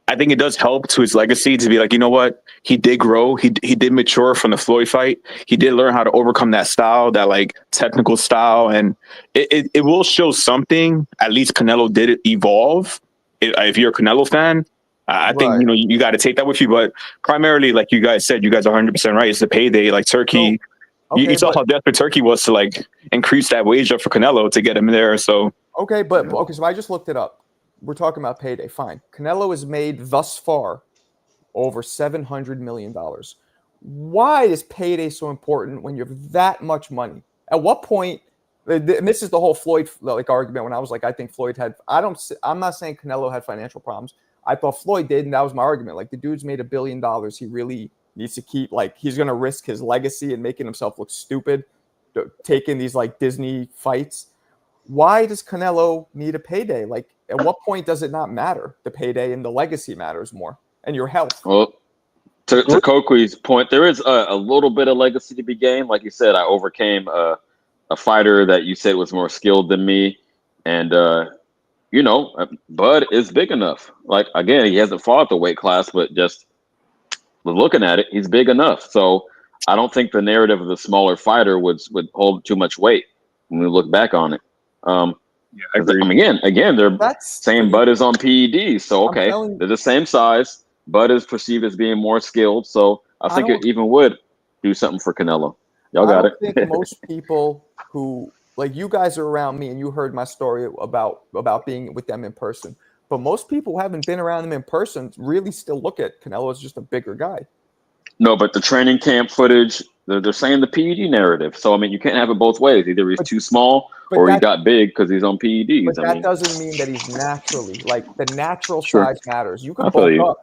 I think it does help to his legacy to be like, you know what? He did grow. He did mature from the Floyd fight. He did learn how to overcome that style, that like technical style. And it will show something. At least Canelo did evolve. If you're a Canelo fan, I think, you got to take that with you. But primarily, like you guys said, you guys are 100% right. It's the payday. Like Turkey, you saw how desperate Turkey was to like increase that wage up for Canelo to get him there. So, so I just looked it up. We're talking about payday. Fine. Canelo has made thus far over $700 million. Why is payday so important when you have that much money? At what point? And this is the whole Floyd argument. When I was like, I think Floyd had. I'm not saying Canelo had financial problems. I thought Floyd did, and that was my argument. Like the dude's made $1 billion. He really needs to keep. Like he's going to risk his legacy and making himself look stupid, taking these like Disney fights. Why does Canelo need a payday? Like, at what point does it not matter? The payday and the legacy matters more, and your health. Well, to Kokui's point, there is a little bit of legacy to be gained. Like you said, I overcame a fighter that you said was more skilled than me, and Bud is big enough. Like again, he hasn't fought the weight class, but just looking at it, he's big enough. So I don't think the narrative of the smaller fighter would hold too much weight when we look back on it. Yeah, I agree. Again, they're saying Bud is on PEDs, so okay, they're the same size. Bud is perceived as being more skilled, so I think it even would do something for Canelo. Y'all got it. I think most people who like you guys are around me, and you heard my story about being with them in person. But most people who haven't been around them in person really still look at Canelo as just a bigger guy. No, but the training camp footage, they're saying the PED narrative. So, I mean, you can't have it both ways. Either he's too small or he got big because he's on PEDs. But that doesn't mean that he's naturally. Like, the natural Sure. size matters. You can bulk up.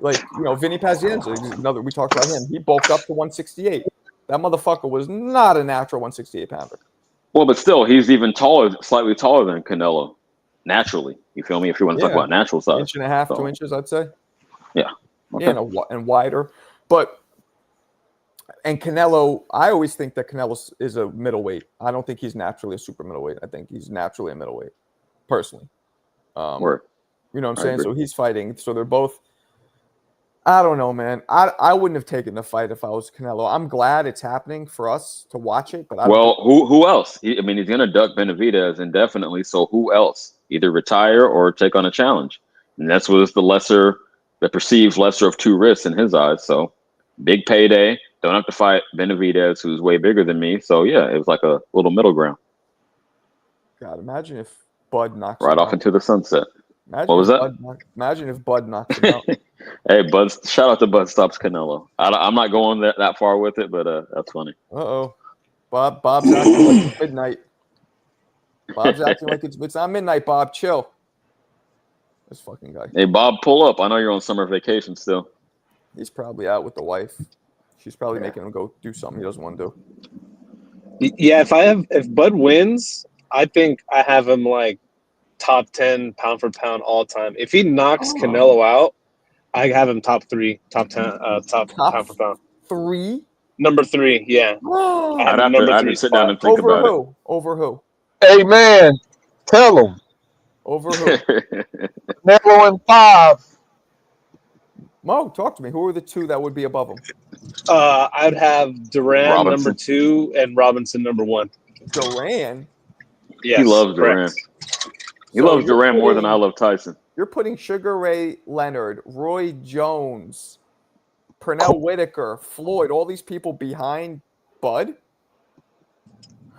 Like, Vinny Pazienza, another, we talked about him. He bulked up to 168. That motherfucker was not a natural 168 pounder. Well, but still, he's even slightly taller than Canelo, naturally. You feel me? If you want to talk about natural size. 1.5 inches, 2 inches, I'd say. Yeah. Okay. Yeah, and wider. And Canelo, I always think that Canelo is a middleweight. I don't think he's naturally a super middleweight. I think he's naturally a middleweight, personally. Word. You know what I'm saying? So he's fighting. So they're both. I don't know, man. I wouldn't have taken the fight if I was Canelo. I'm glad it's happening for us to watch it. But who else? He's going to duck Benavidez indefinitely. So who else? Either retire or take on a challenge. And that's what is the perceived lesser of two risks in his eyes. So big payday. Don't have to fight Benavidez, who's way bigger than me. So yeah, it was like a little middle ground. God, imagine if Bud knocks right him off out. into the sunset. Imagine what was that? Imagine if Bud knocks him out. Hey, Bud! Shout out to Bud stops Canelo. I'm not going that far with it, but that's funny. Bob's acting like it's midnight. Bob's acting like it's not midnight. Bob, chill. This fucking guy. Hey, Bob, pull up. I know you're on summer vacation still. He's probably out with the wife. She's probably making him go do something he doesn't want to do. Yeah, if Bud wins, I think I have him like top 10 pound for pound all time. If he knocks Canelo out, I have him top 10, top pound for pound. 3. Number 3, yeah. I have him I'd number have 3 to sit down spot. and think Over about who? Over who? Hey man, tell him Over who? it. Canelo in 5. Mo, talk to me. Who are the 2 that would be above him? I'd have Duran number Robinson. 2 and Robinson number 1. Duran. Yes, He loves correct. Duran. He So loves you're Duran more than putting- I love Tyson. You're putting Sugar Ray Leonard, Roy Jones, Pernell Whitaker, Floyd, all these people behind Bud?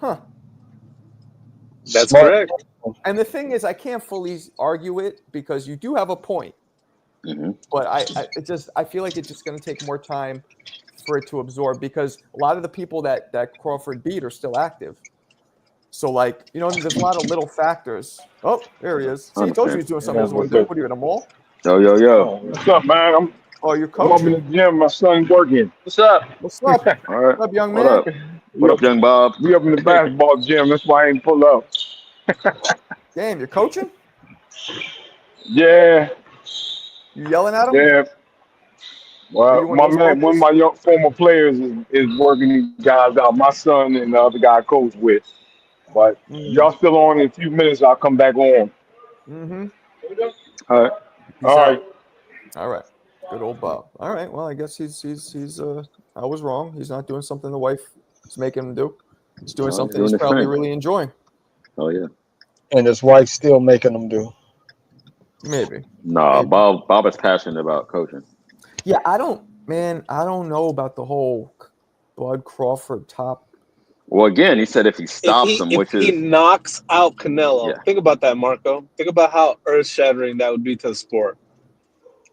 Huh. That's Smart. correct. And the thing is, I can't fully argue it because you do have a point. hmm But I feel like it's just going to take more time for it to absorb because a lot of the people that Crawford beat are still active. So, like, there's a lot of little factors. Oh, there he is. See, I told you he's doing something he doesn't want to do. What are you, in a mall? Yo. What's up, man? Oh, you're I'm up in coaching. the gym. My son's working. What's up? What's up? All right. What's up, young What man? up? What up, young Bob? We up in the basketball gym. That's why I ain't pull up. Damn, you're coaching? Yeah, You yelling at him? yeah. Are Well, you one of my those man, one of coaches? my former players is working these guys out. My son and the other guy I coach with. But y'all still on in a few minutes. I'll come back on. Mm-hmm. All right. Peace All out. right. All right. Good old Bob. All right. Well, I guess he's I was wrong. He's not doing something the wife is making him do. He's doing No, he's something doing he's his probably thing. really enjoying. Oh yeah. And his wife's still making him do. Maybe. Nah, Maybe. Bob is passionate about coaching. Yeah, I don't know about the whole Bud Crawford top. Well, again, he said if he stops him, If which he is knocks out Canelo, Yeah. think about that, Marco. Think about how earth-shattering that would be to the sport.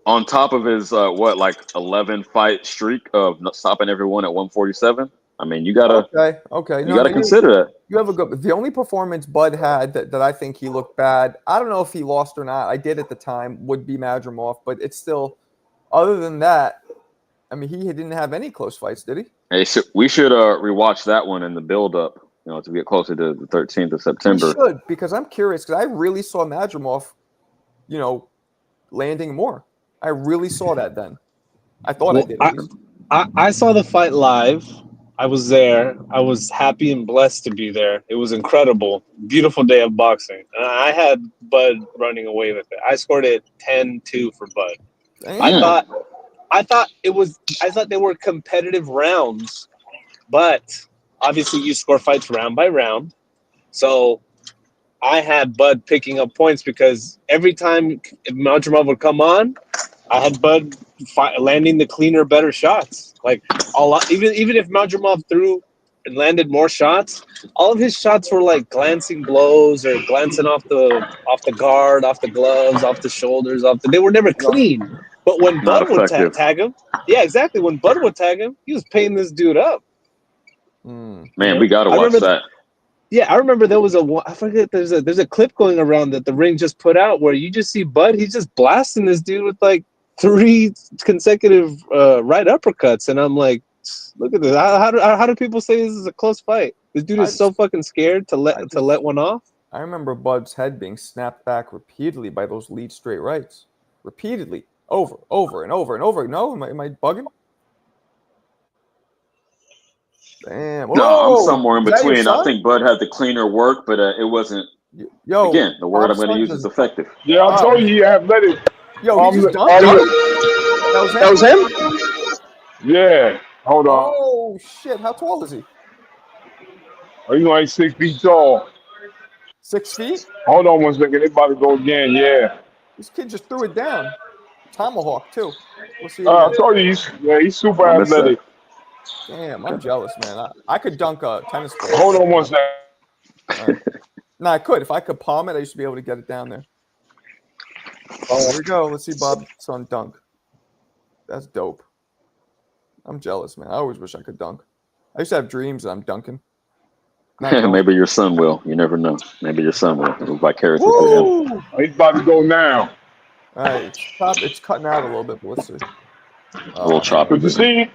on top of his 11 fight streak of stopping everyone at 147. I mean, you gotta Okay. you No, gotta consider that. you have a good. The only performance Bud had that I think he looked bad. I don't know if he lost or not. I did at the time. Would be Madrimov, but it's still. Other than that, I mean, he didn't have any close fights, did he? Hey, we should rewatch that one in the build up. To get closer to the 13th of We September. should because I'm curious because I really saw Madrimov, landing more. I really saw that then. I thought I Well, did at least. I saw the fight live. I was there. I was happy and blessed to be there. It was incredible. Beautiful day of boxing. And I had Bud running away with it. I scored it 10-2 for Bud. Damn. I thought they were competitive rounds, but obviously you score fights round by round. So I had Bud picking up points because every time Madrimov would come on, I had Bud landing the cleaner, better shots. Like a lot, even if Madrimov threw and landed more shots, all of his shots were like glancing blows or glancing off the guard, off the gloves, off the shoulders, they were never clean. But when Not Bud would effective. tag him, yeah, exactly. When Bud would tag him, he was paying this dude up. Man, we gotta I watch remember that. Yeah, I remember there was I forget. There's a clip going around that the ring just put out where you just see Bud. He's just blasting this dude with like 3 consecutive right uppercuts, and I'm like, look at this. How do people say this is a close fight? This dude is so fucking scared to let one off. I remember Bud's head being snapped back repeatedly by those lead straight rights. Repeatedly. Over and over and over. No? Am I bugging? Damn. No, Whoa! I'm somewhere in Is that your between. I son? think Bud had the cleaner work, but it wasn't. Yo, Again, the word I'm going to Bob's use son is effective. Yeah, I told you he athletic. Yo, he just dunked? That was him? Yeah. Hold on. Oh, shit. How tall is he? He's like 6 feet tall. 6 feet? Hold on 1 second. They about to go again. Yeah. This kid just threw it down. Tomahawk, too. We'll see. I told you he's super I missed that. athletic. Damn, I'm jealous, man. I could dunk a tennis ball. Hold on 1 second. Right. No, I could. If I could palm it, I used to be able to get it down there. Oh, here we go. Let's see Bob's son dunk. That's dope. I'm jealous, man. I always wish I could dunk. I used to have dreams that I'm dunking. Maybe your son will. You never know. Maybe your son will. It'll vicariously through him. He's about to go now. All right, it's cutting out a little bit, but let's see. A little choppy. Did you see?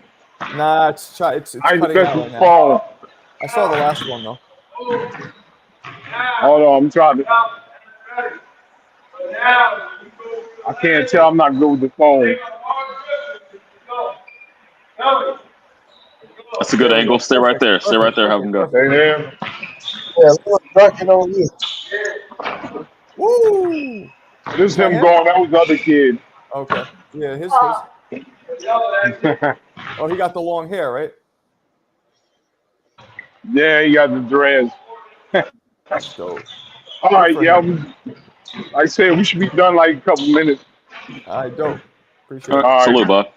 Nah, it's cutting out right now. Phone. I saw the last one though. Hold on, I'm trying to. I can't tell. I'm not good with the phone. That's a good There we angle. go. Stay right there. Stay right Perfect. there. Have him go. Perfect. Stay there. Yeah, look, ducking on you. Woo! This Is is that him him? going. That was the other kid. Okay. Yeah, his. Oh, he got the long hair, right? Yeah, he got the dreads. That's dope. All Good right, for yeah. him. Like I said, we should be done like a couple minutes. All right, dope. Appreciate All it. right. All Salute, right.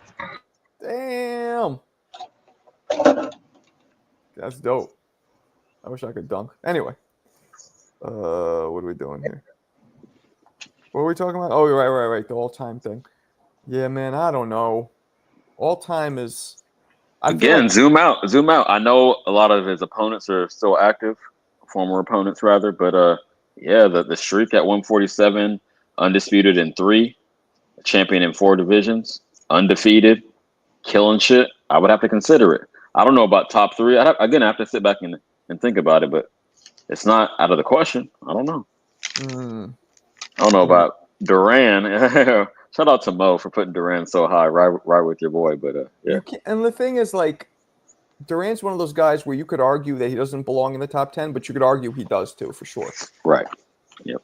bud. Damn. That's dope. I wish I could dunk. Anyway. What are we doing here? What were we talking about? Oh, right. The all-time thing. Yeah, man, I don't know. All-time is... I feel Again, like... zoom out. Zoom out. I know a lot of his opponents are still active, former opponents rather, but yeah, the streak at 147, undisputed in 3, champion in 4 divisions, undefeated, killing shit. I would have to consider it. I don't know about top 3. I have to sit back and think about it, but it's not out of the question. I don't know. I don't know about Duran. Shout out to Mo for putting Duran so high, right with your boy. But yeah. You can't, and the thing is, like, Duran's one of those guys where you could argue that he doesn't belong in the top 10, but you could argue he does too, for sure. Right. Yep.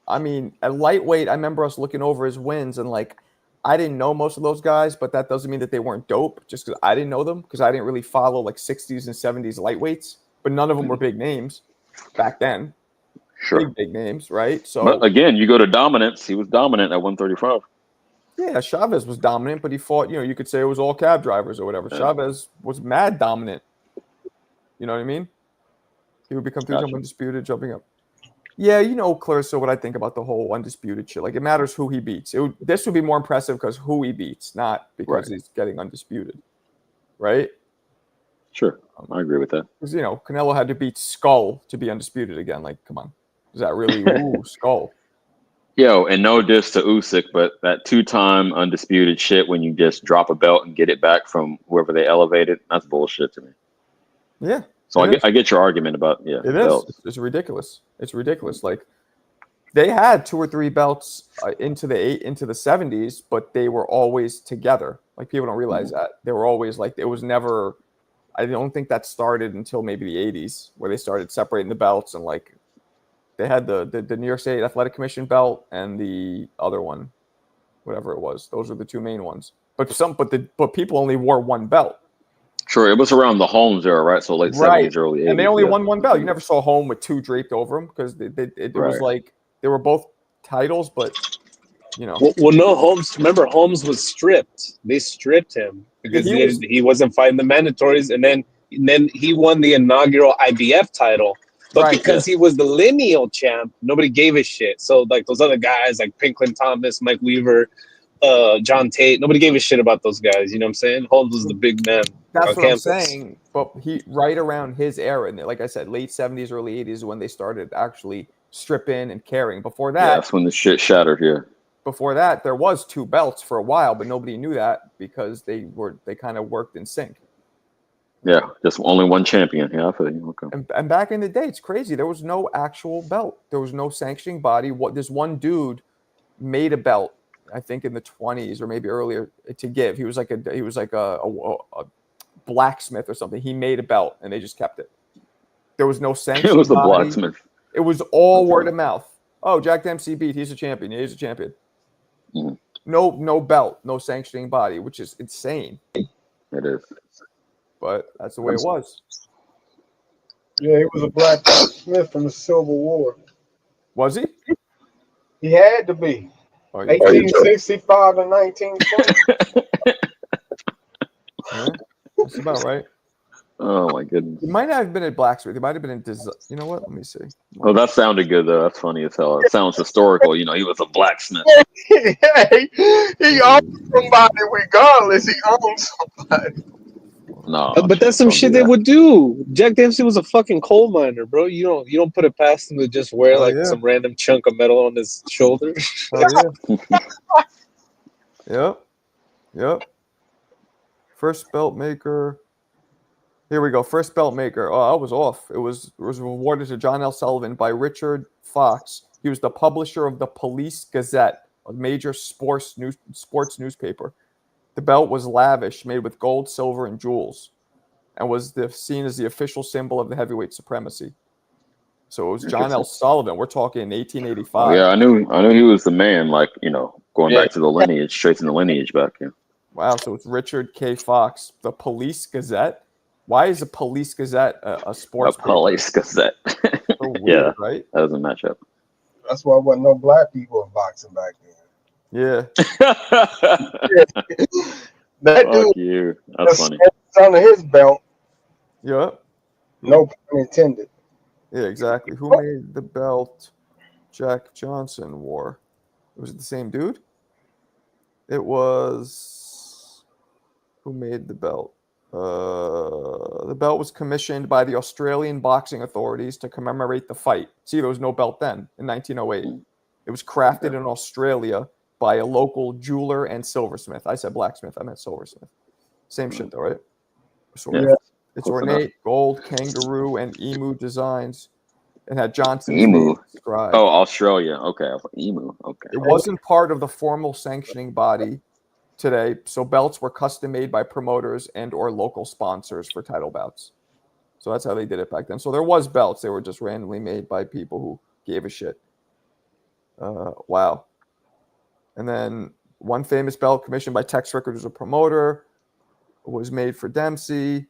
I mean, at lightweight, I remember us looking over his wins, and like, I didn't know most of those guys, but that doesn't mean that they weren't dope. Just because I didn't know them, because I didn't really follow like 60s and 70s lightweights, but none of them were big names back then. Sure. Big names, right? So, but again, you go to dominance. He was dominant at 135. yeah, Chavez was dominant, but he fought. You could say it was all cab drivers or whatever. Yeah. Chavez was mad dominant. You know what I mean? He would become 3-time undisputed, jumping up. Yeah, Clarissa, what I think about the whole undisputed shit. Like, it matters who he beats. This would be more impressive because who he beats, not because he's getting undisputed. Right? Sure. I agree with that. Because, Canelo had to beat Skull to be undisputed again. Like, come on. Is that really, Skull? Yo, and no diss to Usyk, but that 2-time undisputed shit when you just drop a belt and get it back from whoever they elevated, that's bullshit to me. Yeah. So I get your argument about, It belts. is. It's ridiculous. It's ridiculous. Like, they had 2 or 3 belts into the 70s, but they were always together. Like, people don't realize that. They were always like, it was never, I don't think that started until maybe the 80s, where they started separating the belts, and like, they had the New York State Athletic Commission belt and the other one, whatever it was. Those were the 2 main ones. But people only wore 1 belt. Sure, it was around the Holmes era, right? So late 70s, early 80s. And they only won 1 belt. You never saw Home with 2 draped over them, because it was like they were both titles, but Well, no, Holmes. Remember, Holmes was stripped. They stripped him because he wasn't fighting the mandatories, and then he won the inaugural IBF title. But because he was the lineal champ, nobody gave a shit. So like those other guys, like Pinklin Thomas, Mike Weaver, John Tate, nobody gave a shit about those guys. You know what I'm saying? Holmes was the big man. That's what campus. I'm saying. But he right around his era, and like I said, late 70s, early 80s, when they started actually stripping and carrying. Before that, that's when the shit shattered here. Before that, there was 2 belts for a while, but nobody knew that because they kind of worked in sync. Yeah, just only 1 champion. Yeah, I feel you. Okay. And back in the day, it's crazy. There was no actual belt. There was no sanctioning body. This one dude made a belt, I think in the 20s or maybe earlier, to give. He was like a blacksmith or something. He made a belt and they just kept it. There was no sanctioning. It was a body. blacksmith. It was all word of mouth. Oh, Jack Dempsey beat. He's a champion. Yeah, he's a champion. Mm-hmm. No belt, no sanctioning body, which is insane. It is. But that's the way it was. Yeah, he was a blacksmith from the Civil War. Was he? He had to be. 1865 to 1920. Yeah, that's about right. Oh my goodness. He might not have been a blacksmith. He might have been in design. You know what? Let me see. Oh, that sounded good though. That's funny as hell. It sounds historical. He was a blacksmith. He owns somebody regardless. He owns somebody. No, but that's some shit they would do. Jack Dempsey was a fucking coal miner, bro. You don't put it past him to just wear some random chunk of metal on his shoulder. Oh, yeah. Yep. First belt maker. Here we go. First belt maker. Oh, I was off. It was awarded to John L. Sullivan by Richard Fox. He was the publisher of the Police Gazette, a major sports newspaper. The belt was lavish, made with gold, silver, and jewels, and was seen as the official symbol of the heavyweight supremacy. So it was John L. Sullivan. We're talking 1885. Oh, yeah, I knew he was the man. Like, going back to the lineage, tracing the lineage back. Yeah. Wow. So it's Richard K. Fox, the Police Gazette. Why is the Police Gazette a sports paper? Police Gazette. So weird, right? That doesn't match up. That's why there wasn't no black people in boxing back then. Yeah. That Fuck dude, you. That's funny. it's under his belt. Yeah. No pun intended. Yeah, exactly. Who made the belt Jack Johnson wore? Was it the same dude? It was... Who made the belt? The belt was commissioned by the Australian boxing authorities to commemorate the fight. See, there was no belt then in 1908. It was crafted in Australia by a local jeweler and silversmith. I said blacksmith. I meant silversmith. Same shit though, right? Yeah. It's ornate, gold, kangaroo, and emu designs. It had Johnson's Emu. name inscribed. Oh, Australia. Okay. I was like, emu. Okay. It wasn't part of the formal sanctioning body today, so belts were custom made by promoters and or local sponsors for title bouts. So that's how they did it back then. So there was belts. They were just randomly made by people who gave a shit. Wow. And then one famous belt commissioned by Tex Rickard, who's a promoter, was made for Dempsey.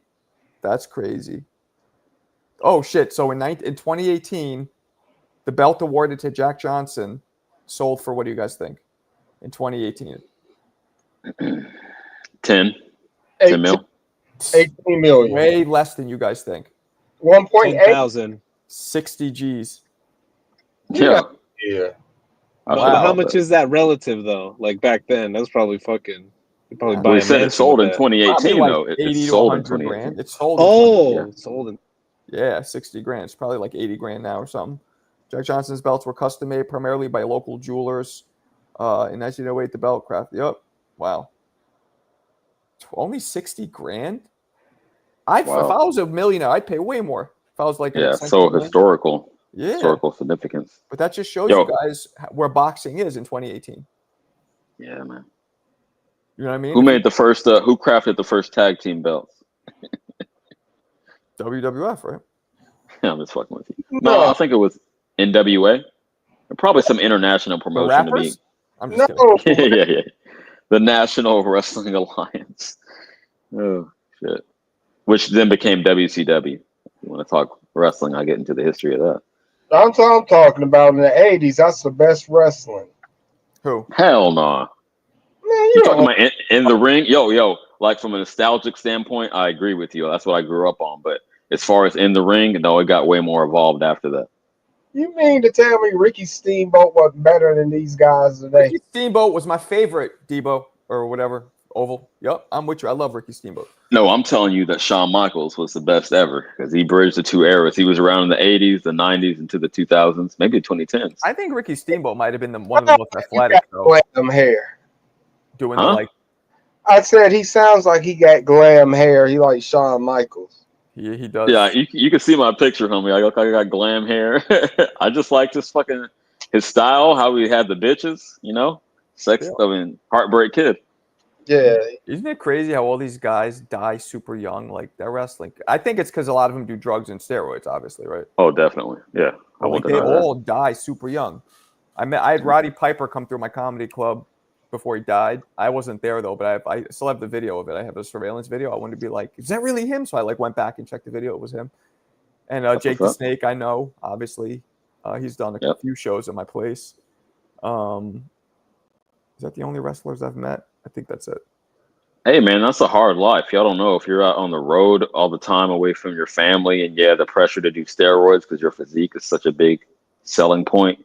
That's crazy. Oh, shit. So in 2018, the belt awarded to Jack Johnson sold for, what do you guys think? In 2018. 10 mil. 18 million. Way less than you guys think. 1.8 10,000. 60 G's. Yeah. Yeah. Wow. How much is that relative though? Like back then, that was probably fucking. You'd probably buy We a said it mansion sold in with that. 2018 Probably though. like It 80 to sold in 100 grand. 2018. It sold. Oh, sold in. Yeah, 60 grand. It's probably like 80 grand now or something. Jack Johnson's belts were custom made primarily by local jewelers. In 1908, the belt craft. Yep. Wow. Only 60 grand? If I was a millionaire, I'd pay way more. If I was like, so historical. Yeah. Historical significance. But that just shows you guys where boxing is in 2018. Yeah, man. You know what I mean? Who made the first? Who crafted the first tag team belts? WWF, right? I'm just fucking with you. No, I think it was NWA. Probably some international promotion to me. I'm just kidding. yeah. The National Wrestling Alliance. Oh shit. Which then became WCW. If you want to talk wrestling, I get into the history of that. That's what I'm talking about. In the 80s, that's the best wrestling. Who? Hell no. Man, You talking about in the ring? Yo. Like from a nostalgic standpoint, I agree with you. That's what I grew up on. But as far as in the ring, no, it got way more evolved after that. You mean to tell me Ricky Steamboat was better than these guys today? Ricky Steamboat was my favorite, Debo, or whatever, Oval. Yep, I'm with you. I love Ricky Steamboat. No, I'm telling you that Shawn Michaels was the best ever because he bridged the two eras. He was around in the 80s, the 90s, into the 2000s, maybe the 2010s. I think Ricky Steamboat might have been one of the most athletic, though. Glam hair. Doing the like. I said he sounds like he got glam hair. He like Shawn Michaels. He does. Yeah, you can see my picture, homie. I look like I got glam hair. I just like his style, how he had the bitches, sex. Yeah. I mean, heartbreak kid. Yeah. Isn't it crazy how all these guys die super young? Like they're wrestling. I think it's because a lot of them do drugs and steroids, obviously, right? Oh, definitely. Yeah. Like they all die super young. I had Roddy Piper come through my comedy club before he died. I wasn't there though, but I still have the video of it. I have a surveillance video. I wanted to be like, is that really him? So I went back and checked the video. It was him. And Jake the Snake, I know, obviously. He's done a few shows at my place. Is that the only wrestlers I've met? I think that's it. Hey man, that's a hard life. Y'all don't know if you're out on the road all the time away from your family and the pressure to do steroids because your physique is such a big selling point.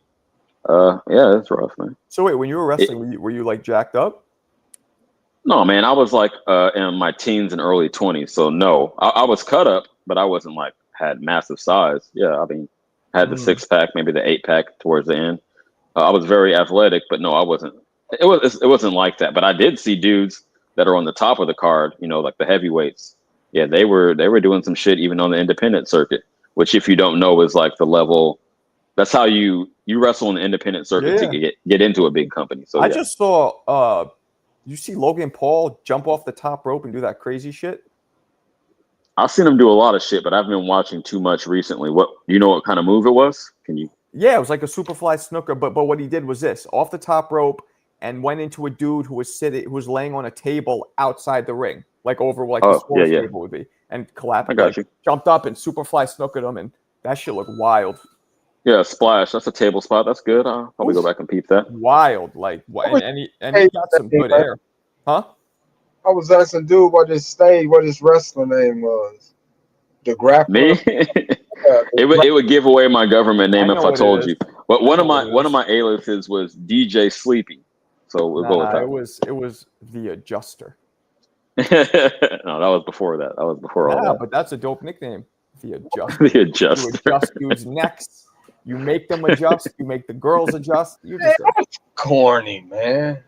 Yeah, it's rough, man. So wait, when you were wrestling, were you like jacked up? No, man, I was like in my teens and early 20s. So no, I was cut up, but I wasn't like had massive size. Yeah, I mean, had the 6-pack, maybe the 8-pack towards the end. I was very athletic, but no, I wasn't. It wasn't like that. But I did see dudes that are on the top of the card, like the heavyweights, Yeah, they were doing some shit even on the independent circuit, which if you don't know is like the level. That's how you wrestle in the independent circuit to get into a big company. So I yeah. just saw you see Logan Paul jump off the top rope and do that crazy shit? I've seen him do a lot of shit, but I've been watching too much recently. What you know what kind of move it was? Can you Yeah, it was like a superfly snooker, but what he did was this: off the top rope and went into a dude who was laying on a table outside the ring, like over like the sports table would be, and collapsed. I got you. Jumped up and superfly snookered him, and that shit looked wild. Yeah, splash. That's a table spot. That's good. I'll probably go back and peep that. Wild, like and he got some good air, huh? I was asking dude what his wrestler name was. The Grappler. Me? It would give away my government name if I told you. But one of my aliases was DJ Sleepy. So we'll go with that. It was the Adjuster. No, that was before that. That was before all that. But that's a dope nickname. The Adjuster. The Adjuster. You adjust dudes' necks. You make them adjust. You make the girls adjust. You just that's corny, man.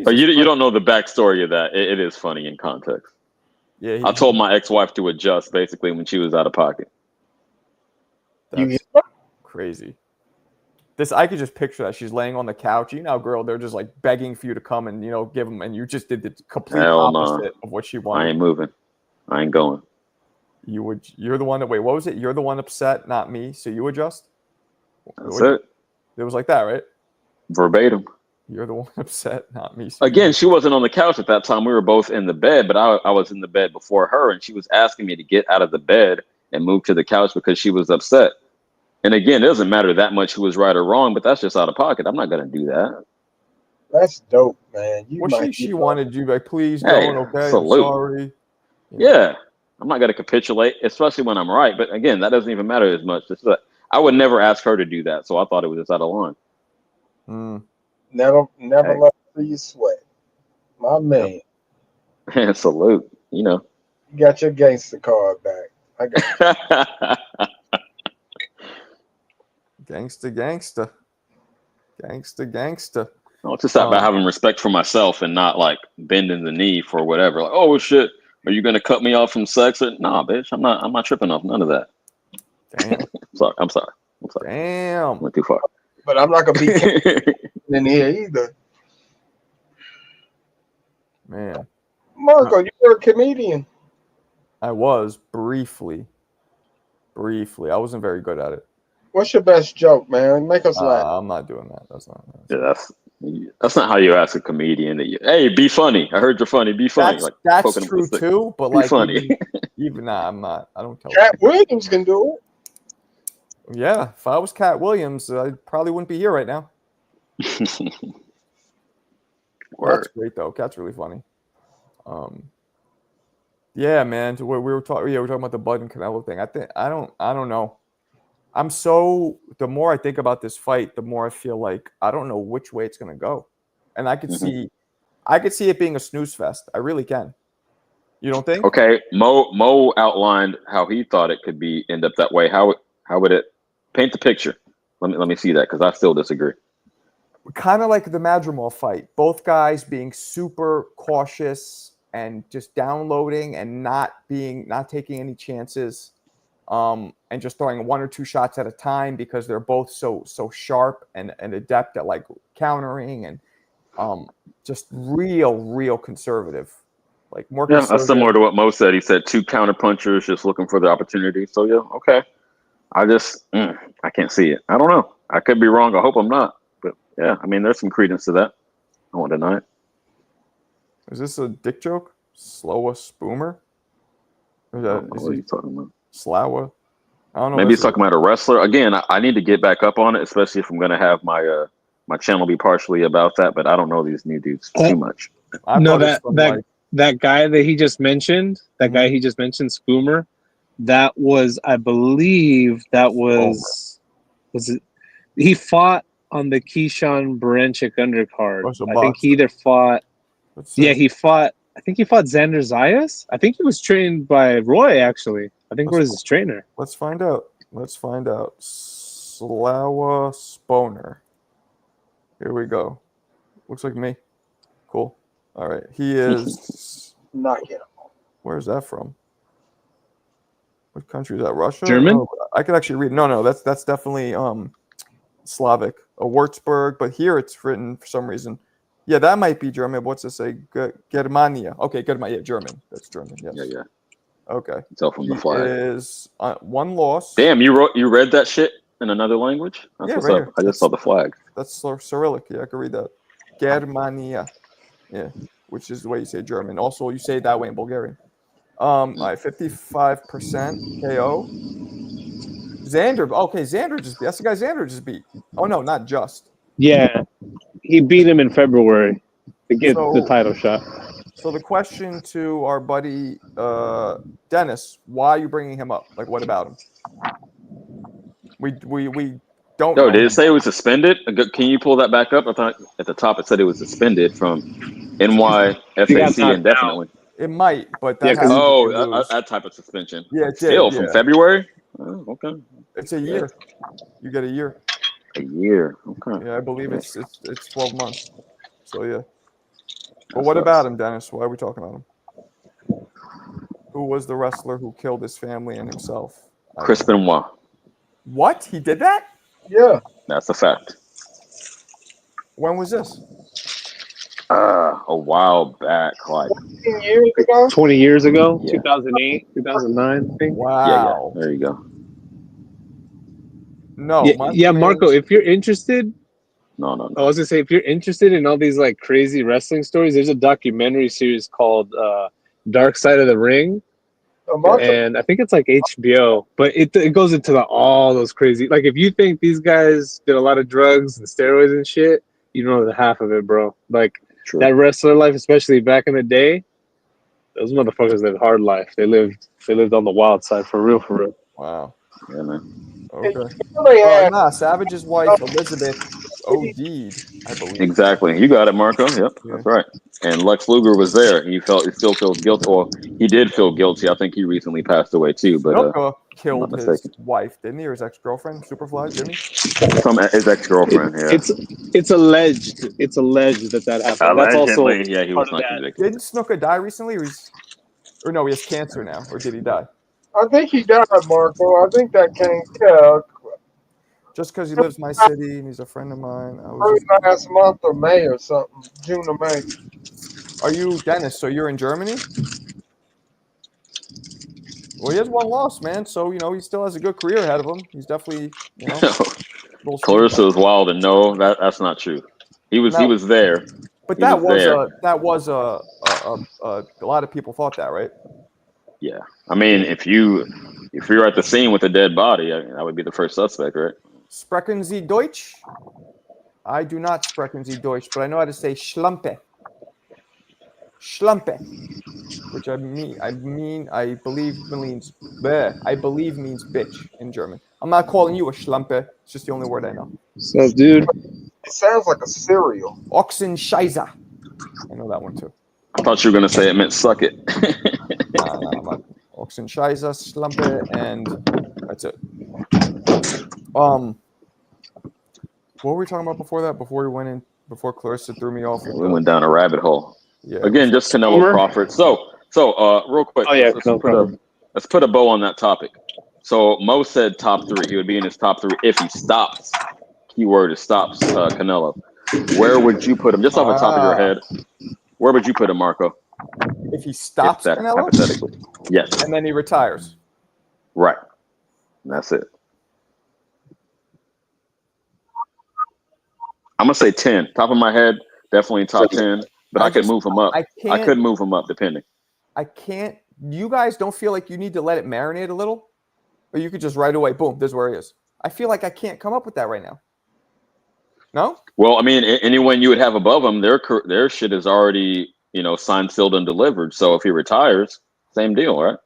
But you don't know the backstory of that. It is funny in context. Yeah, I told my ex-wife to adjust basically when she was out of pocket. That's crazy. I could just picture that. She's laying on the couch. You know, girl, they're just like begging for you to come and give them, and you just did the complete opposite of what she wanted. I ain't moving. I ain't going. You're the one that. Wait, what was it? You're the one upset, not me. So you adjust. That's it. It was like that, right? Verbatim. You're the one upset, not me. So Again, she wasn't on the couch at that time. We were both in the bed, but I was in the bed before her, and she was asking me to get out of the bed and move to the couch because she was upset. And again, it doesn't matter that much who was right or wrong, but that's just out of pocket. I'm not going to do that. That's dope, man. She wanted you like, please don't, okay? Salute. I'm sorry. Yeah. I'm not going to capitulate, especially when I'm right. But again, that doesn't even matter as much. I would never ask her to do that, so I thought it was just out of line. Never let her see you sweat. My man. Yep. Salute. You got your gangster card back. I got you. Gangsta. No, it's just about having respect for myself and not like bending the knee for whatever. Like, oh shit, are you gonna cut me off from sex? Nah, bitch, I'm not tripping off none of that. Damn. I'm sorry. Damn. Went too far. But I'm not gonna be in here either. Man. Marco, you were a comedian. I was briefly. I wasn't very good at it. What's your best joke, man? Make us laugh. I'm not doing that. That's not. That's not how you ask a comedian. Hey, be funny. I heard you're funny. Be funny. That's true too. But be funny. Even I'm not. I don't tell. Cat Williams can do it. Yeah, if I was Cat Williams, I probably wouldn't be here right now. That's great though. Cat's really funny. Yeah, man. We were talking. Yeah, we were talking about the Bud and Canelo thing. I don't know. The more I think about this fight, the more I feel like I don't know which way it's gonna go, and I could see it being a snooze fest. I really can. You don't think? Okay, Mo outlined how he thought it could end up that way. How would it paint the picture? Let me see that because I still disagree. Kind of like the Madrimal fight. Both guys being super cautious and just downloading and not taking any chances. And just throwing one or two shots at a time because they're both so sharp and adept at like countering and just real conservative, like more. Yeah, that's similar to what Mo said. He said 2 counter punchers just looking for the opportunity. So yeah, okay. I can't see it. I don't know. I could be wrong. I hope I'm not. But yeah, I mean, there's some credence to that. I won't deny it. Is this a dick joke? Slowa Spoomer? What are you talking about? Slowa? I don't know. Maybe he's talking about a wrestler. Again, I need to get back up on it, especially if I'm going to have my my channel be partially about that. But I don't know these new dudes too much. No, that guy that he just mentioned, Spoomer, that was, I believe, was it? He fought on the Keyshawn Baranchik undercard. I think he either fought. He fought. I think he fought Xander Zayas. I think he was trained by Roy, actually. I think Roy was his trainer. Let's find out. Slowa Sponer. Here we go. Looks like me. Cool. All right. He is. Knock it off. Where's that from? What country is that? Russia? German? Oh, I could actually read. No, that's definitely Slavic. A Würzburg, but here it's written for some reason. Yeah, that might be German. What's it say? Germania. Okay, Germania. Yeah, German. That's German. Yes. Yeah. Okay. Tell from the He flag. is one loss. Damn, you read that shit in another language? That's Yeah, what's right up. here. I just saw the flag. That's Cyrillic. Yeah, I can read that. Germania. Yeah, which is the way you say German. Also, you say it that way in Bulgarian. All right, 55% KO. Xander. Okay, Xander just beat. That's the guy Xander just beat. Oh no, not just. Yeah, he beat him in February to get the title shot. So the question to our buddy Dennis, why are you bringing him up? Like, what about him? We don't. No, know did him. it say it was suspended? Can you pull that back up? I thought at the top it said it was suspended from NYFAC indefinitely. It might, but that Yeah, 'cause- happens if you Oh, lose. that type of suspension. Yeah, it Still did, from yeah. February. Oh, okay. It's a year. You get a year. A year. Okay. Yeah, I believe it's 12 months. So yeah. But That what sucks. about him, Dennis? Why are we talking about him? Who was the wrestler who killed his family and himself? Chris Benoit. What? He did that? Yeah. That's a fact. When was this? A while back, like 15 years ago? 20 years ago, Yeah. 2008, 2009, I think. Wow. There you go. No. Yeah, Marco, if you're interested, No. I was gonna say, if you're interested in all these like crazy wrestling stories, there's a documentary series called Dark Side of the Ring, and I think it's like HBO, but it goes into all those crazy. Like, if you think these guys did a lot of drugs and steroids and shit, you don't know the half of it, bro. Like that wrestler life, especially back in the day, those motherfuckers lived hard life. They lived on the wild side for real, for real. Wow. Yeah, man. Okay. Savage's wife Elizabeth OD'd, I believe. Exactly. You got it, Marco. Yep, that's right. And Lex Luger was there. He still feels guilty. Well, he did feel guilty. I think he recently passed away too. But Snuka killed I'm not his mistaken. wife, didn't he? Or his ex-girlfriend, Superfly, didn't he? His ex-girlfriend. Yeah. It's alleged. It's alleged that happened. That's also Allegedly, yeah, he was not convicted. Didn't Snuka die recently, or no? He has cancer now, or did he die? I think he died, Marco. I think that came, Just because he lives in my city and he's a friend of mine. last month or May or something, June or May. Are you Dennis? So you're in Germany? Well, he has one loss, man. So he still has a good career ahead of him. He's definitely, Clarissa was wild, and no, that's not true. He was there. But He that was there. a lot of people thought that, right? Yeah, I mean, if you're at the scene with a dead body, that would be the first suspect, right? Sprechen Sie Deutsch? I do not sprechen Sie Deutsch, but I know how to say Schlampe. Schlampe, which I believe means bitch in German. I'm not calling you a Schlampe. It's just the only word I know. So, dude, it sounds like a cereal. Ochsenscheißer. I know that one too. I thought you were gonna say it meant suck it. Ochsenscheißer, Schlampe, and that's it. What were we talking about before that? Before Clarissa threw me off. We went down a rabbit hole. Yeah. Again, just Canelo Crawford. So, real quick. Oh yeah, let's put a bow on that topic. So Mo said top 3. He would be in his top 3 if he stops. Keyword is stops Canelo. Where would you put him? Just off the top of your head. Where would you put him, Marco? If he stops Canelo? Hypothetically. Yes. And then he retires. Right. That's it. I'm gonna say 10. Top of my head, definitely top 10. But I could move him up. I could move him up depending. I can't. You guys don't feel like you need to let it marinate a little, or you could just right away, boom, this is where he is. I feel like I can't come up with that right now. No. Well, I mean, anyone you would have above him, their shit is already signed, sealed, and delivered. So if he retires, same deal, right?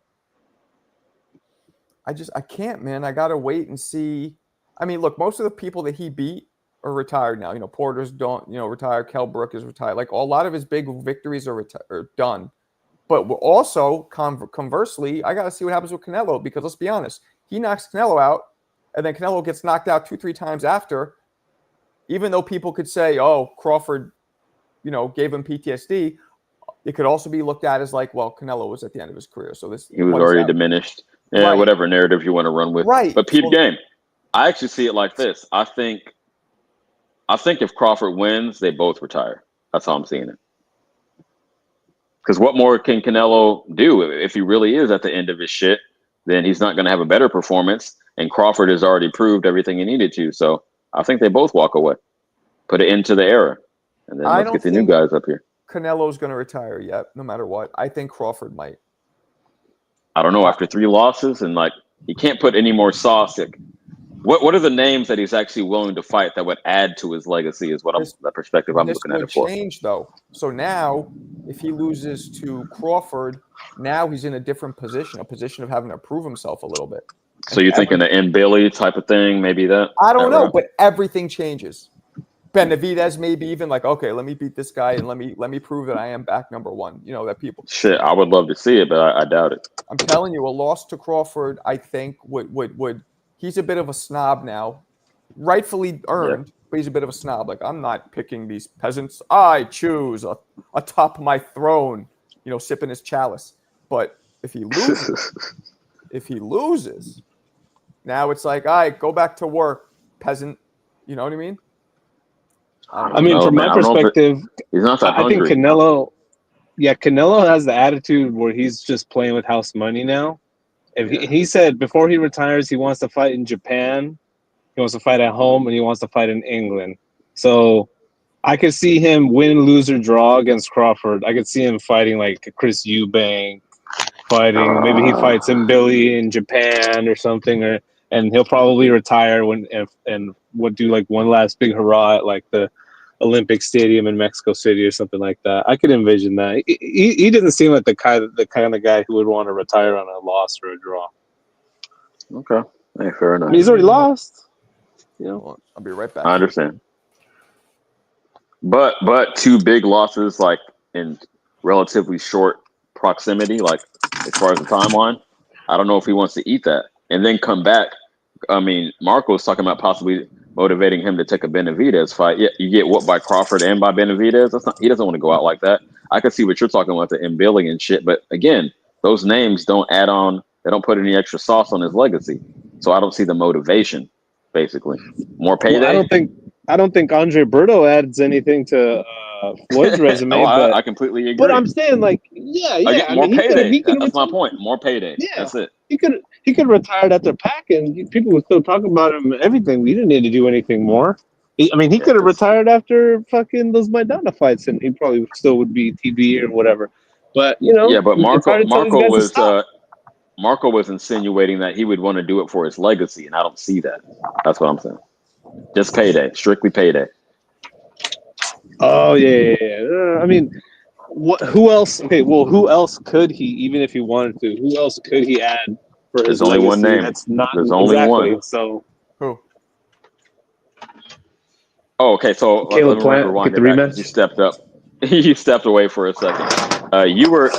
I can't, man. I gotta wait and see. I mean, look, most of the people that he beat are retired now. Porter's retired. Kell Brook is retired. Like a lot of his big victories are done. But we're also conversely, I got to see what happens with Canelo, because let's be honest, he knocks Canelo out, and then Canelo gets knocked out 2-3 times after. Even though people could say, "Oh, Crawford, gave him PTSD," it could also be looked at as like, well, Canelo was at the end of his career, so he was already diminished. Yeah, Right. whatever narrative you want to run with. Right. But Pete So- game, I actually see it like this. I think if Crawford wins, they both retire. That's how I'm seeing it. Because what more can Canelo do if he really is at the end of his shit? Then he's not going to have a better performance. And Crawford has already proved everything he needed to. So I think they both walk away, put it into the era, and then I let's don't get the new think guys up here. Canelo's going to retire yet, no matter what. I think Crawford might. I don't know. After 3 losses, and like he can't put any more sauce. Like, what are the names that he's actually willing to fight that would add to his legacy? Is what the perspective I'm This looking at would it for. change, though. So now, if he loses to Crawford, now he's in a different position, a position of having to prove himself a little bit. So you're thinking the M. Billy type of thing, maybe that? I don't that know, route? but everything changes. Benavidez maybe even like, okay, let me beat this guy and let me prove that I am back number one. You know, that people. Shit, I would love to see it, but I doubt it. I'm telling you, a loss to Crawford, I think would he's a bit of a snob now, rightfully earned, but he's a bit of a snob. Like, I'm not picking these peasants. I choose atop my throne, you know, sipping his chalice. But if he loses, now it's like, all right, go back to work, peasant. You know what I mean? I mean, from my perspective, he's not that I think hungry. Canelo has the attitude where he's just playing with house money now. If he said before he retires, he wants to fight in Japan, he wants to fight at home, and he wants to fight in England. So I could see him win, lose, or draw against Crawford. I could see him fighting like Chris Eubank, maybe he fights him Billy in Japan or something, and he'll probably retire and would do like one last big hurrah at like the Olympic Stadium in Mexico City or something like that. I could envision that. He doesn't seem like the kind of guy who would want to retire on a loss or a draw. Okay, hey, fair enough. I mean, he's already lost. You know, I'll be right back. I understand. But 2 big losses, like in relatively short proximity, like as far as the timeline, I don't know if he wants to eat that and then come back. I mean, Marco's talking about possibly motivating him to take a Benavidez fight. Yeah, you get whooped by Crawford and by Benavidez. He doesn't want to go out like that. I can see what you're talking about, the M. Billy and shit. But again, those names don't add on. They don't put any extra sauce on his legacy. So I don't see the motivation. Basically, more payday. Well, I don't think Andre Berto adds anything to Floyd's resume. But I completely agree. But I'm saying, like, yeah. More payday. That's retire. my point. More payday. Yeah, that's it. He could retire after Pac, and people would still talk about him and everything. We didn't need to do anything more. He could have retired after fucking those Maidana fights, and he probably still would be TV or whatever. But you know, yeah. But Marco was to insinuating that he would want to do it for his legacy, and I don't see that. That's what I'm saying. Just payday, strictly payday. Oh yeah. I mean, who else? Okay, well, who else could he, even if he wanted to? Who else could he add for his There's only legacy? one name. That's not There's only exactly, one. So who? Oh, okay. So Caleb Plant, rewind get the it back. rematch? You stepped up. You stepped away for a second. You were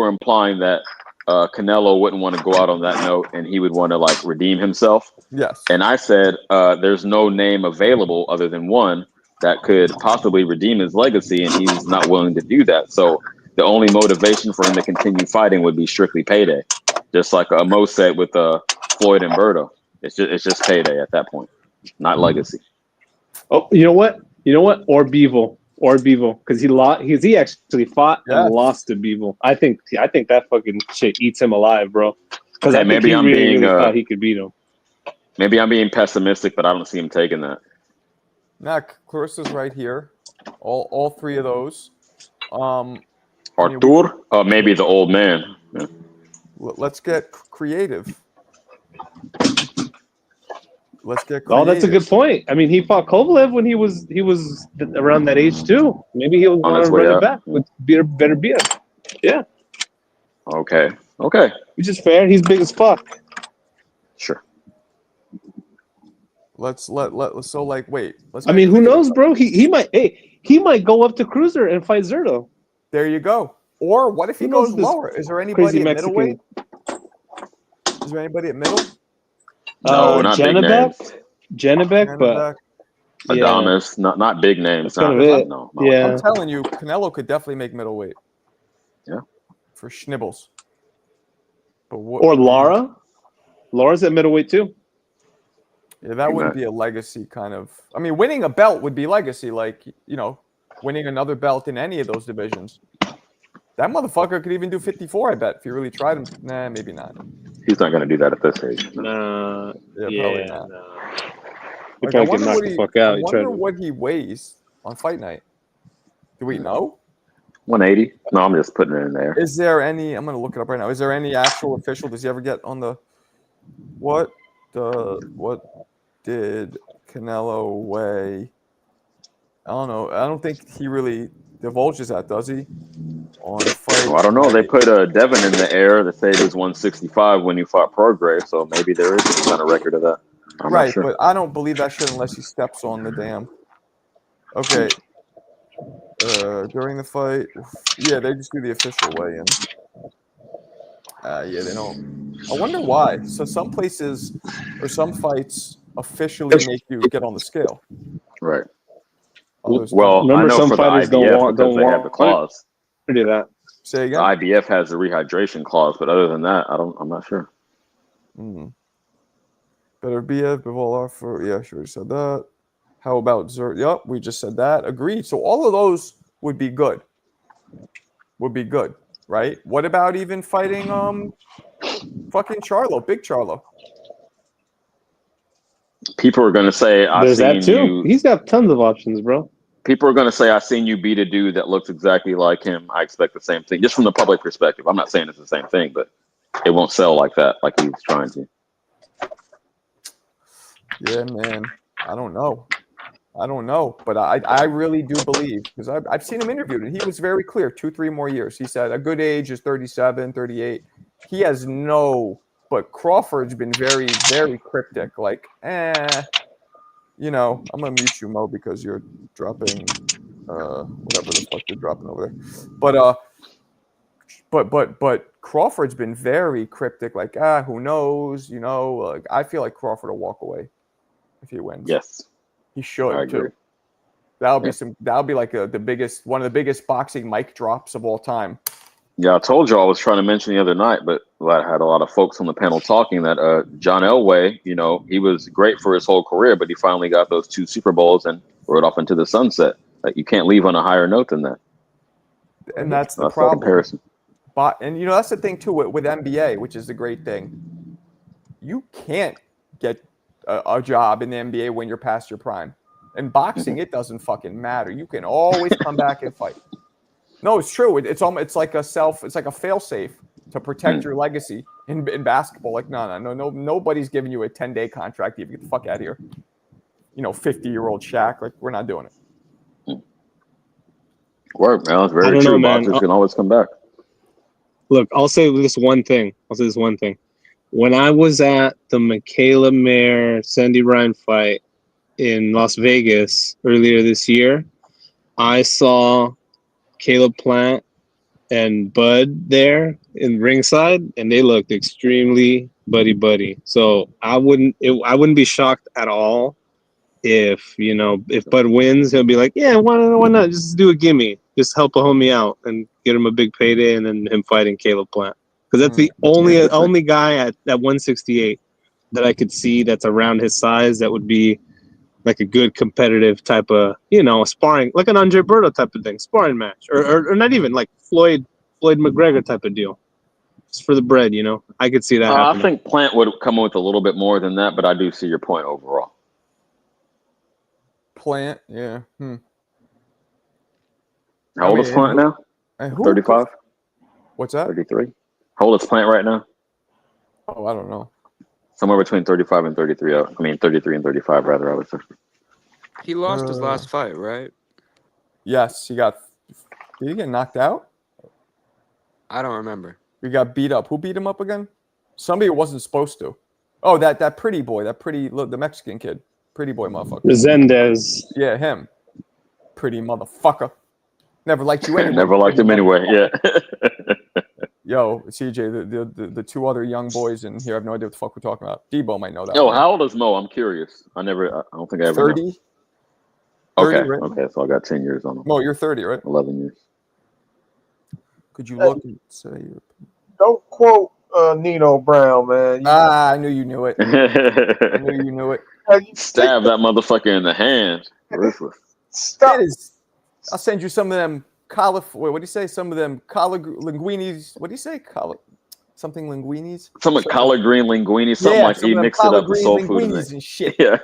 implying that Canelo wouldn't want to go out on that note, and he would want to like redeem himself. Yes. And I said, there's no name available other than one that could possibly redeem his legacy, and he's not willing to do that. So the only motivation for him to continue fighting would be strictly payday, just like Mo said with Floyd and Berto. It's just payday at that point, not legacy. Oh, you know what? Or Beevil, because he actually fought and lost to Beevil. I think that fucking shit eats him alive, bro. Because I think he really thought he could beat him. Maybe I'm being pessimistic, but I don't see him taking that. Nah, Clarissa's right here. All 3 of those. Artur? Maybe the old man. Yeah. Let's get creative. Oh, that's a good point. I mean, he fought Kovalev when he was around that age too. Maybe he'll run it back with better beer. Yeah. Okay. Which is fair. He's big as fuck. Sure. I mean, who knows, bro? He might go up to cruiser and fight Zerto. There you go. Or what if he goes lower? Is there anybody at middleweight? Is there anybody at middle? No, not big names. Janabek, but Adames, not big names. That's kind of it. No. Yeah. I'm telling you, Canelo could definitely make middleweight. Yeah. For schnibbles. But what? Or Laura. Laura's at middleweight too. Yeah, that wouldn't be a legacy kind of. I mean, winning a belt would be legacy, like winning another belt in any of those divisions. That motherfucker could even do 54. I bet if he really tried him. Nah, maybe not. He's not going to do that at this age. Nah. Yeah, probably not. Nah. He Like, I probably get wonder knocked what the fuck out. I He tried wonder to. what he weighs on fight night. Do we know? 180. No, I'm just putting it in there. Is there any? I'm gonna look it up right now. Is there any actual official? Does he ever get on the? What did Canelo weigh? I don't know. I don't think he really divulges that, does he? On fight. Well, I don't know. They put Devin in the air. They say it was 165 when he fought Prograis, so maybe there is some kind of record of that. I'm not sure. But I don't believe that shit unless he steps on the damn. Okay. During the fight, yeah, they just do the official weigh-in. Yeah, they don't. I wonder why. So some places or some fights officially make you get on the scale. Right. Others Well, Remember, I know some for the fighters IBF don't because they have the clause. to do that. Say The again. IBF has the rehydration clause, but other than that, I'm not sure. Better BF, Bivola for sure. We said that. How about Zert? Yep, we just said that. Agreed. So all of those would be good. Right? What about even fighting fucking Charlo, Big Charlo? People are going to say, There's that too. He's got tons of options, bro. People are going to say, I seen you beat a dude that looks exactly like him. I expect the same thing, just from the public perspective. I'm not saying it's the same thing, but it won't sell like that, like he was trying to. Yeah, man. I don't know. But I really do believe, because I've seen him interviewed, and he was very clear, 2-3 more years. He said a good age is 37, 38. He has but Crawford's been very, very cryptic. Like, I'm going to mute you, Mo, because you're dropping whatever the fuck you're dropping over there. But Crawford's been very cryptic, like, who knows, like, I feel like Crawford will walk away if he wins. Yes. He should I agree. too. That'll be like one of the biggest boxing mic drops of all time. Yeah, I told you I was trying to mention the other night, but I had a lot of folks on the panel talking that John Elway, he was great for his whole career, but he finally got those 2 Super Bowls and rode off into the sunset. Like, you can't leave on a higher note than that. And that's the problem. Comparison. And that's the thing too with NBA, which is the great thing. You can't get a job in the NBA when you're past your prime. In boxing, it doesn't fucking matter. You can always come back and fight. No, it's true. It's like a fail-safe to protect your legacy in basketball. Like, no, nobody's giving you a 10-day contract. You get the fuck out of here. 50-year-old Shaq. Like, we're not doing it. Work, man. It's very true. Boxers can always come back. Look, I'll say this one thing. When I was at the Michaela Mayer Sandy Ryan fight in Las Vegas earlier this year, I saw Caleb Plant and Bud there in ringside, and they looked extremely buddy. So I wouldn't be shocked at all if Bud wins. He'll be like, yeah, why not just do a gimme, just help a homie out and get him a big payday, and then him fighting Caleb Plant. Because that's the only guy at 168 that I could see that's around his size that would be like a good competitive type of, sparring, like an Andre Berto type of thing, sparring match, or not even like Floyd McGregor type of deal, just for the bread. I could see that happening. I think Plant would come with a little bit more than that, but I do see your point overall. Plant, yeah. How old is Plant now? 35? What's that? 33. How old is Plant right now? Oh, I don't know. Somewhere between 35 and 33. 33 and 35, rather, I would say. He lost his last fight, right? Yes, did he get knocked out? I don't remember. He got beat up. Who beat him up again? Somebody who wasn't supposed to. Oh, that pretty boy, the Mexican kid. Pretty boy motherfucker. Resendez. Yeah, him. Pretty motherfucker. Never liked you anyway. Never liked him anyway, yeah. Yo, CJ, the 2 other young boys in here, I have no idea what the fuck we're talking about. Debo might know that. Yo, how old is Mo? I'm curious. I don't think I ever 30? know. 30, okay, right? okay, so I got 10 years on him. Mo, you're 30, right? 11 years. Could you look and say your Don't quote Nino Brown, man. I knew you knew it. I knew you knew it. Stab that motherfucker in the hand. Ruthless. Stop. It is. I'll send you some of them what do you say? Some of them collard linguinis. What do you say? Something linguinis. Some collard green linguine. Something like he mixed it up with soul food and shit. Yeah.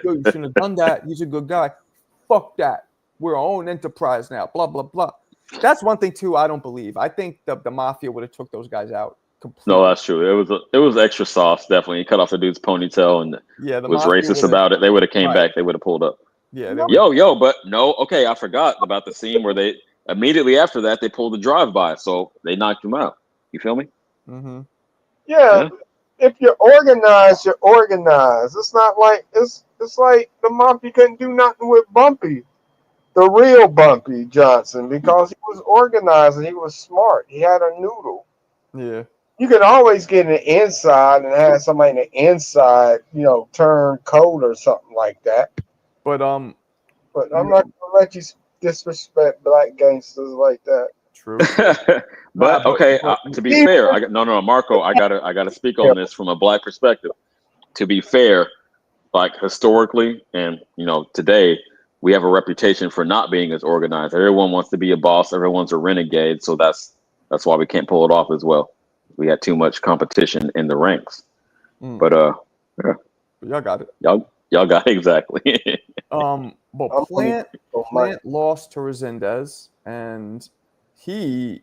Yo, you shouldn't have done that. He's a good guy. Fuck that. We're our own enterprise now. Blah blah blah. That's one thing too. I don't believe. I think the mafia would have took those guys out completely. No, that's true. It was extra sauce. Definitely, he cut off the dude's ponytail and was racist about it. They would have came back. They would have pulled up. Yeah. But no. Okay, I forgot about the scene where they immediately after that they pulled the drive-by, so they knocked him out. You feel me? Mm-hmm. Yeah. If you're organized, you're organized. It's not like it's like the mafia couldn't do nothing with Bumpy, the real Bumpy Johnson, because he was organized and he was smart. He had a noodle. Yeah. You can always get an inside and have somebody in the inside, turn cold or something like that. But I'm not gonna let you disrespect black gangsters like that. True. But okay, to be fair, Marco, I gotta speak on this from a black perspective. To be fair, like historically and today, we have a reputation for not being as organized. Everyone wants to be a boss. Everyone's a renegade. So that's why we can't pull it off as well. We had too much competition in the ranks. But yeah. Y'all got it. Y'all got it exactly. But Plant lost to Resendez, and I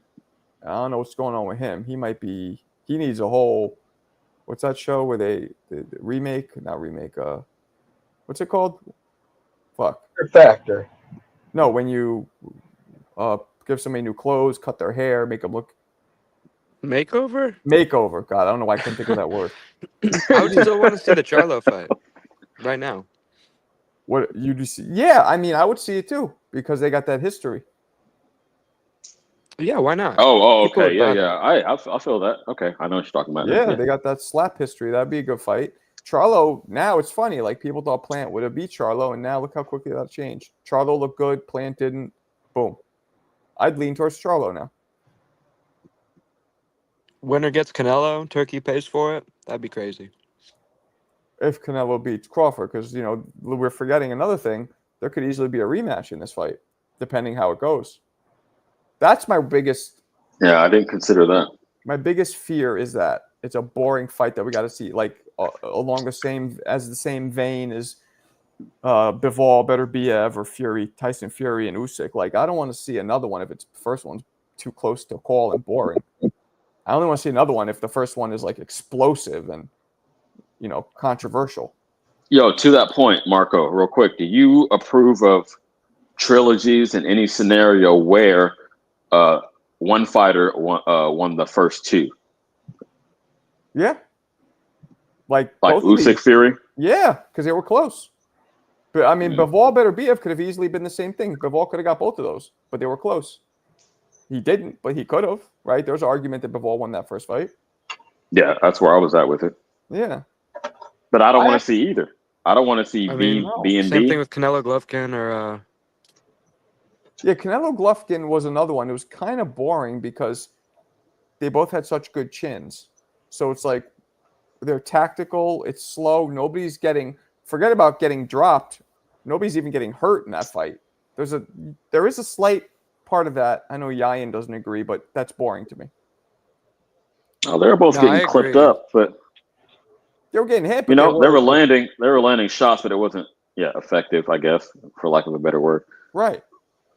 don't know what's going on with him. He needs a whole, what's that show where the not remake, what's it called? Fuck. Factor. No, when you give somebody new clothes, cut their hair, make them look. Makeover? Makeover. God, I don't know why I couldn't think of that word. I would still want to see the Charlo fight right now. What you do see? Yeah, I mean, I would see it too because they got that history. Yeah, why not? Okay, yeah. I feel that. Okay, I know what you're talking about. Yeah, they got that slap history. That'd be a good fight. Charlo, now it's funny. Like, people thought Plant would have beat Charlo, and now look how quickly that changed. Charlo looked good. Plant didn't. Boom. I'd lean towards Charlo now. Winner gets Canelo. Turkey pays for it. That'd be crazy. If Canelo beats Crawford, because, we're forgetting another thing. There could easily be a rematch in this fight, depending how it goes. That's my biggest. Yeah, I didn't consider that. My biggest fear is that it's a boring fight that we got to see, like along the same vein as Bivol, Beterbiev, or Tyson Fury, and Usyk. Like, I don't want to see another one if the first one's too close to call and boring. I only want to see another one if the first one is like explosive and controversial. Yo, to that point, Marco, real quick, do you approve of trilogies in any scenario where one fighter won the first two? Yeah. Like Usyk Fury? Yeah, because they were close. But I mean, Bivol, Beterbiev could have easily been the same thing. Bivol could have got both of those, but they were close. He didn't, but he could have, right? There's an argument that Bivol won that first fight. Yeah, that's where I was at with it. Yeah. But I don't want to see either. I don't want to see B and Same D. thing with Canelo Golovkin or. Yeah, Canelo Golovkin was another one. It was kind of boring because they both had such good chins. So it's like they're tactical. It's slow. Forget about getting dropped. Nobody's even getting hurt in that fight. There is a slight part of that. I know Yayan doesn't agree, but that's boring to me. Oh, they were both getting clipped up, but they were getting hit. But they were landing shots, but it wasn't effective, I guess, for lack of a better word. Right.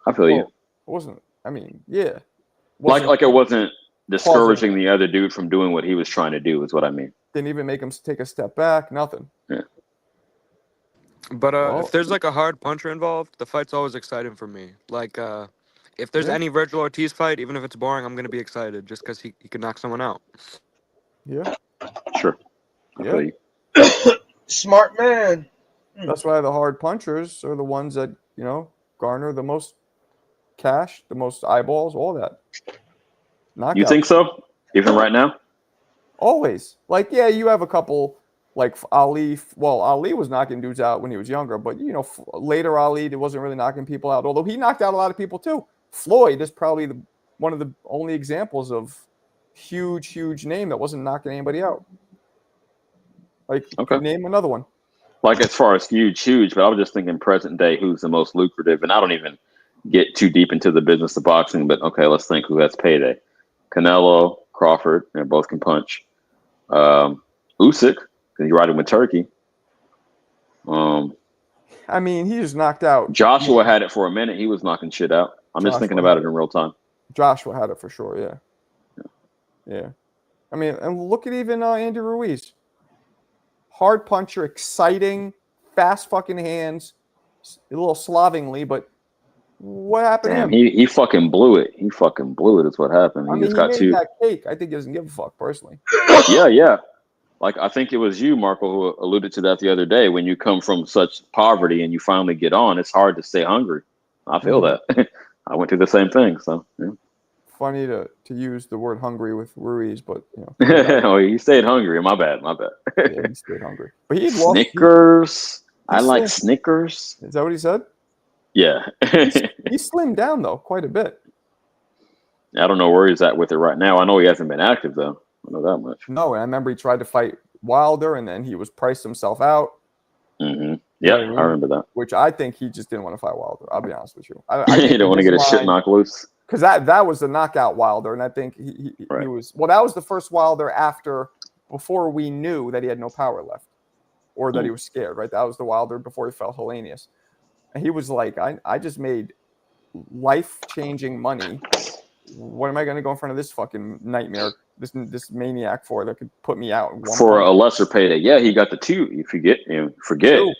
I feel you. It wasn't. I mean, yeah. Like it wasn't discouraging the other dude from doing what he was trying to do. Is what I mean. Didn't even make him take a step back. Nothing. Yeah. But if there's like a hard puncher involved, the fight's always exciting for me. Like if there's any Virgil Ortiz fight, even if it's boring, I'm gonna be excited just because he can knock someone out. Yeah. Sure. Yeah. Smart man. That's why the hard punchers are the ones that garner the most cash, the most eyeballs, all that. Knockout. You think so? Even right now? Always. Like, yeah, you have a couple, like Ali. Well, Ali was knocking dudes out when he was younger, but, later Ali wasn't really knocking people out, although he knocked out a lot of people too. Floyd is probably one of the only examples of huge name that wasn't knocking anybody out. Like, Okay. name another one. Like as far as huge, but I was just thinking present day, who's the most lucrative, and I don't even get too deep into the business of boxing, but okay, let's think who has Payday. Canelo, Crawford, they both can punch. Usyk, because he's riding with Turkey. I mean, he just knocked out. Joshua had it for a minute. He was knocking shit out. I'm just thinking about it in real time. Joshua had it for sure, yeah. I mean, and look at even Andy Ruiz. Hard puncher, exciting, fast fucking hands, a little slovenly, but what happened Damn, to him? he fucking blew it. He fucking blew it is what happened. I He mean, just he got made too. that cake. I think he doesn't give a fuck, personally. Yeah. Like, I think it was you, Marco, who alluded to that the other day. When you come from such poverty and you finally get on, it's hard to stay hungry. I feel that. I went through the same thing. So, yeah. Funny to use the word hungry with Ruiz, but, you know. Oh, he stayed hungry. My bad. Yeah, he stayed hungry. But he lost. Snickers. I like slimmed. Snickers. Is that what he said? Yeah. He slimmed down, though, quite a bit. I don't know where he's at with it right now. I know he hasn't been active, though. I know that much. No, and I remember he tried to fight Wilder, and then he was priced himself out. Mm-hmm. Yeah, I remember that. Which I think he just didn't want to fight Wilder. I'll be honest with you. I He didn't want to get his shit knocked loose. Because that was the knockout Wilder, and I think he was. Well, that was the first Wilder before we knew that he had no power left, or that he was scared. Right, that was the Wilder before he felt Hellenius, and he was like, "I just made life-changing money. What am I going to go in front of this fucking nightmare, this maniac for that could put me out for a lesser payday?" Yeah, he got the two. You forget.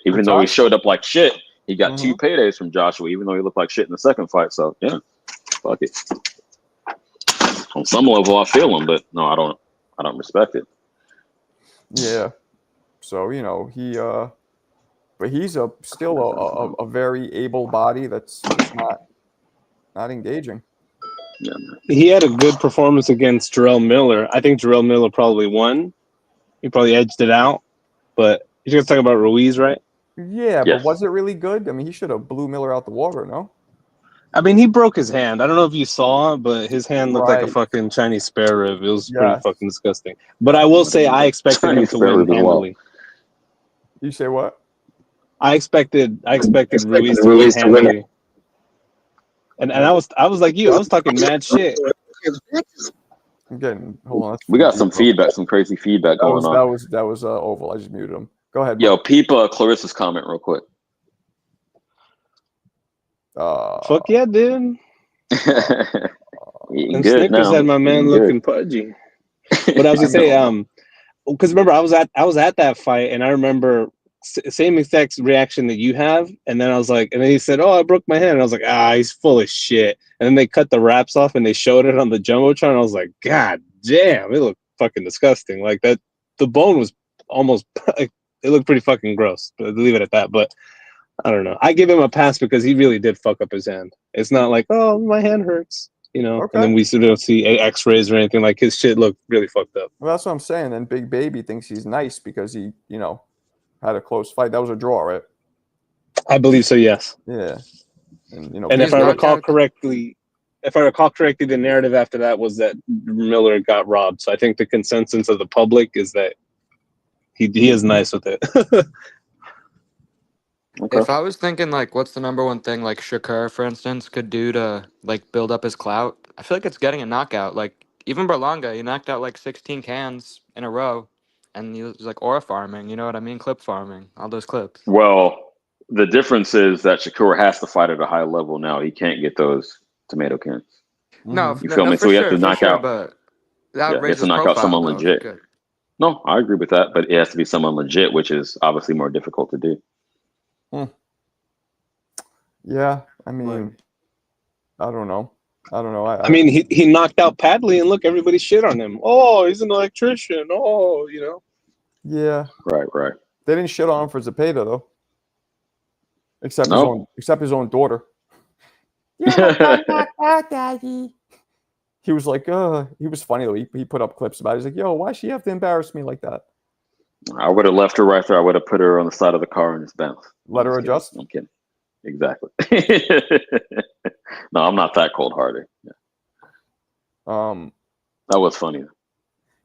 Even though he showed up like shit, he got 2 paydays from Joshua. Even though he looked like shit in the second fight. So yeah, fuck it. On some level, I feel him, but no, I don't respect it. Yeah. So you know but he's still a very able body that's just not engaging. Yeah, he had a good performance against Jarrell Miller. I think Jarrell Miller probably won. He probably edged it out. But you're going to talk about Ruiz, right? Yeah, but was it really good? I mean, he should have blew Miller out the water, no? I mean, he broke his hand. I don't know if you saw, but his hand looked like a fucking Chinese spare rib. It was pretty fucking disgusting. But I will say I expected him to win handily. You say what? I expected Ruiz to win handily. And I was like you. I was talking mad shit. I'm getting. Hold on. We got some feedback, some crazy feedback going on. That was Oval. I just muted him. Go ahead. Yo, peep Clarissa's comment real quick. Fuck yeah, dude. Eating and good Snickers now. had my man looking pudgy. But I was gonna say, because remember I was at that fight, and I remember same exact reaction that you have, and then I was like, and then he said, "Oh, I broke my hand," and I was like, he's full of shit. And then they cut the wraps off and they showed it on the jumbotron. And I was like, God damn, it looked fucking disgusting. Like that, the bone was almost. It looked pretty fucking gross. But leave it at that. But I don't know. I give him a pass because he really did fuck up his hand. It's not like, oh, my hand hurts, you know. Okay. And then we still don't see X-rays or anything. Like his shit looked really fucked up. Well, that's what I'm saying. And Big Baby thinks he's nice because he, you know, had a close fight. That was a draw, right? I believe so. Yes. Yeah. And you know, and if I recall correctly, the narrative after that was that Miller got robbed. So I think the consensus of the public is that he is nice with it. Okay. If I was thinking, like, what's the number one thing, like, Shakur, for instance, could do to, like, build up his clout, I feel like it's getting a knockout. Like, even Berlanga, he knocked out, like, 16 cans in a row, and he was, like, aura farming, you know what I mean? Clip farming, all those clips. Well, the difference is that Shakur has to fight at a high level now. He can't get those tomato cans. No, you feel me? So he has to knock out. But He has to knock out someone legit. No, I agree with that, but it has to be someone legit, which is obviously more difficult to do. Yeah, I mean, I don't know. I mean, he knocked out Padley, and look, everybody shit on him. Oh, he's an electrician. Oh, you know. Yeah. Right. They didn't shit on him for Zepeda though, except his own daughter. Daddy. He was like, he was funny though. He put up clips about it. He's like, yo, why she have to embarrass me like that? I would have left her right there. I would have put her on the side of the car and just bounced. Let her adjust? I'm kidding. Exactly. No, I'm not that cold-hearted. Yeah. That was funny.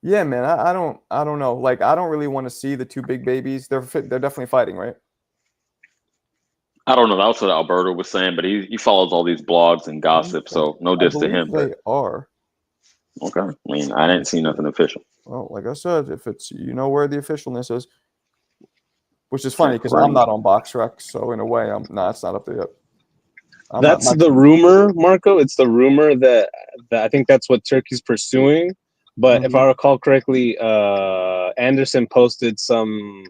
Yeah, man. I don't know. Like, I don't really want to see the two big babies. They're definitely fighting, right? I don't know. That was what Alberto was saying, but he follows all these blogs and gossip, so no I diss to believe him. they But are. okay, I mean, I didn't see nothing official. Well, like I said, if it's where the officialness is, which is funny because Right. I'm not on BoxRec, so in a way, it's not up there yet. That's the rumor, Marco. It's the rumor that I think that's what Turkey's pursuing. But if I recall correctly, Anderson posted some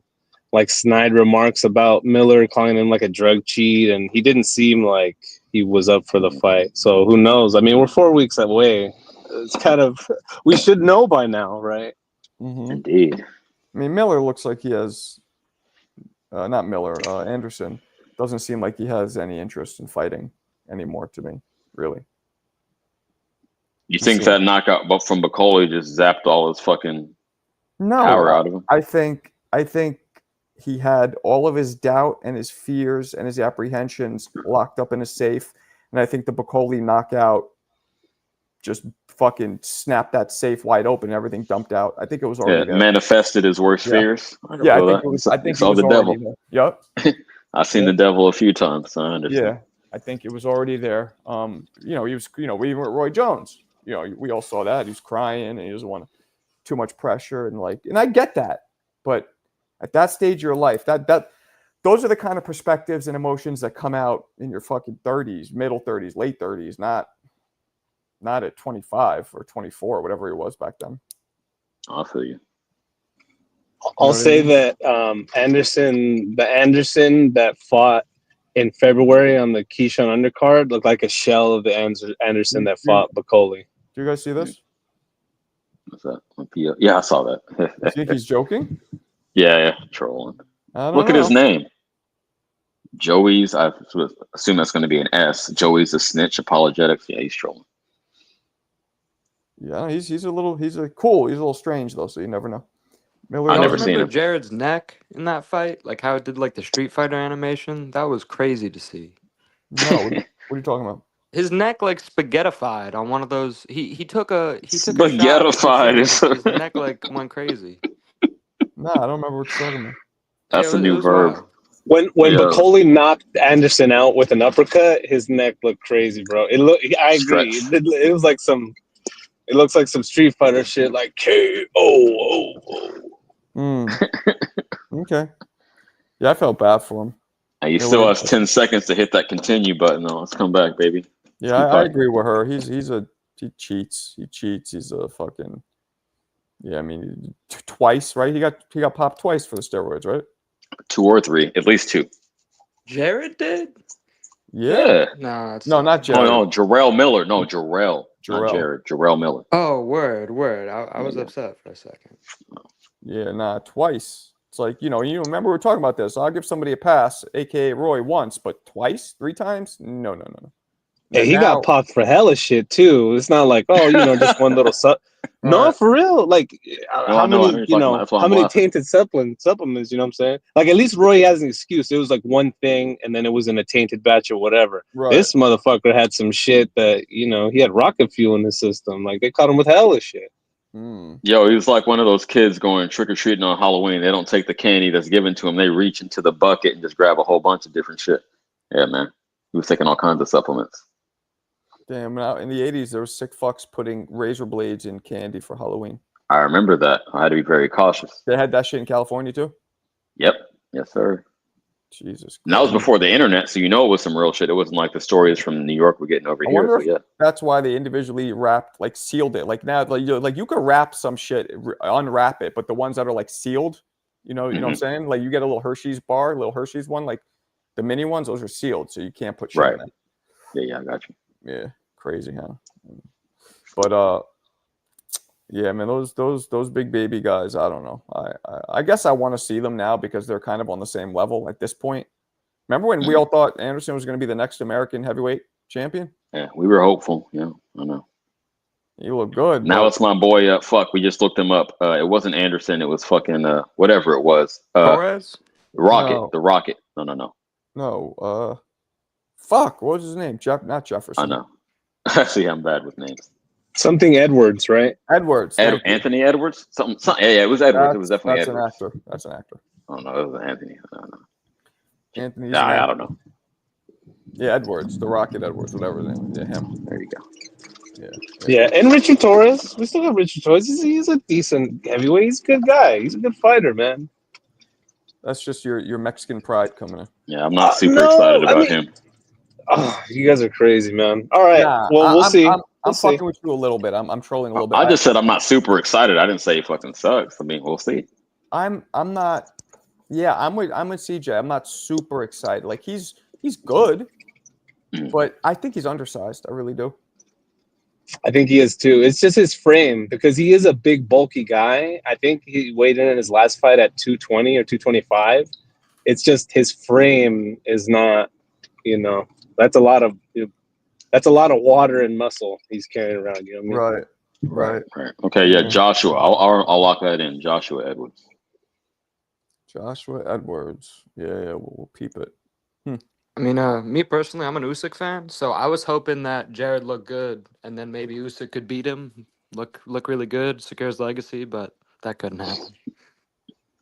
like snide remarks about Miller, calling him like a drug cheat, and he didn't seem like he was up for the fight. So who knows? I mean, we're 4 weeks away. It's kind of, we should know by now, right? Indeed. I mean, Miller looks like he has, not Miller, Anderson doesn't seem like he has any interest in fighting anymore to me, really. You think that knockout from Bacoli just zapped all his fucking power out of him? I think he had all of his doubt and his fears and his apprehensions locked up in a safe. And I think the Bacoli knockout just fucking snapped that safe wide open and everything dumped out. I think it was already there. Manifested his worst fears. Yeah, I think it was. I think saw it was the already devil. there. Yep. I've seen the devil a few times, so I understand. Yeah, I think it was already there. He was, we even with Roy Jones, we all saw that. He was crying and he doesn't want too much pressure and I get that. But at that stage of your life, those are the kind of perspectives and emotions that come out in your fucking 30s, middle 30s, late 30s, not at 25 or 24, whatever it was back then. I feel you. I'll say that Anderson that fought in February on the Keyshawn undercard looked like a shell of the Anderson that fought Bacoli. Do you guys see this? What's that? Yeah, I saw that. You think he's joking? Yeah, trolling. Look at his name. Joey's, I assume that's going to be an S. Joey's a snitch, apologetics. Yeah, he's trolling. Yeah, he's a little strange though, so you never know. Miller, I never seen remember him. Jared's neck in that fight, like how it did like the Street Fighter animation. That was crazy to see. No, what are you talking about? His neck like spaghettified on one of those. He took a Spaghettified. His neck like went crazy. No, I don't remember what you're talking about. That's a new verb. When Bacoli knocked Anderson out with an uppercut, his neck looked crazy, bro. I agree. It was like some. It looks like some Street Fighter shit, like KO. Okay. Yeah, I felt bad for him. And you still have 10 seconds to hit that continue button. Though. Let's come back, baby. Yeah, I agree with her. He cheats. He cheats. He's a fucking. Yeah, I mean, twice, right? He got popped twice for the steroids, right? 2 or 3, at least 2. Jared did. Yeah. No, not Jared. No, Jarrell Miller. No, Jarrell. Not Jared. Jarrell Miller. Oh, word. I was upset for a second. Yeah, twice. It's like, you remember we were talking about this. I'll give somebody a pass, aka Roy, once, but twice, 3 times? No. Yeah, he got popped for hella shit too. It's not like, just one little No, for real. Like how many tainted supplements, you know what I'm saying? Like at least Roy has an excuse. It was like one thing and then it was in a tainted batch or whatever. Right. This motherfucker had some shit that, he had rocket fuel in his system. Like they caught him with hella shit. Yo, he was like one of those kids going trick-or-treating on Halloween. They don't take the candy that's given to them. They reach into the bucket and just grab a whole bunch of different shit. Yeah, man. He was taking all kinds of supplements. Damn, in the 80s, there were sick fucks putting razor blades in candy for Halloween. I remember that. I had to be very cautious. They had that shit in California, too? Yep. Yes, sir. Jesus. And that was before the internet, so it was some real shit. It wasn't like the stories from New York we're getting over I here. wonder So, if that's why they individually wrapped, like sealed it. Like now, like you could wrap some shit, unwrap it, but the ones that are like sealed, you know what I'm saying? Like you get a little Hershey's bar, little Hershey's one, like the mini ones, those are sealed, so you can't put shit in it. Yeah, I got you. Yeah, crazy, huh? But yeah, man, those big baby guys, I don't know. I guess I want to see them now because they're kind of on the same level at this point. Remember when we all thought Anderson was going to be the next American heavyweight champion? Yeah, we were hopeful. Yeah, I know. You look good. Now it's my boy. Fuck, we just looked him up. It wasn't Anderson. It was fucking whatever it was. Torres? Rocket. No. The Rocket. No. Fuck, what was his name? Not Jefferson. I know. See, I'm bad with names. Something Edwards, right? Edwards. Thank you. Anthony Edwards? Something. Yeah, it was Edwards. It was definitely That's Edwards. an actor. That's an actor. Oh no, it was Anthony. I don't know. Anthony's Yeah, an I actor. don't know. Yeah, Edwards, the Rocket Edwards, whatever his name is. Yeah, him. There you go. Yeah, and Richard Torres. We still got Richard Torres. He's a decent heavyweight. He's a good guy. He's a good fighter, man. That's just your Mexican pride coming in. Yeah, I'm not super excited about him. Oh, you guys are crazy, man. All right. Nah, well, we'll see. I'm fucking with you a little bit. I'm trolling a little bit. I just said I'm not super excited. I didn't say he fucking sucks. I mean, we'll see. I'm not. Yeah, I'm with CJ. I'm not super excited. Like he's good, but I think he's undersized. I really do. I think he is too. It's just his frame because he is a big, bulky guy. I think he weighed in his last fight at 220 or 225. It's just his frame is not. That's a lot of water and muscle he's carrying around. You know what I mean? Right. Okay, yeah, Joshua. I'll lock that in. Joshua Edwards. Joshua Edwards. Yeah, we'll peep it. I mean, me personally, I'm an Usyk fan, so I was hoping that Jared looked good, and then maybe Usyk could beat him, look really good, secure his legacy, but that couldn't happen.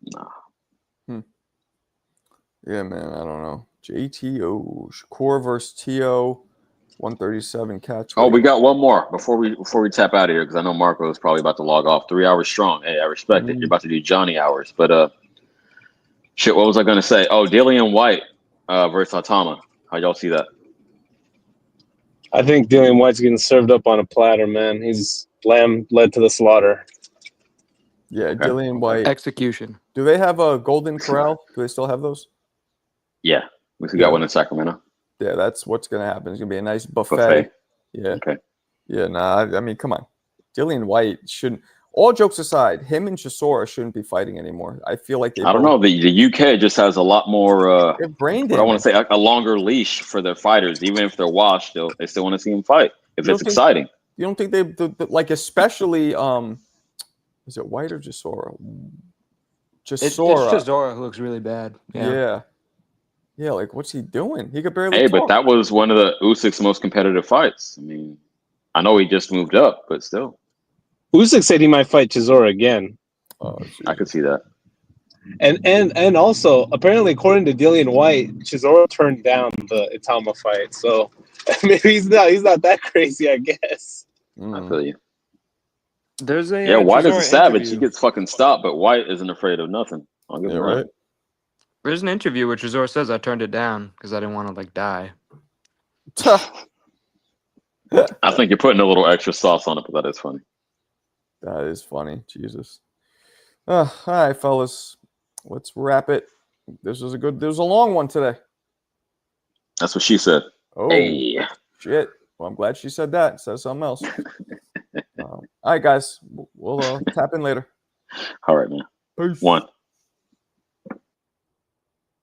Nah. Yeah, man, I don't know. JTO Shakur versus TO 137 catch. Oh, we got one more before we tap out of here because I know Marco is probably about to log off. 3 hours strong. Hey, I respect it. You're about to do Johnny hours, but shit. What was I gonna say? Oh, Dillian White versus Atama. How y'all see that? I think Dillian White's getting served up on a platter, man. He's lamb led to the slaughter. Yeah, Dillian White. Execution. Do they have a Golden Corral? Do they still have those? Yeah, we got one in Sacramento. Yeah, that's what's gonna happen. It's gonna be a nice buffet. Yeah. Okay. Yeah, I mean, come on. Dillian White shouldn't. All jokes aside, him and Chisora shouldn't be fighting anymore. I feel like I don't know. The UK just has a lot more. brain I want to say a longer leash for their fighters. Even if they're washed, they still want to see them fight. If it's exciting. You don't think they like, especially is it White or Chisora? It's Chisora who looks really bad. Yeah, like what's he doing? He could barely. Hey, talk. but that was one of the Usyk's most competitive fights. I mean, I know he just moved up, but still. Usyk said he might fight Chisora again. Oh, I could see that. And also, apparently, according to Dillian White, Chisora turned down the Itama fight. So maybe he's not that crazy, I guess. I feel you. There's a White is a Chisora savage. interview. He gets fucking stopped, but White isn't afraid of nothing. I'll give him that. There's an interview where Chisora says I turned it down because I didn't want to die. I think you're putting a little extra sauce on it, but that is funny. That is funny. Jesus. All right, fellas. Let's wrap it. This was a long one today. That's what she said. Oh, hey. Shit. Well, I'm glad she said that. Says something else. All right, guys. We'll tap in later. All right, man. Peace. One.